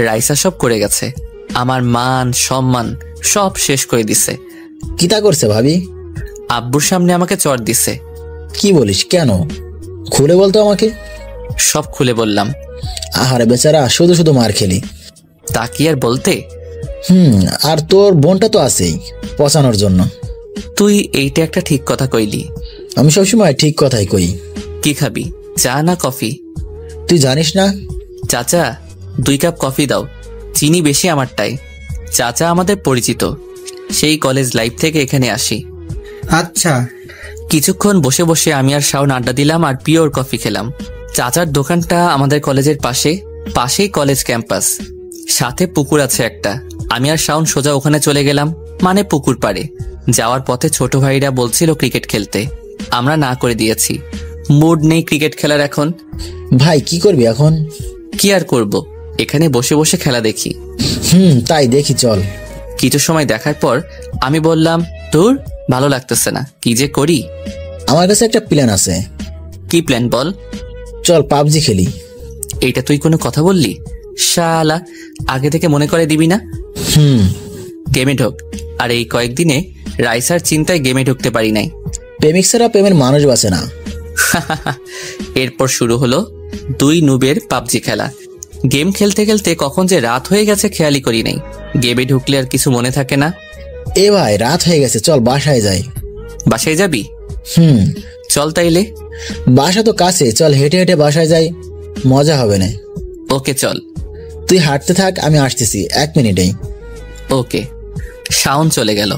রাইসা সব করে গেছে। আমার মান সম্মান সব শেষ করে দিছে। কিতা করছে ভাবি? আব্বুর সামনে আমাকে চড় দিছে। কি বলিস? কেন? খুলে বলতো আমাকে। সব খুলে বললাম। আহারে বেচারা, শুধু শুধু মার খেলি। তা কি আর বলতে। আর তোর বোনটা তো আছেই পচানোর জন্য। তুই এইটা একটা ঠিক কথা কইলি। আমি সবসময় ঠিক কথাই কই। কি খাবি, চা না কফি? তুই জানিস না? চাচা 2 কাপ কফি দাও, চিনি বেশি আমারটাই। চাচা আমাদের পরিচিত, সেই কলেজ লাইফ থেকে এখানে আসি। আচ্ছা। কিছুক্ষণ বসে বসে আমি আর শাওন আড্ডা দিলাম আর পিওর কফি খেলাম। চাচার দোকানটা আমাদের কলেজের পাশেই কলেজ ক্যাম্পাস, সাথে পুকুর আছে একটা। আমি আর শাওন সোজা ওখানে চলে গেলাম, মানে পুকুর পাড়ে। যাওয়ার পথে ছোট ভাইরা বলছিল ক্রিকেট খেলতে, আমরা না করে দিয়েছি। মুড নেই ক্রিকেট খেলার এখন। ভাই কি করবি এখন? কি আর করব, এখানে বসে বসে খেলা দেখি। তাই দেখি, চল। কিছু সময় দেখার পর আমি বললাম, তোর ভালো লাগতেছে না, কি যে করি। আমার কাছে একটা প্ল্যান আছে। কি প্ল্যান বল? চল পাবজি খেলি। এইটা তুই কোনো কথা বললি? শালা, আগে থেকে মনে করে দিবি না? গেমে ঢোক। আর এই কয়েকদিনে রাইসার চিন্তায় গেমে ঢুকতে পারি নাই। প্রেমিক ছাড়া প্রেমের মানুষ বাঁচে না। এরপর শুরু হলো 2 নুবের পাবজি খেলা। গেম খেলতে খেলতে কখন যে রাত হয়ে গেছে খেয়ালই করি নাই। গেমে ঢুকলে আর কিছু মনে থাকে না। এ ভাই, রাত হয়ে গেছে, চল বাসায় যাই। বাসায় যাবি? চল তাইলে। বাসা তো কাছে, চল হেঁটে হেঁটে বাসায় যাই, মজা হবে না। ওকে চল। তুই হাঁটতে থাক, আমি আসতেছি 1 মিনিটেই। ওকে। শাওন চলে গেল,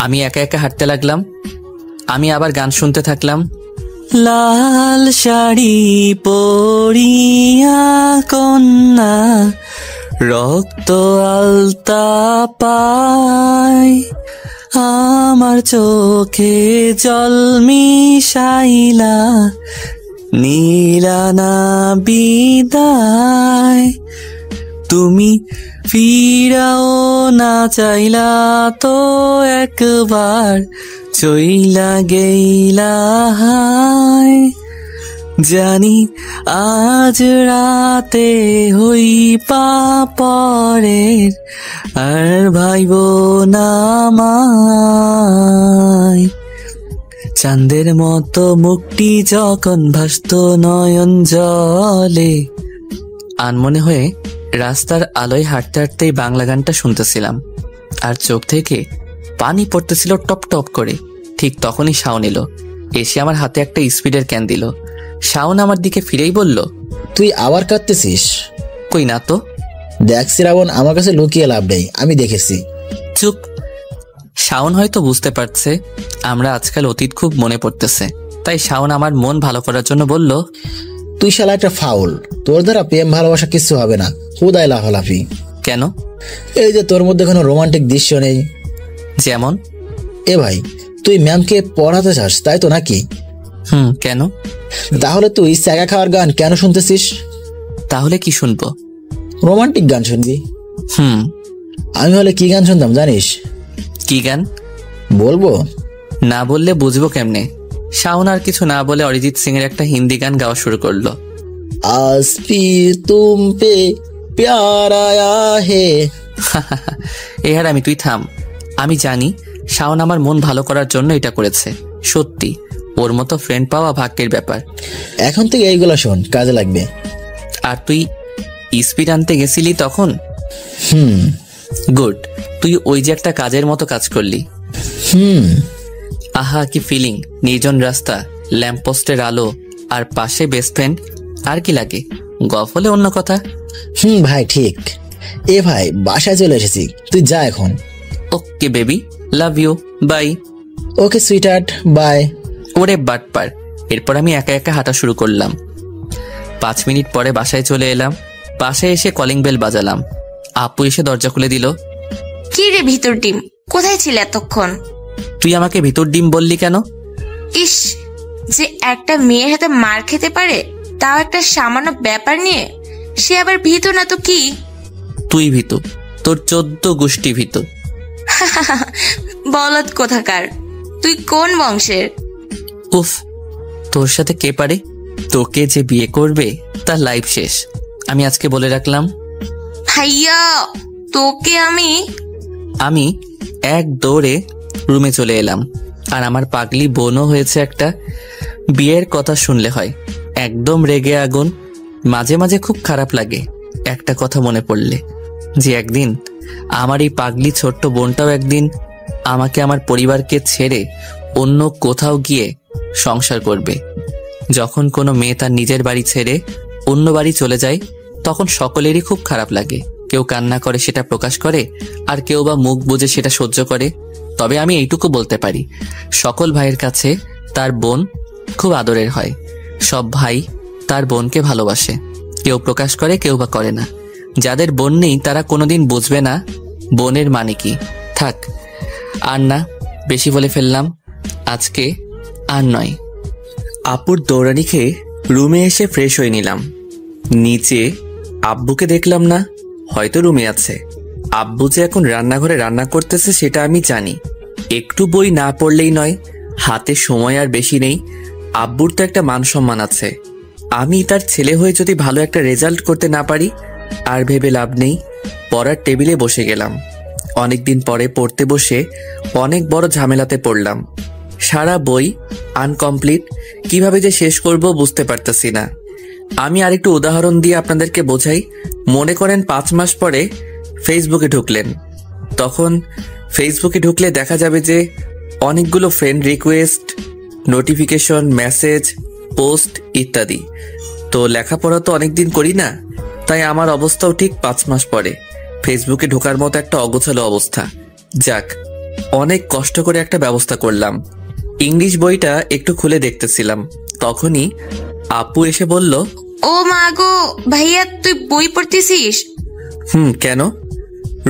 আমি একা একা হাঁটতে লাগলাম। আমি আবার গান শুনতে থাকলাম। লাল শাড়ি পরিয়া কন্যা, রক্ত আলতা পায়, আমার চোখে জল মিশাইলা, নীলানা বিদায়, তুমি ফিরাও না চাইলা তো একবার, চইলা গেইলা হায়, জানি আজ রাতে হই পরের, আর ভাইব না আমায়। চাঁদের মতো মুখটি যখন ভাসত নয়ন জলে। আনমনে হয়ে রাস্তার আলোয় হাঁটতে হাঁটতেই বাংলা গানটা শুনতেছিলাম, আর চোখ থেকে পানি পড়তেছিল টপ টপ করে। ঠিক তখনই শাওন এলো, এসে আমার হাতে একটা স্পিডের ক্যান দিল। শাওন আমার দিকে ফিরেই বলল, তুই আবার কাঁদতেছিস? কই না তো। দেখ শ্রাবণ, আমার কাছে লুকিয়ে লাভ নেই, আমি দেখেছি। চুপ। শাওন হয়তো বুঝতে পারছে আমরা আজকাল অতীত খুব মনে পড়তেছে, তাই শাওন আমার মন ভালো করার জন্য বলল, তুই শালা একটা ফাউল, তোর দ্বারা প্রেম ভালোবাসা কিছু হবে না, হুদাই লাফালাফি। কেন? এই যে তোর মধ্যে কোনো রোমান্টিক দৃশ্য নেই। যেমন? এ ভাই, তুই ম্যামকে পড়াতে চাস তাই তো নাকি? কেন? তাহলে তুই স্যাগা খাওয়ার গান কেন শুনতেছিস? তাহলে কি শুনবো? রোমান্টিক গান শুনবি। আমি হলে কি গান শুনতাম জানিস? কি গান? বলবো? না বললে বুঝবো কেমনে? শাওন আর কিছু না বলে অরিজিৎ সিং এর একটা হিন্দি গান গাওয়া শুরু করলো। আজ ফি তুম পে প্যার আয়া হে। এহার আমি, তুই থাম। আমি জানি শাওন আমার মন ভালো করার জন্য এটা করেছে। সত্যি ওর মতো ফ্রেন্ড পাওয়া ভাগ্যের ব্যাপার। এখন থেকে এইগুলা শোন, কাজে লাগবে। আর তুই স্পিড আনতে গেছিলি তখন? গুড, তুই ওই যে একটা কাজের মতো কাজ করলি। আহা কি ফিলিং, নির্জন রাস্তা, ল্যাম্পপোস্টের আলো আর পাশে বেস্ট ফ্রেন্ড, আর কি লাগে? গফ হলে অন্য কথা। ভাই ঠিক। এ ভাই বাসায় চলে এসেছি, তুই যা এখন। Okay baby, love you, bye. Okay sweetheart, bye. ওরে বাটপার। এরপর আমি একা একা হাঁটা শুরু করলাম। 5 মিনিট পরে বাসায় চলে এলাম। বাসায় এসে কলিং বেল বাজালাম। আপু এসে দরজা খুলে দিল। কি রে ভিতর ডিম, কোথায় ছিলে এতক্ষণ? তুই আমাকে ভিতর ডিম বললি কেন? ইস, যে একটা মেয়ের হাতে মার খেতে পারে, তাও একটা সামান্য ব্যাপার নিয়ে, সে আবার ভীতু না তো কি? তুই ভীতু, তোর 14 গোষ্ঠী ভীতু। বলদ কোথাকার, তুই কোন বংশের? উফ, তোর সাথে কে পারে? তোকে যে বিয়ে করবে তার লাইফ শেষ। আমি আজকে বলে রাখলাম। ভাইয়া, তোকে আমি এক দৌড়ে রুমে চলে এলাম। আর আমার পাগলি বোনও হয়েছে একটা। বিয়ের কথা শুনলে হয় একদম রেগে আগুন। মাঝে মাঝে খুব খারাপ লাগে একটা কথা মনে পড়লে, যে একদিন আমার এই পাগলি ছোট্ট বোনটাও একদিন আমাকে, আমার পরিবারকে ছেড়ে অন্য কোথাও গিয়ে সংসার করবে। যখন কোনো মেয়ে তার নিজের বাড়ি ছেড়ে অন্য বাড়ি চলে যায়, তখন সকলেরই খুব খারাপ লাগে। কেউ কান্না করে সেটা প্রকাশ করে, আর কেউ বা মুখ বুজে সেটা সহ্য করে। তবে আমি এইটুকু বলতে পারি, সকল ভাইয়ের কাছে তার বোন খুব আদরের হয়। সব ভাই তার বোনকে ভালোবাসে, কেউ প্রকাশ করে, কেউ বা করে না। যাদের বোন নেই তারা কোনোদিন বুঝবে না বোনের মানে কি। থাক, আর না, বেশি বলে ফেললাম, আজকে আর নয়। আপুর দৌড়ানি খেয়ে রুমে এসে ফ্রেশ হয়ে নিলাম। নিচে আব্বুকে দেখলাম না, হয়তো রুমে আছে। আব্বু যে এখন রান্নাঘরে রান্না করতেছে সেটা আমি জানি। একটু বই না পড়লেই নয়, হাতে সময় আর বেশি নেই। আব্বুর তো একটা মান সম্মান আছে। আমি তার ছেলে হয়ে যদি ভালো একটা রেজাল্ট করতে না পারি, আর ভেবে লাভ নেই। পড়ার টেবিলে বসে গেলাম। অনেকদিন পরে পড়তে বসে অনেক বড় ঝামেলাতে পড়লাম। সারা বই আনকমপ্লিট, কিভাবে যে শেষ করব বুঝতে পারতেছি না। আমি আরেকটু উদাহরণ দিয়ে আপনাদেরকে বোঝাই। মনে করেন 5 মাস পরে ফেসবুকে ঢুকলেন। তখন ফেসবুকে ঢুকলে দেখা যাবে যে অনেকগুলো friend request, notification, message, post ইত্যাদি। তো লেখাপড়া তো অনেকদিন করি না, তাই আমার অবস্থাও ঠিক 5 মাস পরে ফেসবুকে ঢোকার মতো একটা অগোছালো অবস্থা। যাক, অনেক কষ্ট করে একটা ব্যবস্থা করলাম। ইংলিশ বইটা একটু খুলে দেখতেছিলাম, তখনই আপু এসে বলল, ও মা গো, ভাইয়া তুই বই পড়তেছিস? কেন?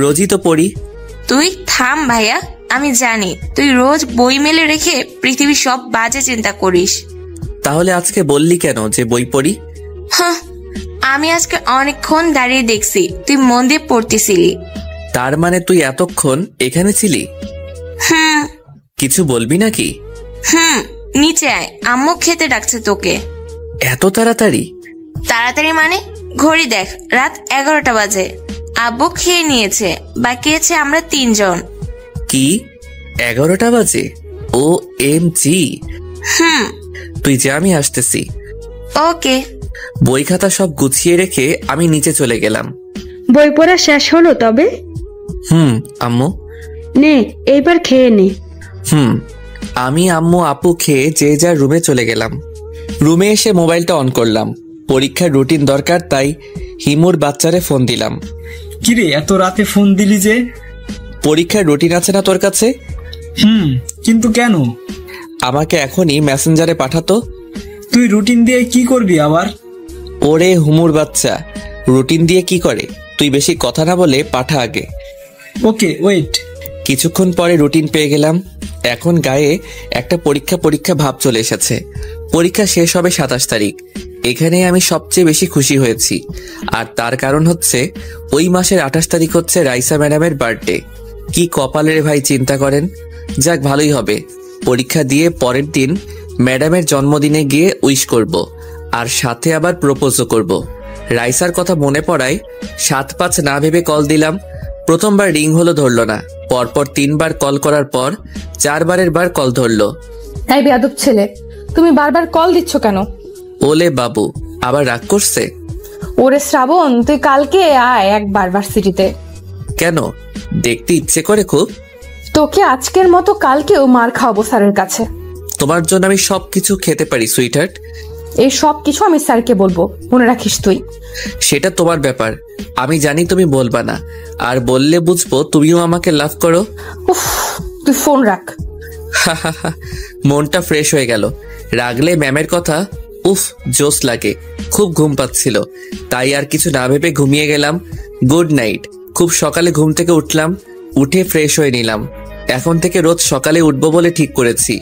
রোজই তো পড়ি। তুই থাম ভাইয়া, আমি জানি তুই রোজ বই মেলে রেখে পৃথিবীর সব বাজে চিন্তা করিস। তাহলে আজকে বললি কেন যে বই পড়ি? আমি আজকে অনেকক্ষণ দাঁড়িয়ে দেখছি তুই মন দিয়ে পড়তেছিলি। তার মানে তুই এতক্ষণ এখানে ছিলি? কিছু বলবি নাকি? নিচে আয়, আম্মু খেতে ডাকছে তোকে। এত তাড়াতাড়ি? তাড়াতাড়ি মানে ঘড়ি দেখ, রাত 11টা বাজে। আব্বু খেয়ে নিয়েছে, বাকি আছে আমরা 3 জন। কি 11টা বাজে? ও এম জি। তুই যে, আমি আসতেছি। ওকে। বই খাতা সব গুছিয়ে রেখে আমি নিচে চলে গেলাম। বই পড়া শেষ হলো তবে? আম্মু নে, এইবার খেয়ে নে। আমি, আম্মু, আপু খেয়ে যে যার রুমে চলে গেলাম। রুমে এসে মোবাইলটা অন করলাম। পরীক্ষার রুটিন দরকার, তাই হিমুর বাচ্চারে ফোন দিলাম। কিরে এত রাতে ফোন দিলি যে? পরীক্ষার রুটিন আছে না তোর কাছে? কিন্তু কেন? আমাকে এখনই মেসেঞ্জারে পাঠাতো। তুই রুটিন দিয়ে কি করবি আবার? ওরে হুমুর বাচ্চা, রুটিন দিয়ে কি করে? তুই বেশি কথা না বলে পাঠা আগে। ওকে, ওয়েট। কিছুক্ষণ পরে রুটিন পেয়ে গেলাম। এখন গায়ে একটা পরীক্ষা ভাব চলে এসেছে। পরীক্ষা শেষ হবে 27 তারিখ। এখানে আমি সবচেয়ে বেশি খুশি হয়েছি, আর তার কারণ হচ্ছে ওই মাসের 28 তারিখ হচ্ছে রাইসা ম্যাডামের বার্থডে। কি কপালের ভাই, চিন্তা করেন। যাক, ভালোই হবে। পরীক্ষা দিয়ে পরের দিন ম্যাডামের জন্মদিনে গিয়ে উইশ করব, আর সাথে আবার প্রপোজও করব। রাইসার কথা মনে পড়ায় 7-5 না ভেবে কল দিলাম। প্রথমবার রিং হলো, ধরলো না। পরপর 3 বার কল করার পর 4 বারের বার কল ধরলো। এই বেয়াদব ছেলে, তুমি বারবার কল দিচ্ছ কেন? ওলে বাবু, আবার রাগ করছে? ওরে শ্রাবণ, তুই কালকে আয় একবার ভার্সিটিতে। কেন? দেখতে ইচ্ছে করে খুব। তোকে আজকের মতো কালকেও মার খাওয়াবো স্যারের কাছে। তোমার জন্য আমি সবকিছু খেতে পারি সুইটহার্ট। এই সব কিছু আমি স্যারকে বলবো, মনে রাখিস তুই। সেটা তোমার ব্যাপার, আমি জানি তুমি বলবা না, আর বললে বুঝবো তুমিও আমাকে লাভ করো। উফ, তুই ফোন রাখ। মনটা ফ্রেশ হয়ে গেল। রাগলে ম্যামের কথা উফ জোস লাগে। খুব ঘুম পাচ্ছিল, তাই আর কিছু না ভেবে ঘুমিয়ে গেলাম। Good night. খুব সকালে ঘুম থেকে উঠলাম, উঠে ফ্রেশ হয়ে নিলাম। এখন থেকে রোজ সকালে উঠবো বলে ঠিক করেছি।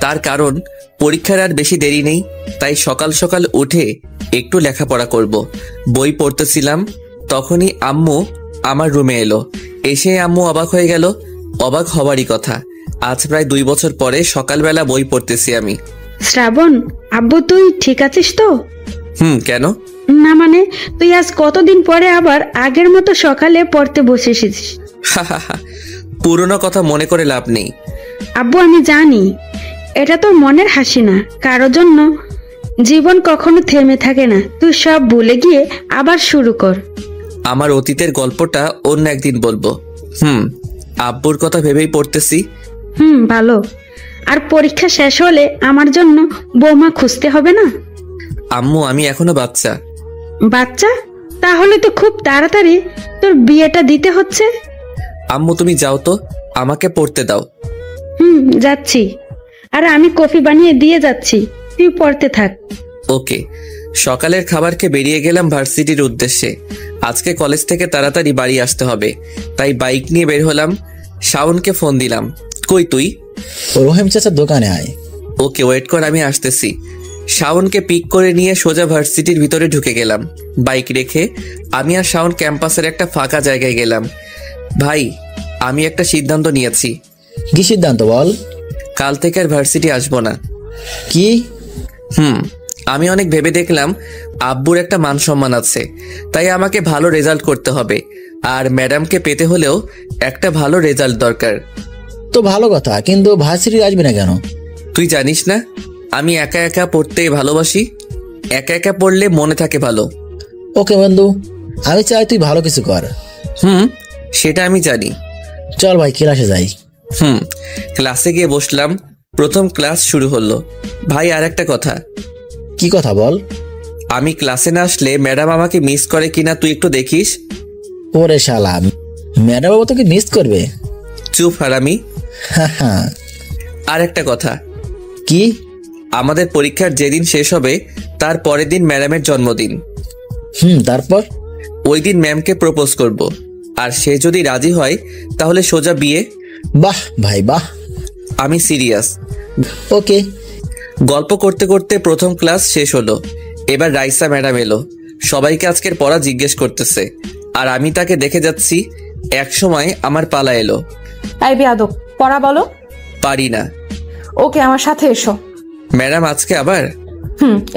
তার কারণ পরীক্ষার আর বেশি দেরি নেই, তাই সকাল সকাল উঠে একটু লেখাপড়া করব। বই পড়তেছিলাম, তখনই আম্মু আমার রুমে এলো। এসে আম্মু অবাক হয়ে গেল। অবাক হবারই কথা, আজ প্রায় 2 বছর পরে সকালবেলা বই পড়তেছি আমি। শ্রাবণ, আব্বু তুই ঠিক আছিস তো? কেন? না মানে তুই আজ কতদিন পরে আবার আগের মতো সকালে পড়তে বসে এসেছিস। পুরনো কথা মনে করে লাভ নেই। আব্বু আমি জানি এটা তোর মনের হাসি না, কারোর জন্য জীবন কখনো থেমে থাকে না। তুই সব ভুলে গিয়ে আবার শুরু কর। আমার অতীতের গল্পটা অন্য একদিন বলবো। আব্বুর কথা ভেবেই পড়তেছি। ভালো। আর পরীক্ষা শেষ হলে আমার জন্য বৌমা খুঁজতে হবে না? আম্মু আমি এখনো বাচ্চা। বাচ্চা? তাহলে তো খুব তাড়াতাড়ি তোর বিয়েটা দিতে হচ্ছে। আম্মু তুমি যাও তো, আমাকে পড়তে দাও। যাচ্ছি। আর আমি কফি বানিয়ে দিয়ে যাচ্ছি, তুই পড়তে থাক। ওকে। সকালের খাবারকে বেরিয়ে গেলাম ভার্সিটির উদ্দেশ্যে। আজকে কলেজ থেকে তাড়াতাড়ি বাড়ি আসতে হবে, তাই বাইক নিয়ে বের হলাম। শাওনকে ফোন দিলাম। কই তুই? রহিম চাচার দোকানে আয়। ওকে ওয়েট কর, আমি আসতেছি। শাওনকে পিক করে নিয়ে সোজা ভার্সিটির ভিতরে ঢুকে গেলাম। বাইক রেখে আমি আর শাওন ক্যাম্পাসের একটা ফাঁকা জায়গায় গেলাম। ভাই, আমি একটা সিদ্ধান্ত নিয়েছি। কি সিদ্ধান্ত বল? কাল থেকে আর ভার্সিটি আসবো না। কি? আমি অনেক ভেবে দেখলাম আব্বুর একটা মান সম্মান আছে, তাই আমাকে ভালো রেজাল্ট করতে হবে, আর ম্যাডামকে পেতে হলেও একটা ভালো রেজাল্ট দরকার। তো ভালো কথা, কিন্তু ভার্সিটি আসবি না কেন? তুই জানিস না আমি একা একা পড়তে ভালোবাসি। একা একা পড়লে মনে থাকে ভালো। ওকে বন্ধু, আমি চাই তুই ভালো কিছু কর। সেটা আমি জানি। চল ভাই ক্লাসে যাই। ক্লাসে গিয়ে বসলাম। প্রথম ক্লাস শুরু হলো। ভাই আর একটা কথা। কি কথা বল? আমি ক্লাসে না আসলে ম্যাডাম আমাকে মিস করে কিনা তুই একটু দেখিস। ওরে শালা, ম্যাডাম বাবু তোকে মিস করবে? চুপ হারামি। আর একটা কথা। কি? আমাদের পরীক্ষার যেদিন শেষ হবে তার পরের দিন ম্যাডামের জন্মদিন। তারপর? ওই দিন ম্যামকে প্রপোজ করব, আর সে যদি রাজি হয় তাহলে সোজা বিয়ে। বাহ ভাই বাহ। আমি সিরিয়াস। ওকে। গল্প করতে করতে প্রথম ক্লাস শেষ হলো। এবার রাইসা ম্যাডাম এলো। সবাইকে আজকের পড়া জিজ্ঞেস করতেছে, আর আমি তাকে দেখে যাচ্ছি। এক সময় আমার পালা এলো। এই বেয়াদব, পড়া বলো। পারি না। ওকে, আমার সাথে এসো। ম্যাডাম আজকে আবার?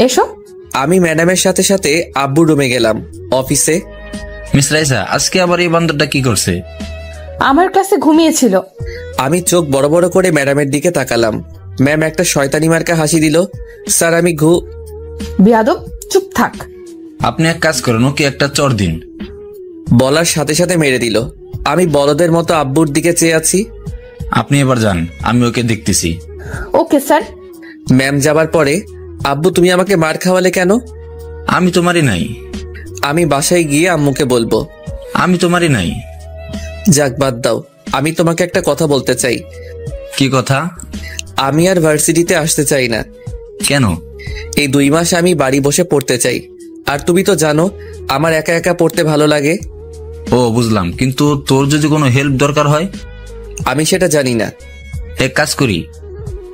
এসো। আমি ম্যাডামের সাথে সাথে আব্বু রুমে গেলাম। অফিসে মিস রাইসা আজকে আবার এই বান্দরটা কি করছে? আমার ক্লাসে ঘুমিয়েছিল। আমি চোখ বড় বড় করে ম্যাডামের দিকে তাকালাম। ম্যাম একটা শয়তানি মার্কা হাসি দিল। স্যার আমি বেয়াদব, চুপ থাক। আপনি এক কাজ করুন, ওকে একটা চড় দিন। বলার সাথে সাথে মেরে দিল। আমি বলদের মতো আব্বুর দিকে চেয়ে আছি। আপনি এবার যান, আমি ওকে দেখতেছি। Okay sir. ম্যাম যাবার পরে, আব্বু তুমি আমাকে মার খাওয়ালে কেন? আমি তোমারই নাই। আমি বাসায় গিয়ে আম্মুকে বলবো। আমি তোমারই নাই। যাক বাদ দাও, আমি তোমাকে একটা কথা বলতে চাই। কি কথা? আমি আর ভার্সিটিতে আসতে চাই না। কেন? এই 2 মাস আমি বাড়ি বসে পড়তে চাই, আর তুমি তো জানো আমার একা একা পড়তে ভালো লাগে। ও বুঝলাম, কিন্তু তোর যদি কোনো হেল্প দরকার হয়? আমি সেটা জানি না। এক কাজ করি,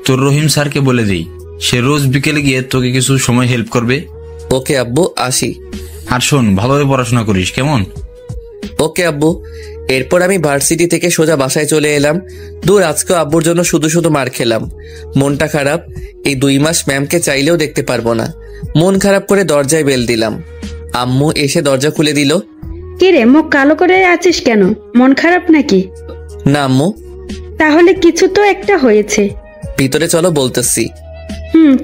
তোর রহিম স্যারকে বলে দিই, সে রোজ বিকেলে গিয়ে তোকে কিছু সময় হেল্প করবে। ওকে আব্বু, আসি। আর শোন, ভালোভাবে পড়াশোনা করিস, কেমন? ওকে আব্বু। এরপর আমি ভার্সিটি থেকে সোজা বাসায় চলে এলাম। দূর, আজকে আব্বুর জন্য শুধু শুধু মার খেলাম। মনটা খারাপ। এই 2 মাস ম্যামকে চাইলেও দেখতে পারবো না। মন খারাপ করে দরজায় বেল দিলাম। আম্মু এসে দরজা খুলে দিল। কি রে, মুখ কালো করে আছিস কেন? মন খারাপ নাকি? না আম্মু। তাহলে কিছু তো একটা হয়েছে। ভিতরে চলো, বলতেছি।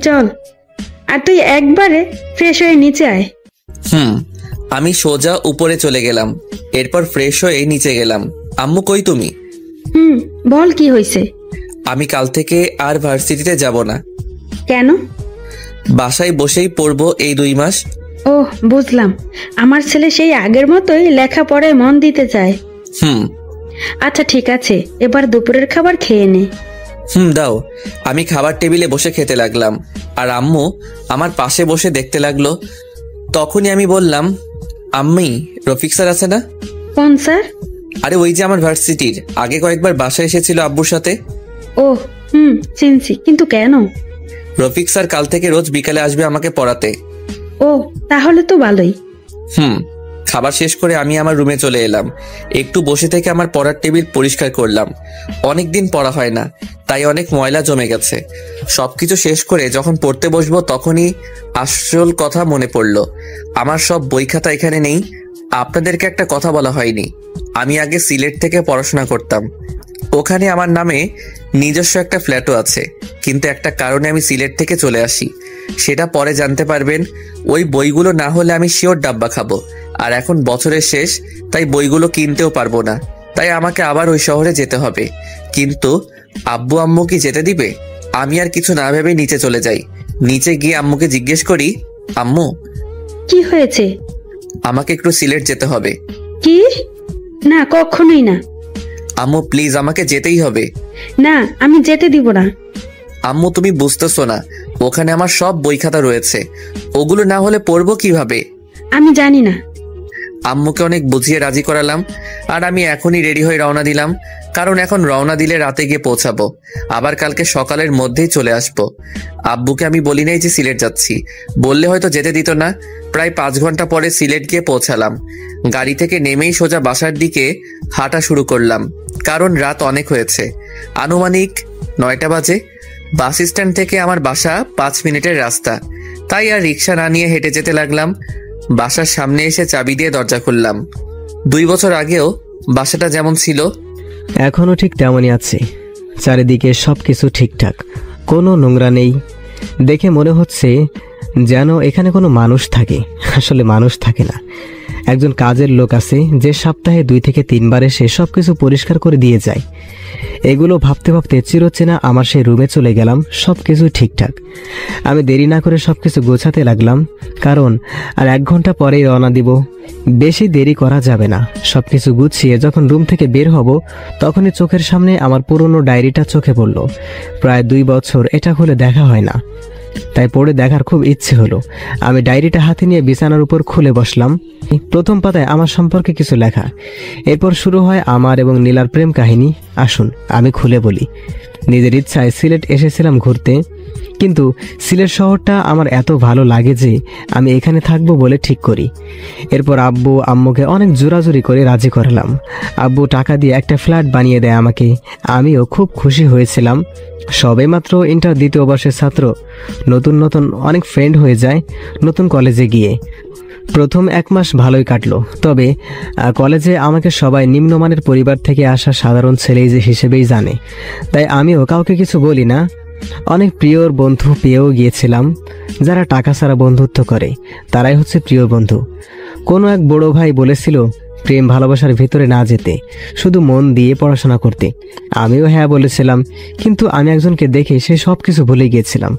চল। আর তুই একবারে ফ্রেশ হয়ে নিচে আয়। আমি সোজা উপরে চলে গেলাম। এরপর ফ্রেশ হয়ে নিচে গেলাম। আম্মু কই তুমি? বল কি হয়েছে? আমি কাল থেকে আর ভার্সিটিতে যাব না। কেন? বাসায় বসেই পড়বো এই 2 মাস। ওহ, বুঝলাম। আমার ছেলে সেই আগের মতোই লেখাপড়ায় মন দিতে চায়। আচ্ছা ঠিক আছে, এবার দুপুরের খাবার খেয়ে নে। দাও। আমি খাবার টেবিলে বসে খেতে লাগলাম, আর আম্মু আমার পাশে বসে দেখতে লাগলো। তখনই আমি বললাম, আম্মি, রফিক স্যার আছে না? কোন স্যার? আরে ওই যে আমার ভার্সিটির, আগে কয়েকবার বাসায় এসেছিল আব্বুর সাথে। ও চিনছি, কিন্তু কেন? রফিক স্যার কাল থেকে রোজ বিকালে আসবে আমাকে পড়াতে। ও, তাহলে তো ভালোই। খাবার শেষ করে আমি আমার রুমে চলে এলাম। একটু বসে থেকে আমার পড়ার টেবিল পরিষ্কার করলাম। অনেকদিন পড়া হয় না, তাই অনেক ময়লা জমে গেছে। সবকিছু শেষ করে যখন পড়তে বসবো তখনই আসল কথা মনে পড়লো। আমার সব বই খাতা এখানে নেই। আপনাদেরকে একটা কথা বলা হয়নি, আমি আগে সিলেট থেকে পড়াশোনা করতাম। ওখানে আমার নামে নিজস্ব একটা ফ্ল্যাটও আছে, কিন্তু একটা কারণে আমি সিলেট থেকে চলে আসি। সেটা পরে জানতে পারবেন। ওই বইগুলো না হলে আমি শিওর ডাব্বা খাবো। আর এখন বছরের শেষ, তাই বইগুলো কিনতেও পারবো না। তাই আমাকে আবার ওই শহরে যেতে হবে। কিন্তু আব্বু আম্মু কি যেতে দিবে? আমি আর কিছু না ভেবে নিচে চলে যাই। নিচে গিয়ে আম্মুকে জিজ্ঞেস করি, আম্মু কি হয়েছে? আমাকে একটু সিলেট যেতে হবে। কি? না, কখনোই না। আম্মু প্লিজ, আমাকে যেতেই হবে। না, আমি যেতে দিব না। আম্মু তুমি বুঝতেছো না, ওখানে আমার সব বই খাতা রয়েছে, ওগুলো না হলে পড়বো কিভাবে? আমি জানি না। আম্মুকে অনেক বুঝিয়ে রাজি করালাম, আর আমি এখনই রেডি হয়ে রওনা দিলাম। কারণ এখন রওনা দিলে রাতে গিয়ে পৌঁছাবো, আবার কালকে সকালের মধ্যেই চলে আসবো। আব্বুকে আমি বলি নাই যে সিলেট যাচ্ছি, বললে হয়তো যেতে দিত না। প্রায় 5 ঘন্টা পরে সিলেট গিয়ে পৌঁছালাম। গাড়ি থেকে নেমেই সোজা বাসার দিকে হাঁটা শুরু করলাম, কারণ রাত অনেক হয়েছে। আনুমানিক 9টা বাজে। বাস স্ট্যান্ড থেকে আমার বাসা 5 মিনিটের রাস্তা, তাই আর রিক্সা না নিয়ে হেঁটে যেতে লাগলাম। বাসার সামনে এসে চাবি দিয়ে দরজা খুললাম। 2 বছর আগেও বাসাটা যেমন ছিল এখনো ঠিক তেমনই আছে। চারিদিকে সবকিছু ঠিকঠাক, কোনো নোংরা নেই। দেখে মনে হচ্ছে যেন এখানে কোনো মানুষ থাকে। আসলে মানুষ থাকে না, একজন কাজের লোক আছে যে সপ্তাহে 2 থেকে 3 বার এসে সবকিছু পরিষ্কার করে দিয়ে যায়। এগুলো ভাবতে ভাবতে চিরচেনা আমার সেই রুমে চলে গেলাম। সবকিছু ঠিকঠাক। আমি দেরি না করে সবকিছু গোছাতে লাগলাম, কারণ আর 1 ঘন্টা পরেই রওনা দিব। বেশি দেরি করা যাবে না। সবকিছু গুছিয়ে যখন রুম থেকে বের হব, তখনই চোখের সামনে আমার পুরনো ডায়েরিটা চোখে পড়ল। প্রায় 2 বছর এটা খুলে দেখা হয় না, তাই পড়ে দেখার খুব ইচ্ছে হলো। আমি ডায়েরিটা হাতে নিয়ে বিছানার উপর খুলে বসলাম। প্রথম পাতায় আমার সম্পর্কে কিছু লেখা। এরপর শুরু হয় আমার এবং নীলার প্রেম কাহিনী। আসুন আমি খুলে বলি। নিজের ইচ্ছায় সিলেট এসেছিলাম ঘুরতে, কিন্তু সিলেট শহরটা আমার এত ভালো লাগে যে আমি এখানে থাকবো বলে ঠিক করি। এরপর আব্বু আম্মুকে অনেক জোরাজুরি করে রাজি করালাম। আব্বু টাকা দিয়ে একটা ফ্ল্যাট বানিয়ে দেয় আমাকে। আমিও খুব খুশি হয়েছিলাম। সবে মাত্র ইন্টার 2য় বর্ষের ছাত্র, নতুন নতুন অনেক ফ্রেন্ড হয়ে যায় নতুন কলেজে গিয়ে। প্রথম 1 মাস ভালোই কাটলো, তবে কলেজে আমাকে সবাই নিম্নমানের পরিবার থেকে আসা সাধারণ ছেলে হিসেবেই জানে, তাই আমিও কাউকে কিছু বলি না। অনেক প্রিয় বন্ধু পেয়েও গিয়েছিলাম। যারা টাকা ছাড়া বন্ধুত্ব করে তারাই হচ্ছে প্রিয় বন্ধু। কোনো এক বড় ভাই বলেছিল প্রেম ভালোবাসার ভিতরে না যেতে, শুধু মন দিয়ে পড়াশোনা করতে। আমিও হ্যাঁ বলেছিলাম, কিন্তু আমি একজনকে দেখে সে সব কিছু ভুলে গিয়েছিলাম।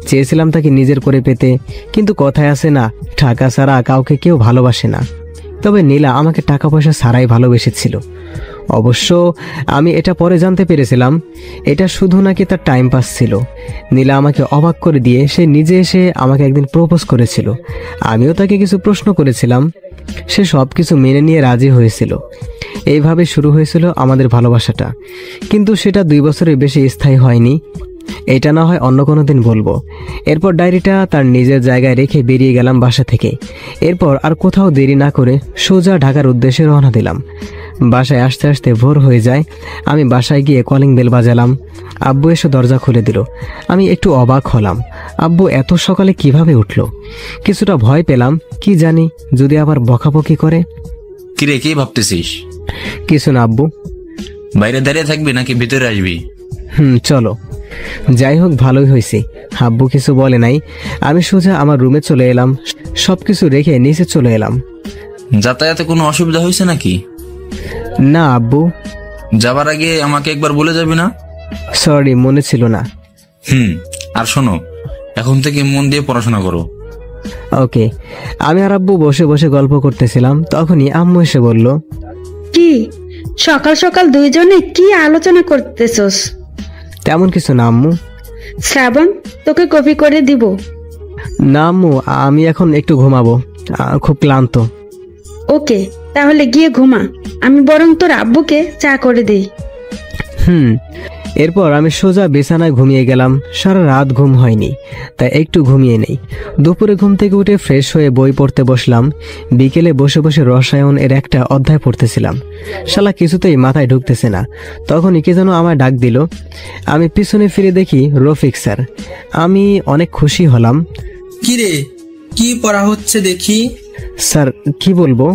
চেয়েছিলাম তাকে নিজের করে পেতে, কিন্তু কথায় আছে না, টাকা ছাড়া কাউকে কেউ ভালোবাসে না। তবে নীলা আমাকে টাকা পয়সা ছাড়াই ভালোবেসেছিল। অবশ্য আমি এটা পরে জানতে পেরেছিলাম এটা শুধু নাকি তার টাইম পাস ছিল। নীলা আমাকে অবাক করে দিয়ে সে নিজে এসে আমাকে একদিন প্রপোজ করেছিল। আমিও তাকে কিছু প্রশ্ন করেছিলাম, সে সব কিছু মেনে নিয়ে রাজি হয়েছিল। এইভাবে শুরু হয়েছিল আমাদের ভালোবাসাটা, কিন্তু সেটা 2 বছরের বেশি স্থায়ী হয়নি। এটা না হয় অন্য কোনো দিন বলবো। এরপর ডায়েরিটা তার নিজের জায়গায় রেখে বেরিয়ে গেলাম বাসা থেকে। এরপর আর কোথাও দেরি না করে সোজা ঢাকার উদ্দেশ্যে রওনা দিলাম। বাসায় আসতে আসতে ভোর হয়ে যায়। আমি বাসায় গিয়ে কলিং বেল বাজালাম। আব্বু এসে দরজা খুলে দিল। আমি একটু অবাক হলাম, আব্বু এত সকালে কিভাবে উঠল। কিছুটা ভয় পেলাম, কি জানি যদি আবার বকাবকি করে। কিরে, কি ভাবতেছিস? কিছু না আব্বু। বাইরে দাঁড়িয়ে থাকবি নাকি ভিতরে আসবি? চলো। যাই হোক, ভালোই হয়েছে, আব্বু কিছু বলে নাই। আমি সোজা আমার রুমে চলে এলাম। সবকিছু রেখে নিচে চলে এলাম। যাতায়াতে কোনো অসুবিধা হয়েছে নাকি? না আব্বু। যাবার আগে আমাকে একবার বলে যাবি না? সরি, মনে ছিল না। আর শোনো, এখন থেকে মন দিয়ে পড়াশোনা করো। ওকে। আমি আর আব্বু বসে বসে গল্প করতেছিলাম, তখনই আম্মু এসে বলল, কি সকাল সকাল দুইজনে কি আলোচনা করতেছস? তেমন কিছু না আম্মু। শ্রাবণ, তোকে কফি করে দিব? না আম্মু, আমি এখন একটু ঘুমাবো, খুব ক্লান্ত। ওকে, তাহলে গিয়ে ঘুমা। আমি বরং তোর আব্বুকে চা করে দেই। এরপর আমি সোজা বিছানায় ঘুমিয়ে গেলাম। সারা রাত ঘুম হয়নি, তাই একটু ঘুমিয়ে নেই। দুপুরে ঘুম থেকে উঠে ফ্রেশ হয়ে বই পড়তে বসলাম। বিকেলে বসে বসে রসায়ন এর একটা অধ্যায় পড়তেছিলাম। শালা কিছুতেই মাথায় ঢুকতেছে না। তখনই কে যেন আমায় ডাক দিল। আমি পিছনে ফিরে দেখি রফিক স্যার। আমি অনেক খুশি হলাম। কি রে, কি পড়া হচ্ছে দেখি? স্যার কি বলবো,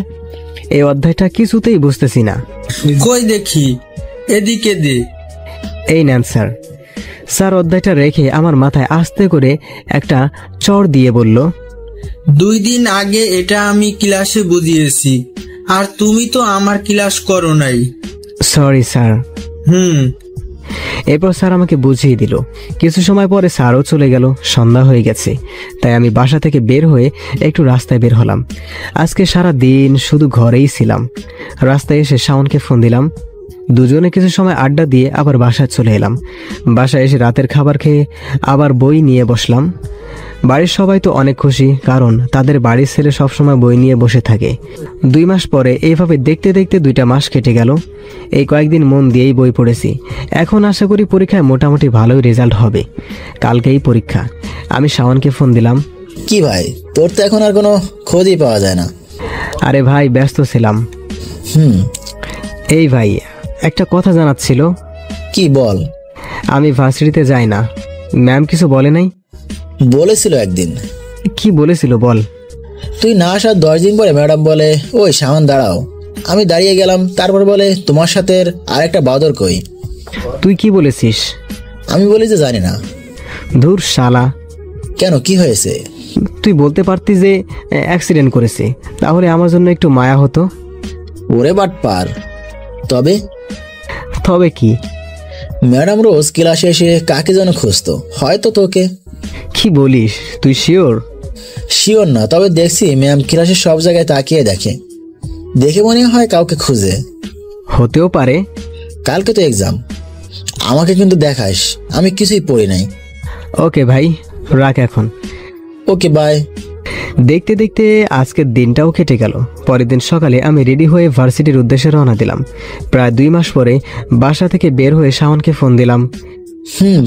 এই অধ্যায়টা কিছুতেই বুঝতেছি না। কই দেখি, এদিকে দে। এই নেন স্যার। স্যার অধ্যায়টা রেখে আমার মাথায় আস্তে করে একটা চড় দিয়ে বলল, 2 দিন আগে এটা আমি ক্লাসে বুঝিয়েছি, আর তুমি তো আমার ক্লাস করো নাই। Sorry sir. এরপর স্যার আমাকে বুঝিয়ে দিল। কিছু সময় পরে স্যারও চলে গেল। সন্ধ্যা হয়ে গেছে, তাই আমি বাসা থেকে বের হয়ে একটু রাস্তায় বের হলাম। আজকে সারা দিন শুধু ঘরেই ছিলাম। রাস্তায় এসে শাওনকে ফোন দিলাম। দুজনে কিছু সময় আড্ডা দিয়ে আবার বাসায় চলে এলাম। বাসায় এসে রাতের খাবার খেয়ে আবার বই নিয়ে বসলাম। বাড়ির সবাই তো অনেক খুশি, কারণ তাদের বাড়ির ছেলে সবসময় বই নিয়ে বসে থাকে। 2 মাস পরে এইভাবে দেখতে দেখতে 2টা মাস কেটে গেল। এই কয়েকদিন মন দিয়েই বই পড়েছি। এখন আশা করি পরীক্ষায় মোটামুটি ভালোই রেজাল্ট হবে। কালকেই পরীক্ষা। আমি শাওনকে ফোন দিলাম। কি ভাই, তোর তো এখন আর কোনো খোঁজই পাওয়া যায় না। আরে ভাই, ব্যস্ত ছিলাম। এই ভাই, একটা কথা জানার ছিল। কি বল? আমি ভার্সিটিতে যাই না। ম্যাম কিছু বলে নাই? বলেছিল একদিন। কি বলেছিল বল? তুই না আসার 10 দিন পরে ম্যাডাম বলে, ওই শাওন দাঁড়াও। আমি দাঁড়িয়ে গেলাম। তারপর বলে, তোমার সাথে আরেকটা বাদর কই। তুই কি বলেছিস? আমি বলি যে জানি না। ধুর শালা। কেন, কি হয়েছে? তুই বলতে পারতি যে অ্যাক্সিডেন্ট করেছে, তাহলে আমার জন্য একটু মায়া হতো। ওরে বাটপার। তবে তবে কি? ম্যাডাম রোজ ক্লাসে এসে কাকে যেন খুঁজতো, হয়তো তোকে। কি বলিস? তুই শিওর? শিওর না, তবে দেখছি ম্যাম ক্লাসের সব জায়গায় তাকিয়ে দেখে। দেখে মনে হয় কাউকে খুঁজে। হতেও পারে। কালকে তো এক্সাম, আমাকে কিন্তু দেখাস। আমি কিছুই পড়ি নাই। ওকে ভাই, রাখ এখন। ওকে, বাই। দেখতে দেখতে আজকের দিনটাও কেটে গেল। পরের দিন সকালে আমি রেডি হয়ে ভার্সিটির উদ্দেশ্যে রওনা দিলাম। প্রায় 2 মাস পরে বাসা থেকে বের হয়ে শাওনকে ফোন দিলাম।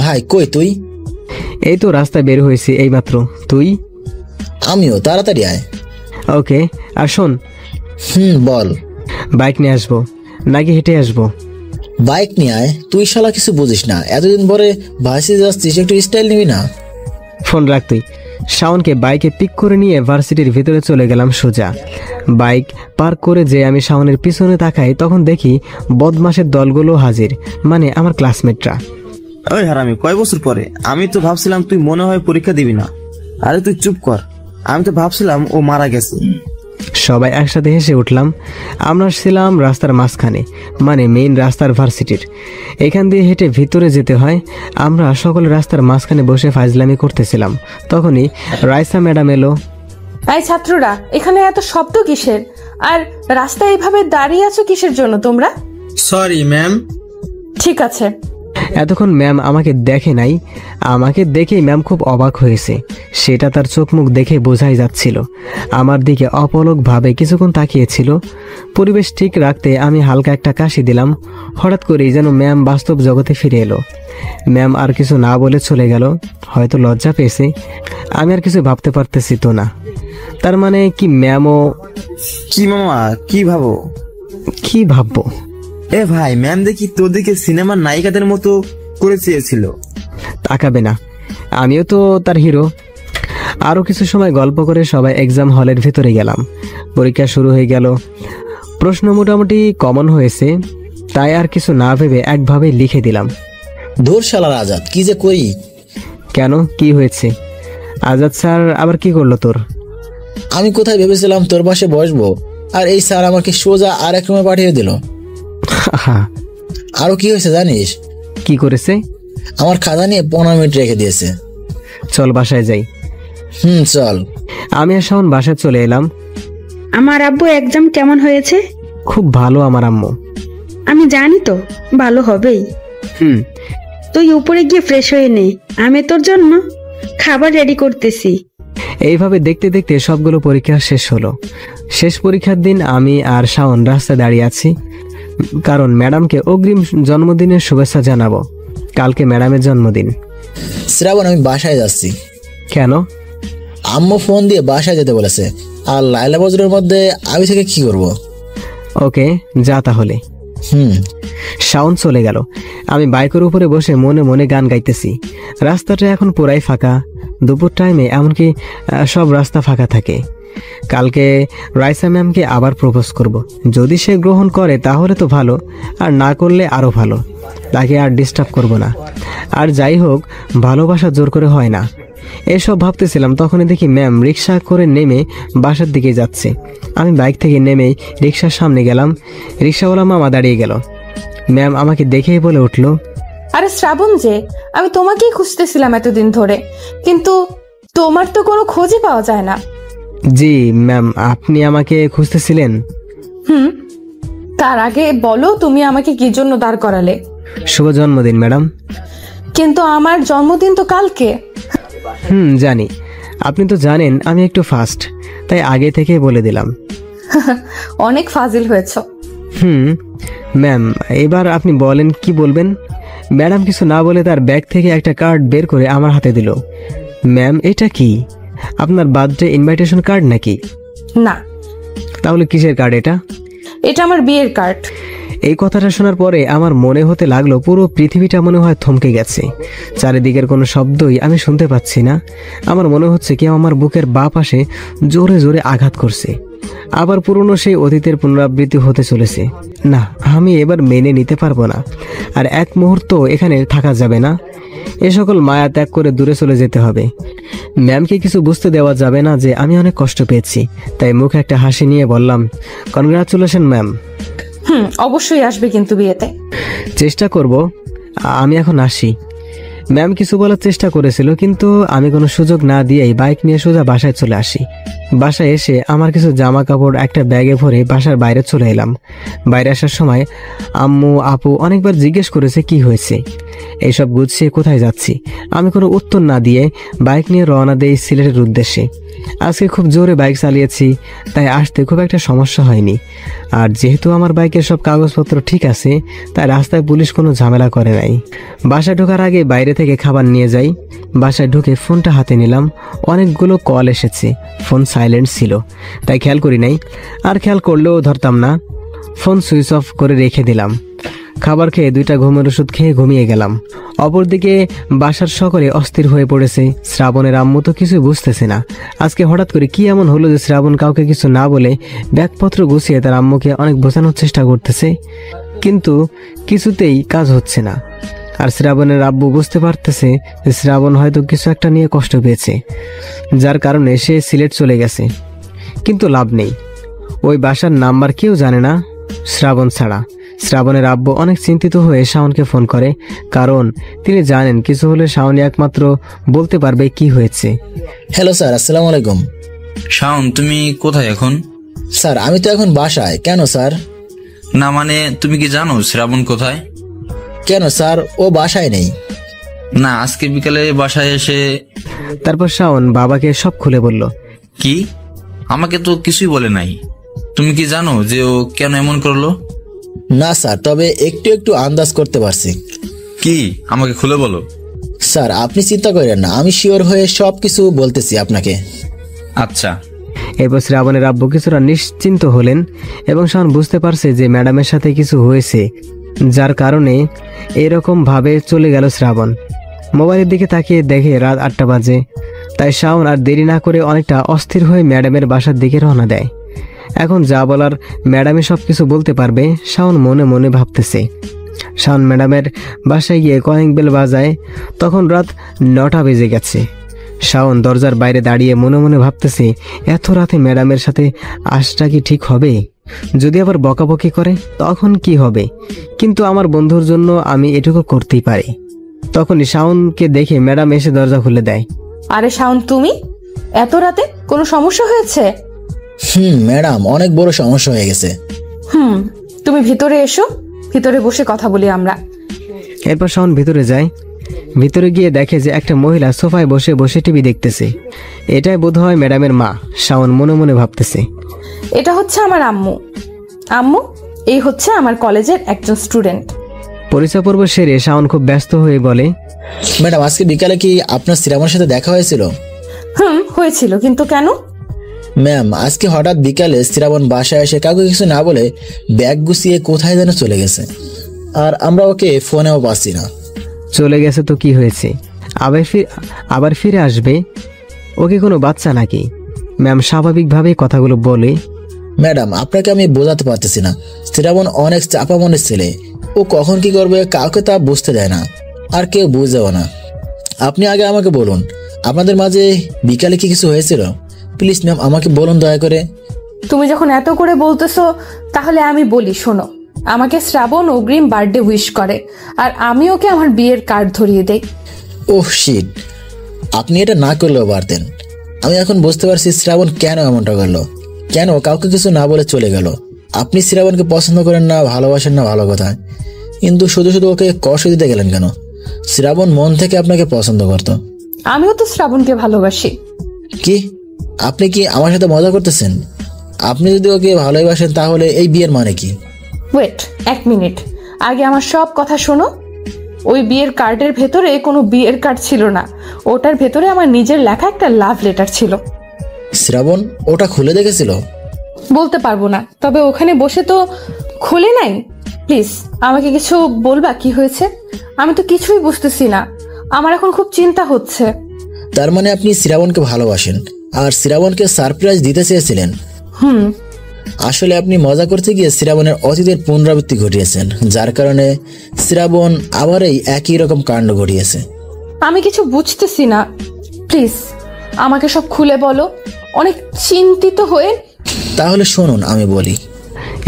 ভাই কই তুই? এই তো রাস্তায় বের হয়েছি এইমাত্র। তুই? আমিও, তাড়াতাড়ি আয়। ওকে। আর শোন। বল। বাইক নিয়ে আসবো নাকি হেঁটে আসবো? বাইক নিয়ে আয়। তুই শালা কিছু বুঝিস না। এতদিন পরে ভার্সিটি যাচ্ছিস, একটু স্টাইল নিবি না? ফোন রাখ তুই। শাওনকে বাইকে পিক করে নিয়ে ভার্সিটির ভিতরে চলে গেলাম সোজা। বাইক পার্ক করে যে আমি শাওনের পিছনে তাকাই, তখন দেখি বদমাশের দলগুলো হাজির, মানে আমার ক্লাসমেটরা। ওই হারামি, কয় বছর পরে? আমি তো ভাবছিলাম তুই মনে হয় পরীক্ষা দিবি না। আরে তুই চুপ কর, আমি তো ভাবছিলাম ও মারা গেছে। সবাই একসাথে হেসে উঠলাম। আমরা ছিলাম রাস্তার মাঝখানে, মানে মেইন রাস্তার ভার্সিটির। এখান দিয়ে হেঁটে ভিতরে যেতে হয়। আমরা সকলে রাস্তার মাঝখানে বসে ফাজলামি করতেছিলাম। তখনই রাইসা ম্যাডাম এলো। এই ছাত্ররা, এখানে এত শব্দ কিসের? আর রাস্তায় এইভাবে দাঁড়িয়ে আছো কিসের জন্য তোমরা? Sorry ma'am. ঠিক আছে। এতক্ষণ ম্যাম আমাকে দেখে নাই। আমাকে দেখেই ম্যাম খুব অবাক হয়েছে, সেটা তার চোখ মুখ দেখে বোঝাই যাচ্ছিল। আমার দিকে অপলকভাবে কিছুক্ষণ তাকিয়েছিল। পরিবেশ ঠিক রাখতে আমি হালকা একটা কাশি দিলাম। হঠাৎ করেই যেন ম্যাম বাস্তব জগতে ফিরে এলো। ম্যাম আর কিছু না বলে চলে গেল। হয়তো লজ্জা পেয়েছে। আমি আর কিছু ভাবতে পারতেছি তো না। তার মানে কি ম্যামও? কি মামা, কি ভাবো? কি ভাববো? এ ভাই, ম্যাম দেখি তোদেরকে সিনেমার নায়িকাদের মতো করে চেয়েছিল। তাকাবে না, আমিও তো তার হিরো। আরো কিছু সময় গল্প করে সবাই এক্সাম হলের ভিতরে গেলাম। পরীক্ষা শুরু হয়ে গেল। প্রশ্ন মোটামুটি কমন হয়েছে, তাই আর কিছু না ভেবে একভাবে লিখে দিলাম। ধুর শালার আজাদ, কি যে করি। কেন, কি হয়েছে? আজাদ স্যার আবার কি করলো তোর? আমি কোথায় ভেবেছিলাম তোর পাশে বসবো, আর এই স্যার আমাকে সোজা আর এক রুমে পাঠিয়ে দিল। হ্যাঁ। আরো কি হয়েছে জানিস? কি করেছে? আমার খাতা নিয়ে 15 মিনিট রেখে দিয়েছে। চল বাসায় যাই। চল। আমি আর শাওন বাসায় চলে এলাম। আমার আব্বু এক্সাম কেমন হয়েছে? খুব ভালো আমার আম্মু। আমি জানি তো ভালো হবেই। তুই উপরে গিয়ে ফ্রেশ হয়ে নে, আমি তোর জন্য খাবার রেডি করতেছি। এইভাবে দেখতে দেখতে সবগুলো পরীক্ষা শেষ হলো। শেষ পরীক্ষার দিন আমি আর শাওন রাস্তায় দাঁড়িয়ে আছি, কারণ ম্যাডামকে অগ্রিম জন্মদিনের শুভেচ্ছা জানাবো। কালকে ম্যাডামের জন্মদিন। শ্রাবণ, আমি বাসায় যাচ্ছি। কেন? আম্মু ফোন দিয়ে বাসায় যেতে বলেছে। আর লাইলা বজরের মধ্যে আমি থেকে কি করব? ওকে, যা তাহলে। শাওন চলে গেল। আমি বাইকের উপরে বসে মনে মনে গান গাইতেছি। রাস্তাটা এখন পুরাই ফাঁকা। দুপুর টাইমে এমনকি সব রাস্তা ফাঁকা থাকে। কালকে রাইসা ম্যামকে আবার প্রপোজ করব। যদি সে গ্রহণ করে তাহলে তো ভালো, আর না করলে আরও ভালো। তাকে আর ডিস্টার্ব করব না। আর যাই হোক, ভালোবাসা জোর করে হয় না। এসব ভাবতেছিলাম, তখনই দেখি ম্যাম রিক্সা করে নেমে বাসার দিকে যাচ্ছে। আমি বাইক থেকে নেমেই রিক্সার সামনে গেলাম। রিক্সাওয়ালা মামা দাঁড়িয়ে গেল। ম্যাম আমাকে দেখেই বলে উঠল, আরে শ্রাবণ যে, আমি তোমাকেই খুঁজতেছিলাম এতদিন ধরে, কিন্তু তোমার তো কোনো খোঁজই পাওয়া যায় না। জি ম্যাম, আপনি আমাকে খুঁজতেছিলেন? তার আগে বলো, তুমি আমাকে কি জন্য দাঁড় করালে? শুভ জন্মদিন ম্যাডাম। কিন্তু আমার জন্মদিন তো কালকে। জানি। আপনি তো জানেন আমি একটু ফাস্ট, তাই আগে থেকে বলে দিলাম। অনেক ফাজিল হয়েছ। ম্যাম, এবার আপনি বলেন কি বলবেন। ম্যাডাম কিছু না বলে তার ব্যাগ থেকে একটা কার্ড বের করে আমার হাতে দিল। ম্যাম, এটা কি? আপনার বার্থডে ইনভাইটেশন কার্ড নাকি? না। তাহলে কিসের কার্ড এটা? এটা আমার বিয়ের কার্ড। এই কথাটা শোনার পরে আমার মনে হতে লাগলো পুরো পৃথিবীটা মনে হয় থমকে গেছে। চারিদিকের কোনো শব্দই আমি শুনতে পাচ্ছি না। আমার মনে হচ্ছে কেউ আমার বুকের বাঁ পাশে জোরে জোরে আঘাত করছে। আবার পুরনো সেই অতীতের পুনরাবৃত্তি হতে চলেছে। না, আমি এবার মেনে নিতে পারবো না। আর এক মুহূর্ত এখানে থাকা যাবে না। এ সকল মায়া ত্যাগ করে দূরে চলে যেতে হবে। ম্যামকে কিছু বুঝতে দেওয়া যাবে না যে আমি অনেক কষ্ট পেয়েছি। তাই মুখে একটা হাসি নিয়ে বললাম, কনগ্রাচুলেশন ম্যাম। অবশ্যই আসবে কিন্তু বিয়েতে। চেষ্টা করব। আমি এখন আসি। ম্যাম কিছু বলার চেষ্টা করেছিল, কিন্তু আমি কোনো সুযোগ না দিয়েই বাইক নিয়ে সোজা বাসায় চলে আসি। বাসায় এসে আমার কিছু জামা কাপড় একটা ব্যাগে ভরে বাসার বাইরে চলে এলাম। বাইরে আসার সময় আম্মু আপু অনেকবার জিজ্ঞেস করেছে কি হয়েছে। এইসব গুছিয়ে কোথায় যাচ্ছি আমি কোনো উত্তর না দিয়ে বাইক নিয়ে রওনা দেই সিলেটের উদ্দেশ্যে। আজকে খুব জোরে বাইক চালিয়েছি, তাই আসতে খুব একটা সমস্যা হয়নি। আর যেহেতু আমার বাইকের সব কাগজপত্র ঠিক আছে, তাই রাস্তায় পুলিশ কোনো ঝামেলা করে নাই। বাসায় ঢোকার আগে বাইরে থেকে খাবার নিয়ে যাই। বাসায় ঢুকে ফোনটা হাতে নিলাম। অনেকগুলো কল এসেছে। ফোন সাইলেন্ট ছিল, তাই খেয়াল করি নাই। আর খেয়াল করলেও ধরতাম না। ফোন সুইচ অফ করে রেখে দিলাম। খাবার খেয়ে 2টা ঘুমের ওষুধ খেয়ে ঘুমিয়ে গেলাম। অপরদিকে বাসার সকলে অস্থির হয়ে পড়েছে। শ্রাবণের আম্মু তো কিছু বুঝতেছে না। আজকে হঠাৎ করে কি এমন হলো যে শ্রাবণ কাউকে কিছু না বলে ব্যাগপত্র গুছিয়ে তার আম্মুকে অনেক বোঝানোর চেষ্টা করতেছে, কিন্তু কিছুতেই কাজ হচ্ছে না। আর শ্রাবণের আব্বু বুঝতে পারতেছে যে শ্রাবণ হয়তো কিছু একটা নিয়ে কষ্ট পেয়েছে, যার কারণে সে সিলেট চলে গেছে। কিন্তু লাভ নেই, ওই বাসার নাম্বার কেউ জানে না শ্রাবণ ছাড়া। শ্রাবণের আব্বু অনেক চিন্তিত হয়ে শাওনকে ফোন করে, কারণ তিনি জানেন কিছু হলে শাওন একমাত্র বলতে পারবে কি হয়েছে। হ্যালো স্যার, আসসালামু আলাইকুম। শাওন, তুমি কোথায় এখন? স্যার, আমি তো এখন বাসায়। কেন স্যার? না মানে, তুমি কি জানো শ্রাবণ কোথায়? কেন স্যার, ও বাসায় নেই। না, আজকে বিকালে বাসায় এসে। তারপর শাওন বাবাকে সব খুলে বলল। কি? আমাকে তো কিছুই বলে নাই। তুমি কি জানো যে ও কেন এমন করলো? না স্যার, তবে একটু একটু আন্দাজ করতে পারছি। কি? আমাকে খুলে বলো। স্যার, আপনি চিন্তা করেন না, আমি শিওর হয়ে সবকিছু বলতেছি আপনাকে। আচ্ছা। এরপর শ্রাবণের আব্বু কিছুটা নিশ্চিন্ত হলেন এবং শাওন বুঝতে পারছে যে ম্যাডামের সাথে কিছু হয়েছে, যার কারণে এরকম ভাবে চলে গেল শ্রাবণ। মোবাইলের দিকে তাকিয়ে দেখে রাত 8টা বাজে। তাই শাওন আর দেরি না করে অনেকটা অস্থির হয়ে ম্যাডামের বাসার দিকে রওনা দেয়। এখন যা বলার ম্যাডামে সব কিছু বলতে পারবে, শাওন মনে মনে ভাবতেছে। শাওন ম্যাডামের বাসায় গিয়ে কলিং বেল বাজায়। তখন রাত 9টা বেজে গেছে। শাওন দরজার বাইরে দাঁড়িয়ে মনে মনে ভাবতেছে, এত রাতে ম্যাডামের সাথে আসটা কি ঠিক হবে? যদি আবার বকাবকি করে তখন কি হবে? কিন্তু আমার বন্ধুর জন্য আমি এটুকু করতেই পারি। তখনই শাওনকে দেখে ম্যাডাম এসে দরজা খুলে দেয়। আরে শাওন, তুমি এত রাতে কোনো সমস্যা হয়েছে? ম্যাডাম, অনেক বড় সমস্যা হয়ে গেছে। তুমি ভিতরে এসো, ভিতরে বসে কথা বলি আমরা। এরপর শাওন ভিতরে যায়। ভিতরে গিয়ে দেখে যে একটা মহিলা সোফায় বসে বসে টিভি দেখতেছে। এটাই বোধহয় ম্যাডামের মা। শাওন মনে মনে ভাবতেছে, এটা হচ্ছে আমার আম্মু। আম্মু, এই হচ্ছে আমার কলেজের একজন স্টুডেন্ট। পরিচয় পর্ব সেরে শাওন খুব ব্যস্ত হয়ে বলে, ম্যাডাম, আজকে বিকালে কি আপনার শ্রাবণের সাথে দেখা হয়েছিল? হয়েছিল, কিন্তু কেন? ম্যাম, আজকে হঠাৎ বিকালে শ্রাবণ বাসায় এসে কাউকে কিছু না বলে ব্যাগ গুছিয়ে কোথায় যেন চলে গেছে, আর আমরা ওকে ফোনেও পাচ্ছি না। চলে গেছে তো কি হয়েছে, আবার ফিরে আসবে। ওকে কোনো বাচ্চা নাকি? ম্যাম স্বাভাবিকভাবে কথাগুলো বলে। ম্যাডাম, আপনাকে আমি বোঝাতে পারতেছি না, শ্রাবণ অনেক চাপা মনের ছেলে। ও কখন কি করবে কাউকে তা বুঝতে দেয় না, আর কেউ বুঝেও না। আপনি আগে আমাকে বলুন, আপনাদের মাঝে বিকালে কি কিছু হয়েছিল? প্লিজ ম্যাম, আমাকে বলুন দয়া করে। তুমি যখন এত করে বলতেছো তাহলে আমি বলি, শোনো। আমাকে শ্রাবণ অগ্রিম বার্থডে উইশ করে, আর আমি ওকে আমার বিয়ের কার্ড ধরিয়ে দেই। ওহ শিট, আপনি এটা না করলেও পারতেন। আমি এখন বুঝতে পারছি শ্রাবণ কেন এমনটা করলো, কেন কাউকে কিছু না বলে চলে গেল। আপনি শ্রাবণকে পছন্দ করেন না, ভালোবাসেন না, ভালো কথা, কিন্তু শুধু শুধু ওকে কষ্ট দিতে গেলেন কেন? শ্রাবণ মন থেকে আপনাকে পছন্দ করত। আমিও তো শ্রাবণকে ভালোবাসি। কি? আপনি কি আমার সাথে মজা করতেছেন? আপনি যদি ওকে ভালোবাসেন তাহলে এই বিয়ের মানে কি? ওয়েট, 1 মিনিট, আগে আমার সব কথা শোনো। ওই বিয়ের কার্ডের ভেতরে কোনো বিয়ের কার্ড ছিল না, ওটার ভেতরে আমার নিজের লেখা একটা লাভ লেটার ছিল। শ্রাবণ ওটা খুলে দেখেছিল? বলতে পারবো না, তবে ওখানে বসে তো খুলে নাই। প্লিজ আমাকে কিছু বলবা, কি হয়েছে? আমি তো কিছুই বুঝতেছি না, আমার এখন খুব চিন্তা হচ্ছে। তার মানে আপনি শ্রাবণকে ভালোবাসেন আর শ্রাবণকে সারপ্রাইজ দিতে চেয়েছিলেন? আসলে আপনি মজা করতে গিয়ে শ্রাবণের অতীতের পুনরাবৃত্তি ঘটিয়েছেন, যার কারণে শ্রাবণ আবার এই একই রকম কাণ্ড ঘটিয়েছে। আমি কিছু বুঝতেছি না, প্লিজ আমাকে সব খুলে বলো, অনেক চিন্তিত হয়ে। তাহলে শুনুন আমি বলি।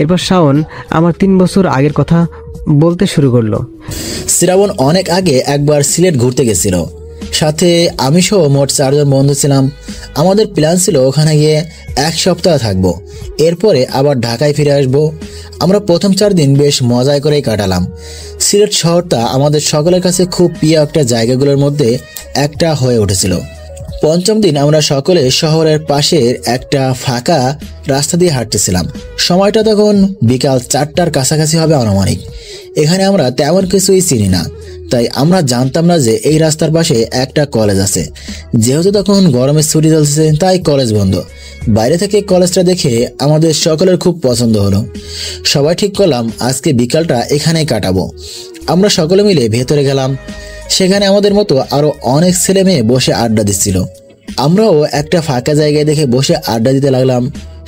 এরপর শাওন আমার 3 বছর আগের কথা বলতে শুরু করলো। শ্রাবণ অনেক আগে একবার সিলেট ঘুরতে গেছিল, সাথে আমি সহ মোট 4 জন বন্ধু ছিলাম। আমাদের প্ল্যান ছিল ওখানে গিয়ে 1 সপ্তাহ থাকবো, এরপরে আবার ঢাকায় ফিরে আসবো। আমরা প্রথম 4 দিন বেশ মজায় করেই কাটালাম। সিলেট শহরটা আমাদের সকলের কাছে খুব প্রিয় একটা জায়গাগুলোর মধ্যে একটা হয়ে উঠেছিল। 5ম দিন আমরা সকলে শহরের পাশের একটা ফাঁকা রাস্তা দিয়ে হাঁটতেছিলাম। সময়টা তখন বিকাল 4টার কাছাকাছি হবে আনুমানিক। এখানে আমরা তেমন কিছুই চিনি না, তাই আমরা জানতাম না যে এই রাস্তার পাশে একটা কলেজ আছে। যেহেতু তখন গরমের ছুটি চলছে তাই কলেজ বন্ধ। বাইরে থেকে কলেজটা দেখে আমাদের সকলের খুব পছন্দ হলো। সবাই ঠিক করলাম আজকে বিকালটা এখানেই কাটাবো। আমরা সকলে মিলে ভেতরে গেলাম। সেখানে আমাদের মতো আরো অনেক ছেলে মেয়ে বসে আড্ডা দিচ্ছিল। আমরাও একটা ফাঁকা জায়গায় দেখে বসে আড্ডা দিতে লাগলাম।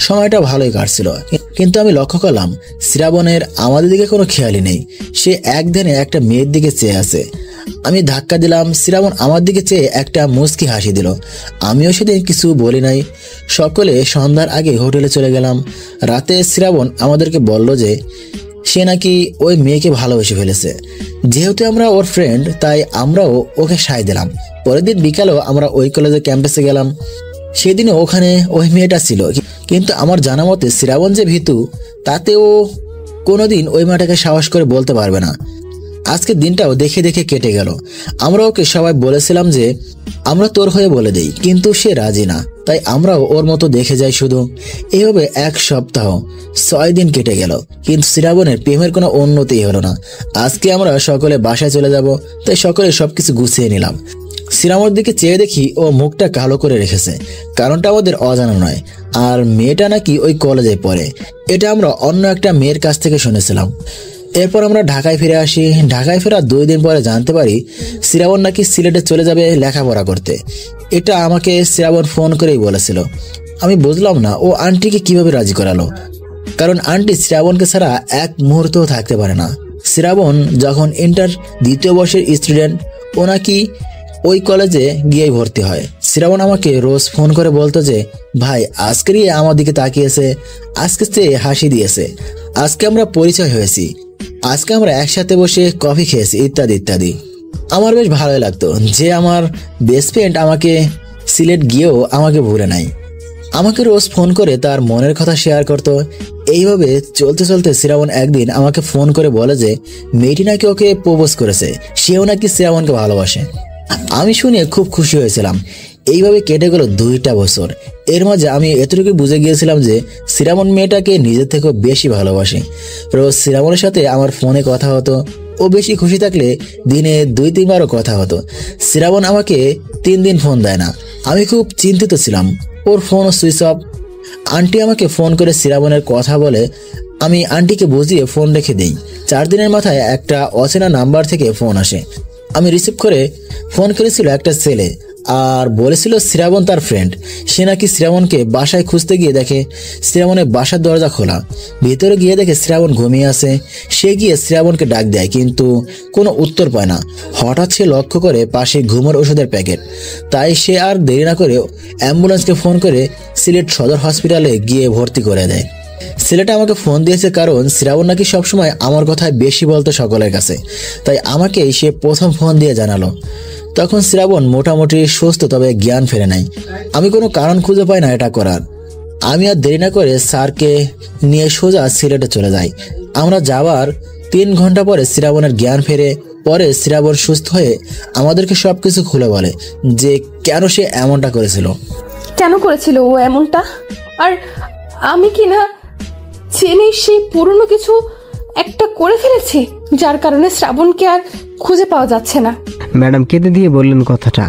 সময়টা ভালোই কাটছিল, কিন্তু আমি লক্ষ্য করলাম শ্রাবণের আমাদের দিকে কোনো খেয়ালই নেই। সে একদিনে একটা মেয়ের দিকে চেয়ে আছে। আমি ধাক্কা দিলাম, শ্রাবণ আমার দিকে চেয়ে একটা মুচকি হাসি দিল। আমিও সেদিন কিছু বলি নাই। সকলে সন্ধ্যার আগে হোটেলে চলে গেলাম। রাতে শ্রাবণ আমাদেরকে বলল যে সে নাকি ওই মেয়েকে ভালোবেসে ফেলেছে। যেহেতু আমরা ওর ফ্রেন্ড তাই আমরাও ওকে সায় দিলাম। পরের দিন বিকালেও আমরা ওই কলেজের ক্যাম্পাসে গেলাম। সেদিনও ওখানে ওই মেয়েটা ছিল, কিন্তু আমার জানা মতে শ্রাবণ যে ভীতু তাতে ও কোনোদিন ওই মেয়েটাকে সাহস করে বলতে পারবে না। আজকের দিনটাও দেখে দেখে কেটে গেল। আমরা ওকে সবাই বলেছিলাম যে আমরা তোর হয়ে বলে দেই, কিন্তু সে রাজি না, তাই আমরাও ওর মতো দেখে যাই শুধু। এইভাবে 1 সপ্তাহ 6 দিন কেটে গেল, কিন্তু শ্রাবণের প্রেমের কোনো উন্নতি হলো না। আজকে আমরা সকলে বাসায় চলে যাব, তাই সকলে সবকিছু গুছিয়ে নিলাম। শ্রাবণের দিকে চেয়ে দেখি ও মুখটা কালো করে রেখেছে। কারণটা আমাদের অজানা নয়, আর মেয়েটা নাকি ওই কলেজে পড়ে। এটা আমরা অন্য একটা মেয়ের কাছ থেকে শুনেছিলাম। এরপর আমরা ঢাকায় ফিরে আসি। ঢাকায় ফেরার 2 দিন পরে জানতে পারি শ্রাবণ নাকি সিলেটে চলে যাবে লেখাপড়া করতে। এটা আমাকে শ্রাবণ ফোন করেই বলেছিল। আমি বুঝলাম না ও আন্টিকে কিভাবে রাজি করালো, কারণ আন্টি শ্রাবণকে ছাড়া 1 মুহূর্তও থাকতে পারে না। শ্রাবণ যখন ইন্টার 2য় বর্ষের স্টুডেন্ট, ও নাকি ওই কলেজে গিয়েই ভর্তি হয়। শ্রাবণ আমাকে রোজ ফোন করে বলতো যে ভাই আজকে রিয়া আমার দিকে তাকিয়েছে, আজকে সে হাসি দিয়েছে, আজকে আমরা পরিচয় হয়েছি, আজকে আমরা একসাথে বসে কফি খেয়েছি, ইত্যাদি ইত্যাদি। আমার বেশ ভালোই লাগতো যে আমার বেস্ট ফ্রেন্ড আমাকে সিলেট গিয়েও আমাকে ভুলে নাই। আমাকে রোজ ফোন করে তার মনের কথা শেয়ার করতো। এইভাবে চলতে চলতে শ্রাবণ একদিন আমাকে ফোন করে বলে যে মেয়েটি নাকি ওকে প্রপোজ করেছে, সেও নাকি শ্রাবণকে ভালোবাসে। আমি শুনে খুব খুশি হয়েছিলাম। এইভাবে কেটে গেল 2টা বছর। এর মাঝে আমি এতটুকু বুঝে গিয়েছিলাম যে শ্রাবণ মেয়েটাকে নিজের থেকেও বেশি ভালোবাসে। রোজ শ্রাবণের সাথে আমার ফোনে কথা হতো। ও বেশি খুশি থাকলে দিনে 2-3 বারও কথা হতো। শ্রাবণ আমাকে 3 দিন ফোন দেয় না। আমি খুব চিন্তিত ছিলাম। ওর ফোনও সুইচ অফ। আন্টি আমাকে ফোন করে শ্রাবণের কথা বলে। আমি আন্টিকে বুঝিয়ে ফোন রেখে দিই। 4 দিনের মাথায় একটা অচেনা নাম্বার থেকে ফোন আসে। আমি রিসিভ করে ফোন করেছিল একটা ছেলে, আর বলেছিল শ্রাবণ তার ফ্রেন্ড। সে নাকি শ্রাবণকে বাসায় খুঁজতে গিয়ে দেখে শ্রাবণের বাসার দরজা খোলা। ভিতরে গিয়ে দেখে শ্রাবণ ঘুমিয়ে আছে। সে গিয়ে শ্রাবণকে ডাক দেয়, কিন্তু কোনো উত্তর পায় না। হঠাৎ সে লক্ষ্য করে পাশে ঘুমের ওষুধের প্যাকেট। তাই সে আর দেরি না করে অ্যাম্বুলেন্সকে ফোন করে সিলেট সদর হসপিটালে গিয়ে ভর্তি করে দেয়। ছেলেটা আমাকে ফোন দিয়েছে কারণ শ্রাবণ নাকি সবসময় আমার কথায় বেশি বলতো সকলের কাছে, তাই আমাকে সে প্রথম ফোন দিয়ে জানালো। তখন শ্রাবণ মোটামুটি সুস্থ, তবে জ্ঞান ফেরে নাই। আমি কোনো কারণ খুঁজে পাই না এটা করার। আমি আর দেরি না করে স্যারকে নিয়ে সোজা সিলেটে চলে যাই। আমরা যাওয়ার 3 ঘন্টা পরে শ্রাবণের জ্ঞান ফেরে। পরে শ্রাবণ সুস্থ হয়ে আমাদেরকে সবকিছু খুলে বলে যে কেন সে এমনটা করেছিল। কেন করেছিল ও এমনটা? আর আমি কি না জেনে সেই পুরনো কিছু একটা করে ফেলেছি, যার কারণে শ্রাবণকে আর খুঁজে পাওয়া যাচ্ছে না। ম্যাডাম কেঁদে দিয়ে বললেন কথাটা।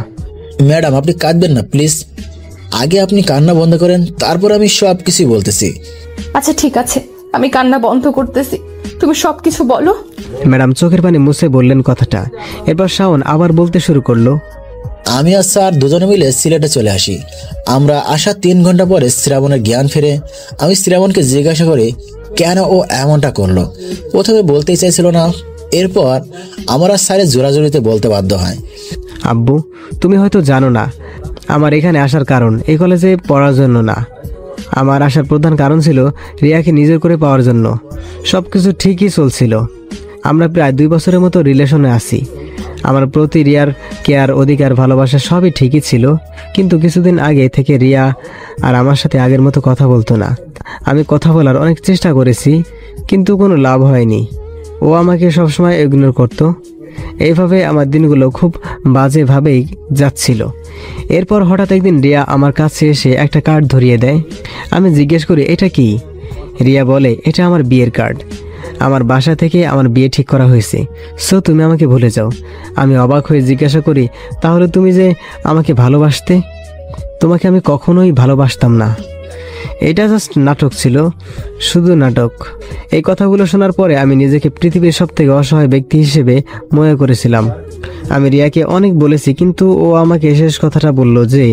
ম্যাডাম আপনি কাঁদবেন না প্লিজ। আগে আপনি কান্না বন্ধ করেন, তারপর আমি সব কিছুই বলতেছি। আচ্ছা ঠিক আছে, আমি কান্না বন্ধ করতেছি, তুমি সবকিছু বলো। ম্যাডাম চোখের পানি মুছে বললেন কথাটা। এরপর শাওন আবার বলতে শুরু করলো। আমি আর স্যার দুজনে মিলে সিলেটে চলে আসি। আমরা আসার 3 ঘন্টা পরে শ্রাবণের জ্ঞান ফেরে। আমি শ্রাবণকে জিজ্ঞাসা করি কেন ও এমনটা করলো। প্রথমে বলতেই চাইছিল না। এরপর আমরা স্যারের জোরাজোরিতে বলতে বাধ্য হয়। আব্বু তুমি হয়তো জানো না আমার এখানে আসার কারণ এই কলেজে পড়ার জন্য না। আমার আসার প্রধান কারণ ছিল রিয়াকে নিজের করে পাওয়ার জন্য। সব কিছু ঠিকই চলছিল। আমরা প্রায় 2 বছরের মতো রিলেশনে আছি। আমার প্রতি রিয়ার কেয়ার, অধিকার, ভালোবাসা সবই ঠিকই ছিল। কিন্তু কিছুদিন আগে থেকে রিয়া আর আমার সাথে আগের মতো কথা বলতো না। আমি কথা বলার অনেক চেষ্টা করেছি, কিন্তু কোনো লাভ হয়নি। ও আমাকে সবসময় ইগনোর করতো। এইভাবে আমার দিনগুলো খুব বাজেভাবেই যাচ্ছিল। এরপর হঠাৎ একদিন রিয়া আমার কাছে এসে একটা কার্ড ধরিয়ে দেয়। আমি জিজ্ঞেস করি এটা কি? রিয়া বলে এটা আমার বিয়ের কার্ড। আমার বাসা থেকে আমার বিয়ে ঠিক করা হয়েছে, সো তুমি আমাকে ভুলে যাও। আমি অবাক হয়ে জিজ্ঞাসা করি তাহলে তুমি যে আমাকে ভালোবাসতে? তোমাকে আমি কখনোই ভালোবাসতাম না। এটা জাস্ট নাটক ছিল, শুধু নাটক। এই কথাগুলো শোনার পরে আমি নিজেকে পৃথিবীর সবথেকে অসহায় ব্যক্তি হিসেবে মনে করেছিলাম। আমি রিয়াকে অনেক বলেছি, কিন্তু ও আমাকে শেষ কথাটা বলল যে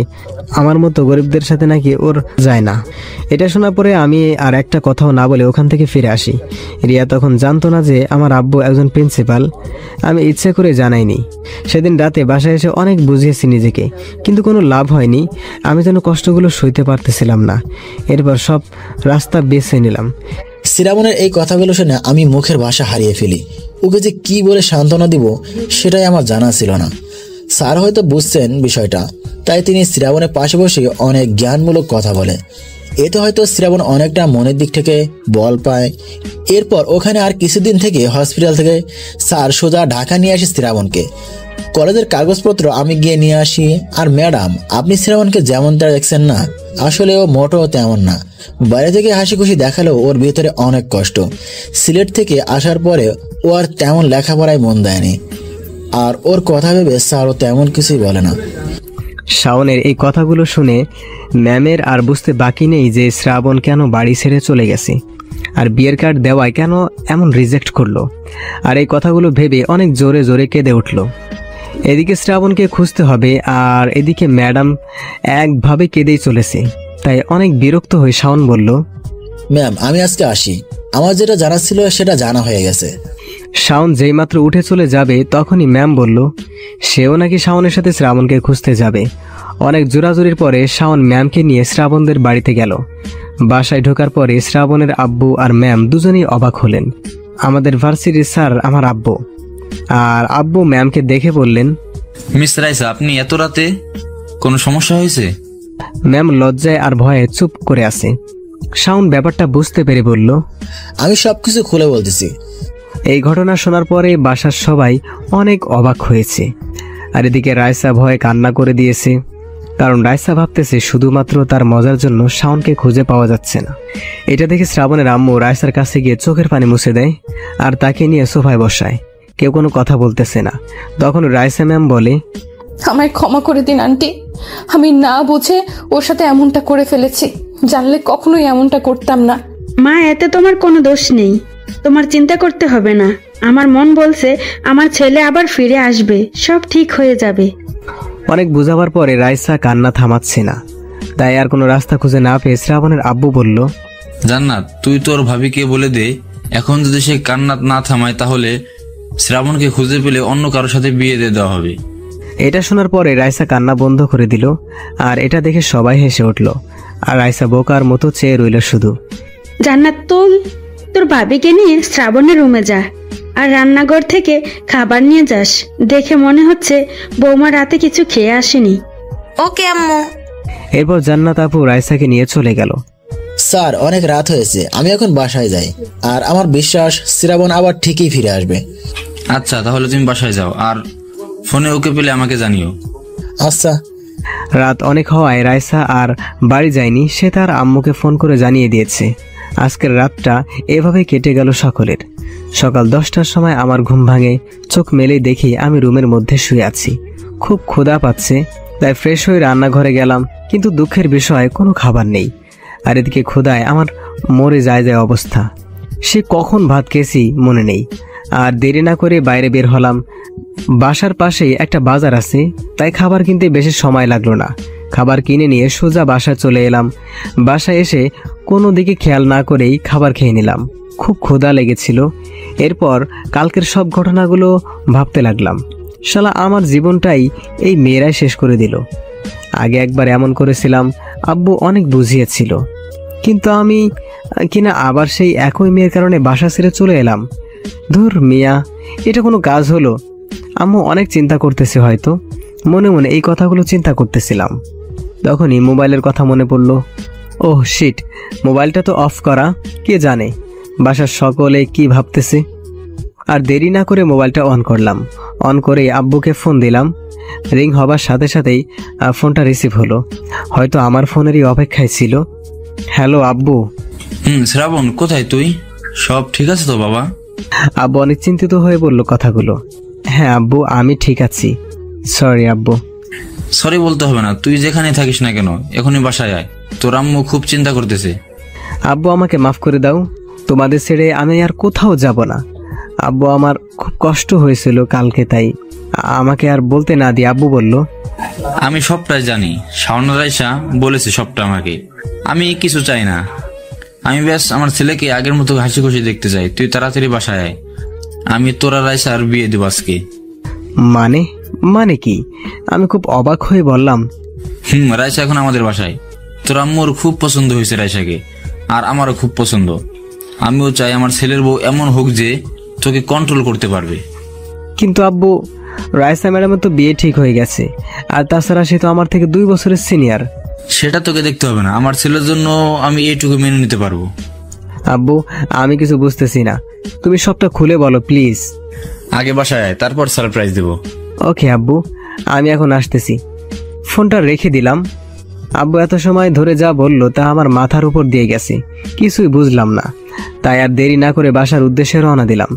আমার মতো গরিবদের সাথে নাকি ওর যায় না। এটা শোনার পরে আমি আর একটা কথাও না বলে ওখান থেকে ফিরে আসি। রিয়া তখন জানতো না যে আমার আব্বু একজন প্রিন্সিপাল। আমি ইচ্ছে করে জানাইনি। সেদিন রাতে বাসায় এসে অনেক বুঝিয়েছি নিজেকে, কিন্তু কোনো লাভ হয়নি। আমি যেন কষ্টগুলো সইতে পারতেছিলাম না। এরপর সব রাস্তা বেছে নিলাম। শ্রাবণের এই কথাগুলো শুনে আমি মুখের ভাষা হারিয়ে ফেলি। ওকে যে কি বলে সান্ত্বনা দিব সেটাই আমার জানা ছিল না। স্যার হয়তো বুঝছেন বিষয়টা, তাই তিনি শ্রাবণের পাশে বসে অনেক জ্ঞানমূলক কথা বলে। এতে হয়তো শ্রাবণ অনেকটা মনের দিক থেকে বল পায়। এরপর ওখানে আর কিছুদিন থেকে হসপিটাল থেকে স্যার সোজা ঢাকা নিয়ে আসে শ্রাবণকে। কলেজের কাগজপত্র আমি গিয়ে নিয়ে আসি। আর ম্যাডাম আপনি শ্রাবণকে যেমনটা দেখছেন না, আসলে ও মোটেও তেমন না। বাইরে থেকে হাসি খুশি দেখালেও ওর ভিতরে অনেক কষ্ট। সিলেট থেকে আসার পরে ও আর তেমন লেখাপড়ায় মন দেয়নি। আর ওর কথা ভেবে স্যারও তেমন কিছুই বলে না। শাওনের এই কথাগুলো শুনে ম্যামের আর বুঝতে বাকি নেই যে শ্রাবণ কেন বাড়ি ছেড়ে চলে গেছে, আর বিয়ের কার্ড দেওয়ায় কেন এমন রিজেক্ট করলো। আর এই কথাগুলো ভেবে অনেক জোরে জোরে কেঁদে উঠল। এদিকে শ্রাবণকে খুঁজতে হবে, আর এদিকে ম্যাডাম একভাবে কেঁদেই চলেছে। তাই অনেক বিরক্ত হয়ে শাওন বলল, ম্যাম আমি আজকে আসি, আমার যেটা জানা ছিল সেটা জানা হয়ে গেছে। শাওন যেইমাত্র উঠে চলে যাবে তখনই ম্যাম বলল সেও নাকি শাওনের সাথে শ্রাবণকে খুঁজতে যাবে। অনেক জোরাজুরির পরে শাওন ম্যামকে নিয়ে শ্রাবণদের বাড়িতে গেল। বাসায় ঢোকার পরে শ্রাবণের আব্বু আর ম্যাম দুজনেই অবাক হলেন। আমাদের ভার্সিটির স্যার আমার আব্বু, আর আব্বু ম্যামকে দেখে বললেন, মিস রাইসা, আপনি এত রাতে কোনো সমস্যা হয়েছে? ম্যাম লজ্জায় আর ভয়ে চুপ করে আছে। শাওন ব্যাপারটা বুঝতে পেরে বলল, আমি সবকিছু খুলে বলতেছি। এই ঘটনা শোনার পরে বাসার সবাই অনেক অবাক হয়েছে। আর এদিকে রাইসা ভয়ে কান্না করে দিয়েছে, কারণ রাইসা ভাবতেছে শুধুমাত্র তার মজার জন্য শাওনকে খুঁজে পাওয়া যাচ্ছে না। এটা দেখে শ্রাবণের আম্মু রাইসার কাছে গিয়ে চোখের পানি মুছে দেয় আর তাকে নিয়ে সোফায় বসায়। কেউ কোনো কথা বলতেছে না। তখন রাইসা ম্যাম বলে, আমায় ক্ষমা করে দিন আন্টি, আমি না বুঝে ওর সাথে এমনটা করে ফেলেছি, জানলে কখনোই এমনটা করতাম না। মা, এতে তোমার কোনো দোষ নেই, তোমার চিন্তা করতে হবে না। আমার মন বলছে আমার ছেলে আবার ফিরে আসবে, সব ঠিক হয়ে যাবে। অনেক বোঝাবার পরে রাইসা কান্না থামাচ্ছে না, তাই আর কোনো রাস্তা খুঁজে না পেয়ে শ্রাবণের আব্বু বলল, জান্নাত, তুই তোর ভাবিকে বলে দে, এখন যদি সে কান্না না থামায় তাহলে শ্রাবণকে খুঁজে পেলে অন্য কারোর সাথে বিয়ে দিয়ে দেওয়া হবে। এটা শোনার পরে রাইসা কান্না বন্ধ করে দিল, আর এটা দেখে সবাই হেসে উঠল। আর রাইসা বোকার মতো চেয়ে রইল শুধু। জান্নাত, তোর ভাবিকে নিয়ে শ্রাবণের রুমে যা, আর রান্নাঘর থেকে খাবার নিয়ে যাস। দেখে মনে হচ্ছে বৌমা রাতে কিছু খেয়ে আসেনি। ওকে আম্মু। এরপর জান্নাত আপু রাইসাকে নিয়ে চলে গেল। স্যার, অনেক রাত হয়েছে, আমি এখন বাসায় যাই। আর আমার বিশ্বাস শ্রাবণ আবার ঠিকই ফিরে আসবে। আচ্ছা, তাহলে তুমি বাসায় যাও, আর ফোনে ওকে পেলে আমাকে জানিও। আচ্ছা। রাত অনেক হওয়ায় রাইসা আর বাড়ি যায়নি। সে তার আম্মুকে ফোন করে জানিয়ে দিয়েছে। আজকের রাতটা এভাবে কেটে গেল সকলের। সকাল 10টার সময় আমার ঘুম ভাঙে। চোখ মেলে দেখি আমি রুমের মধ্যে শুয়ে আছি। খুব ক্ষুধা পাচ্ছে, তাই ফ্রেশ হয়ে রান্নাঘরে গেলাম, কিন্তু দুঃখের বিষয় কোনো খাবার নেই। আর এদিকে ক্ষুধায় আমার মরে যায় অবস্থা। সে কখন ভাত খেয়েছি মনে নেই। আর দেরি না করে বাইরে বের হলাম। বাসার পাশেই একটা বাজার আছে, তাই খাবার কিনতে বেশি সময় লাগলো না। খাবার কিনে নিয়ে সোজা বাসায় চলে এলাম। বাসায় এসে কোনো দিকে খেয়াল না করেই খাবার খেয়ে নিলাম। খুব ক্ষুধা লেগেছিল। এরপর কালকের সব ঘটনাগুলো ভাবতে লাগলাম। শালা, আমার জীবনটাই এই মেয়েরাই শেষ করে দিল। আগে একবার এমন করেছিলাম, আব্বু অনেক বুঝিয়েছিল, কিন্তু আমি কিনা আবার সেই একই মেয়ের কারণে বাসা ছেড়ে চলে এলাম। ধুর মিয়া, এটা কোনো কাজ হলো? আম্মু অনেক চিন্তা করতেছে, হয়তো মনে মনে এই কথাগুলো চিন্তা করতেছিলাম। তখনই মোবাইলের কথা মনে পড়ল। ওহ শিট, মোবাইলটা তো অফ করা। কে জানে বাসার সকলে কি ভাবতেছে। আর দেরি না করে মোবাইলটা অন করলাম। অন করে আব্বুকে ফোন দিলাম। রিং হবার সাথে সাথেই ফোনটা রিসিভ হলো। হয়তো আমার ফোনেরই অপেক্ষায় ছিল। হ্যালো আব্বু। শ্রাবণ, কোথায় তুই? সব ঠিক আছে তো বাবা? আব্বু অনেক চিন্তিত হয়ে বলল কথাগুলো। হ্যাঁ আব্বু, আমি ঠিক আছি। সরি আব্বু। সরি বলতে হবে না, তুই যেখানে থাকিস না কেন এখনই বাসায় আয়, তোর আম্মু খুব চিন্তা করতেছে। আব্বু, আমাকে মাফ করে দাও, তোমাদের ছেড়ে আমি আর কোথাও যাব না। আব্বু, আমার খুব কষ্ট হয়েছিল কালকে, তাই আমাকে আর বলতে না দিয়ে আব্বু বলল, আমি সবটাই জানি, শাওন রাইসা বলেছে সবটা আমাকে। আমি কিছু চাই না, আমি ব্যাস আমার ছেলেকে আগের মতো হাসি খুশি দেখতে চাই। তুই তাড়াতাড়ি বাসায় আয়, আমি তোরা রাইসার বিয়ে দেব আজকে। মানে কি? আমি খুব অবাক হয়ে বললাম, রাইসা এখন আমাদের বাসায়। তোর আম্মুর খুব পছন্দ হয়েছে রাইসাকে, আর আমারও খুব পছন্দ। আমিও চাই আমার ছেলের বউ এমন হোক যে তোকে কন্ট্রোল করতে পারবে। কিন্তু আব্বু, রাইসা ম্যাডামের তো বিয়ে ঠিক হয়ে গেছে, আর তাছাড়া সে তো আমার থেকে 2 বছরের সিনিয়র। সেটা তোকে দেখতে হবে না, আমার ছেলের জন্য আমি এইটুকু মেনে নিতে পারবো। আব্বু, আমি কিছু বুঝতেছি না, তুমি সবটা খুলে বলো প্লিজ। আগে বাসায় আয়, তারপর সারপ্রাইজ দেবো। ওকে আব্বু, আমি এখন আসতেছি। ফোনটা রেখে দিলাম। আব্বু এত সময় ধরে যা বলল তা আমার মাথার উপর দিয়ে গেছে, কিছুই বুঝলাম না। তাই আর দেরি না করে বাসার উদ্দেশ্যে রওনা দিলাম।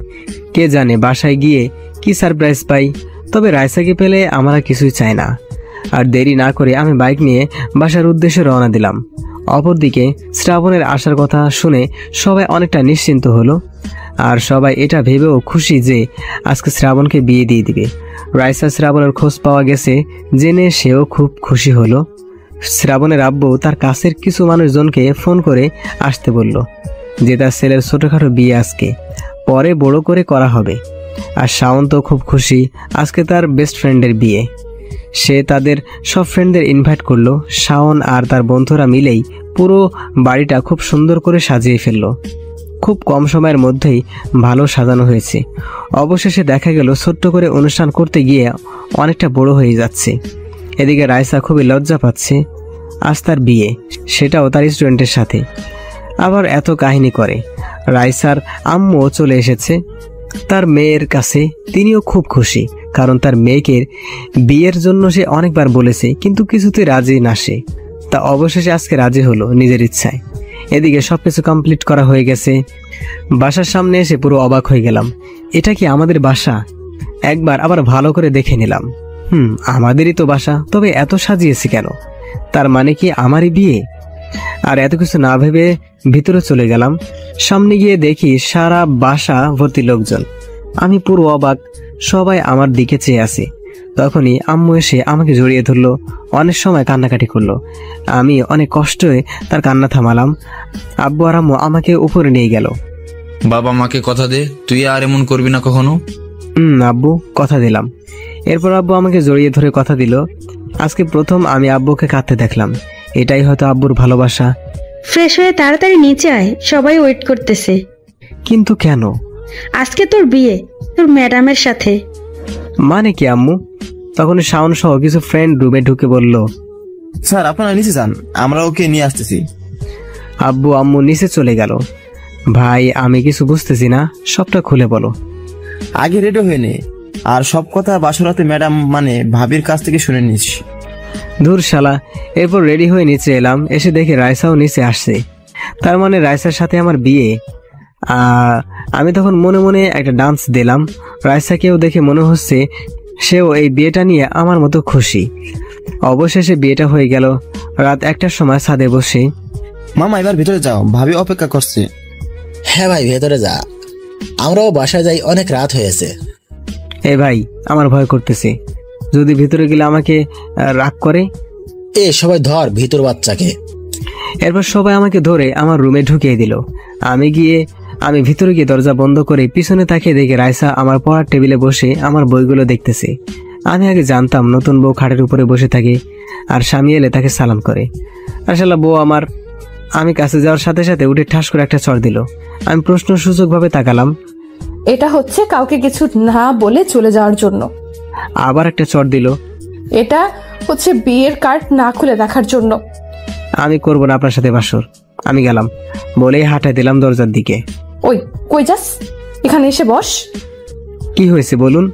কে জানে বাসায় গিয়ে কি সারপ্রাইজ পাই। তবে রাইসাকে পেলে আমার কিছুই চাই না। আর দেরি না করে আমি বাইক নিয়ে বাসার উদ্দেশ্যে রওনা দিলাম। অপরদিকে শ্রাবণের আসার কথা শুনে সবাই অনেকটা নিশ্চিন্ত হলো। আর সবাই এটা ভেবেও খুশি যে আজকে শ্রাবণকে বিয়ে দিয়ে দিবে। রাইসা শ্রাবণের খোঁজ পাওয়া গেছে জেনে সেও খুব খুশি হলো। শ্রাবণের আব্বু তার কাছের কিছু মানুষজনকে ফোন করে আসতে বলল যে তার ছেলের ছোটখাটো বিয়ে আজকে। পরে বড় করে করা হবে। আর শাওন তো খুব খুশি, আজকে তার বেস্ট ফ্রেন্ডের বিয়ে। সে তাদের সব ফ্রেন্ডদের ইনভাইট করলো। শাওন আর তার বন্ধুরা মিলেই পুরো বাড়িটা খুব সুন্দর করে সাজিয়ে ফেললো। খুব কম সময়ের মধ্যেই ভালো সাজানো হয়েছে। অবশেষে দেখা গেল ছোট্ট করে অনুষ্ঠান করতে গিয়ে অনেকটা বড় হয়ে যাচ্ছে। এদিকে রাইসা খুবই লজ্জা পাচ্ছে, আজ তার বিয়ে, সেটাও তার স্টুডেন্টের সাথে। আবার এত কাহিনী করে। রাইসার আম্মুও চলে এসেছে তার মেয়ের কাছে। তিনিও খুব খুশি, কারণ তার মেয়েকে বিয়ের জন্য সে অনেকবার বলেছে, কিন্তু কিছুতে রাজি না সে। তা অবশেষে আজকে রাজি হলো নিজের ইচ্ছায়। এদিকে সবকিছু কমপ্লিট করা হয়ে গেছে। বাসার সামনে এসে পুরো অবাক হয়ে গেলাম, এটা কি আমাদের বাসা? একবার আবার ভালো করে দেখে নিলাম, আমাদেরই তো বাসা, তবে এত সাজিয়েছে কেন? তার মানে কি আমারই বিয়ে? আর এত কিছু না ভেবে ভিতরে চলে গেলাম। সামনে গিয়ে দেখি সারা বাসা ভর্তি লোকজন। আমি পুরো অবাক, সবাই আমার দিকে চেয়ে আছে। তখনই আম্মু এসে আমাকে জড়িয়ে ধরলো, অনেক সময় কান্নাকাটি করলো। আমি অনেক কষ্টে তার কান্না থামালাম। আব্বু আর আম্মু আমাকে উপরে নিয়ে গেল। বাবা মাকে কথা দে, তুই আর এমন করবি না কখনো। আব্বু, কথা দিলাম। এরপর আব্বু আমাকে জড়িয়ে ধরে কথা দিল। আজকে প্রথম আমি আব্বুকে কাঁদতে দেখলাম। এটাই হয়তো আব্বুর ভালোবাসা। ফ্রেশ হয়ে তাড়াতাড়ি নিচে আয়, সবাই ওয়েট করতেছে। কিন্তু কেন? আজকে তোর বিয়ে, তোর ম্যাডামের সাথে। মানে কি আম্মু? তখন শাওন সহ কিছু ফ্রেন্ড রুমে ঢুকে বলল, স্যার আপনারা নিচে যান, আমরা ওকে নিয়ে আসতেছি। আব্বু আম্মু নিচে চলে গেল। ভাই, আমি কিছু বুঝতেছি না, সবটা খুলে বলো। আগে রেডি হয়ে নে, আর সব কথা বাসরাতে ম্যাডাম মানে ভাবির কাছ থেকে শুনে নিস। ধুর শালা। এরপর রেডি হয়ে নিচে এলাম। এসে দেখে রাইসাও নিচে আসছে। তার মানে রাইসার সাথে আমার বিয়ে। আমি তখন মনে মনে একটা ডান্স দিলাম। রাইসাকেও দেখে মনে হচ্ছে সেও এই বিয়েটা নিয়ে আমার মতো খুশি। অবশেষে বিয়েটা হয়ে গেল। রাত 1টার সময় ছাদে বসে, মামা এবার ভিতরে যাও, ভাবি অপেক্ষা করছে। হ্যাঁ ভাই, ভেতরে যা, আমরাও বাসায় যাই, অনেক রাত হয়েছে। এ ভাই, আমার ভয় করতেছে, যদি ভিতরে গেলে আমাকে রাগ করে। সবাই ধর ভিতর বাচ্চাকে। এরপর সবাই আমাকে ধরে আমার রুমে ঢুকিয়ে দিল। আমি ভিতরে গিয়ে দরজা বন্ধ করে পিছনে তাকিয়ে দেখি রাইসা আমার পড়ার টেবিলে বসে আমার বইগুলো দেখতেছে। আমি আগে জানতাম নতুন বউ খাটের উপরে বসে থাকে আর স্বামী এলে তাকে সালাম করে। আসলে বউ আমার। আমি কাছে যাওয়ার সাথে সাথে উঠে ঠাস করে একটা চড় দিল। আমি প্রশ্নসূচকভাবে তাকালাম। এটা হচ্ছে কাউকে কিছু না বলে চলে যাওয়ার জন্য। আবার একটা চড় দিল। এটা হচ্ছে বিয়ের কার্ড না খুলে রাখার জন্য। আমি করবো না আপনার সাথে বাসর, আমি গেলাম বলেই হাঁটাই দিলাম দরজার দিকে। ওই কই যাস? এখানে এসে বস। কি হয়েছে বলুন?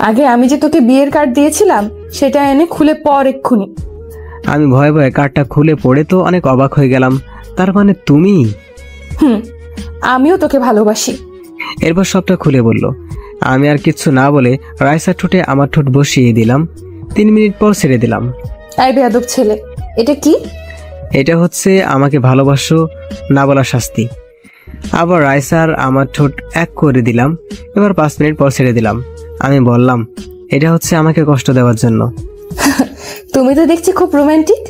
আগে আমি যে তোকে বিয়ের কার্ড দিয়েছিলাম সেটা এনে খুলে পর এক্ষুনি। আমি ভয়ে ভয়ে কার্ডটা খুলে পড়ে তো অনেক অবাক হয়ে গেলাম। তার মানে তুমি? আমিও তোকে ভালোবাসি। এরপর সবটা খুলে বলল। আমি আর কিচ্ছু না বলে রাইসার ঠোঁটে আমার ঠোঁট বসিয়ে দিলাম। 3 মিনিট পর ছেড়ে দিলাম। এই বেয়াদব ছেলে, এটা কি? এটা হচ্ছে আমাকে ভালোবাসো না বলার শাস্তি। আবার রাইসার আমার ঠোঁট এক করে দিলাম। এবার 5 মিনিট পর ছেড়ে দিলাম। আমি বললাম, এটা হচ্ছে আমাকে কষ্ট দেওয়ার জন্য। তুমি তো দেখছি খুব রোমান্টিক।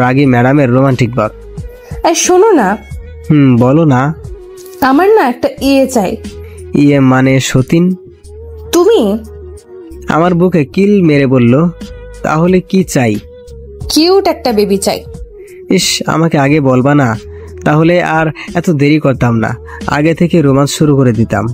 রাগী ম্যাডামের রোমান্টিক বাক। এই শোনো না। বলো না। আমার না একটা ইয়ে চাই। ইয়ে মানে সতীন? তুমি? আমার বুকে কিল মেরে বলল, তাহলে কি চাই? কিউট একটা বেবি চাই। ইস, আমাকে আগে বলবা না, তাহলে আর এত দেরি করতাম না, আগে থেকে রোমান্স শুরু করে দিতাম।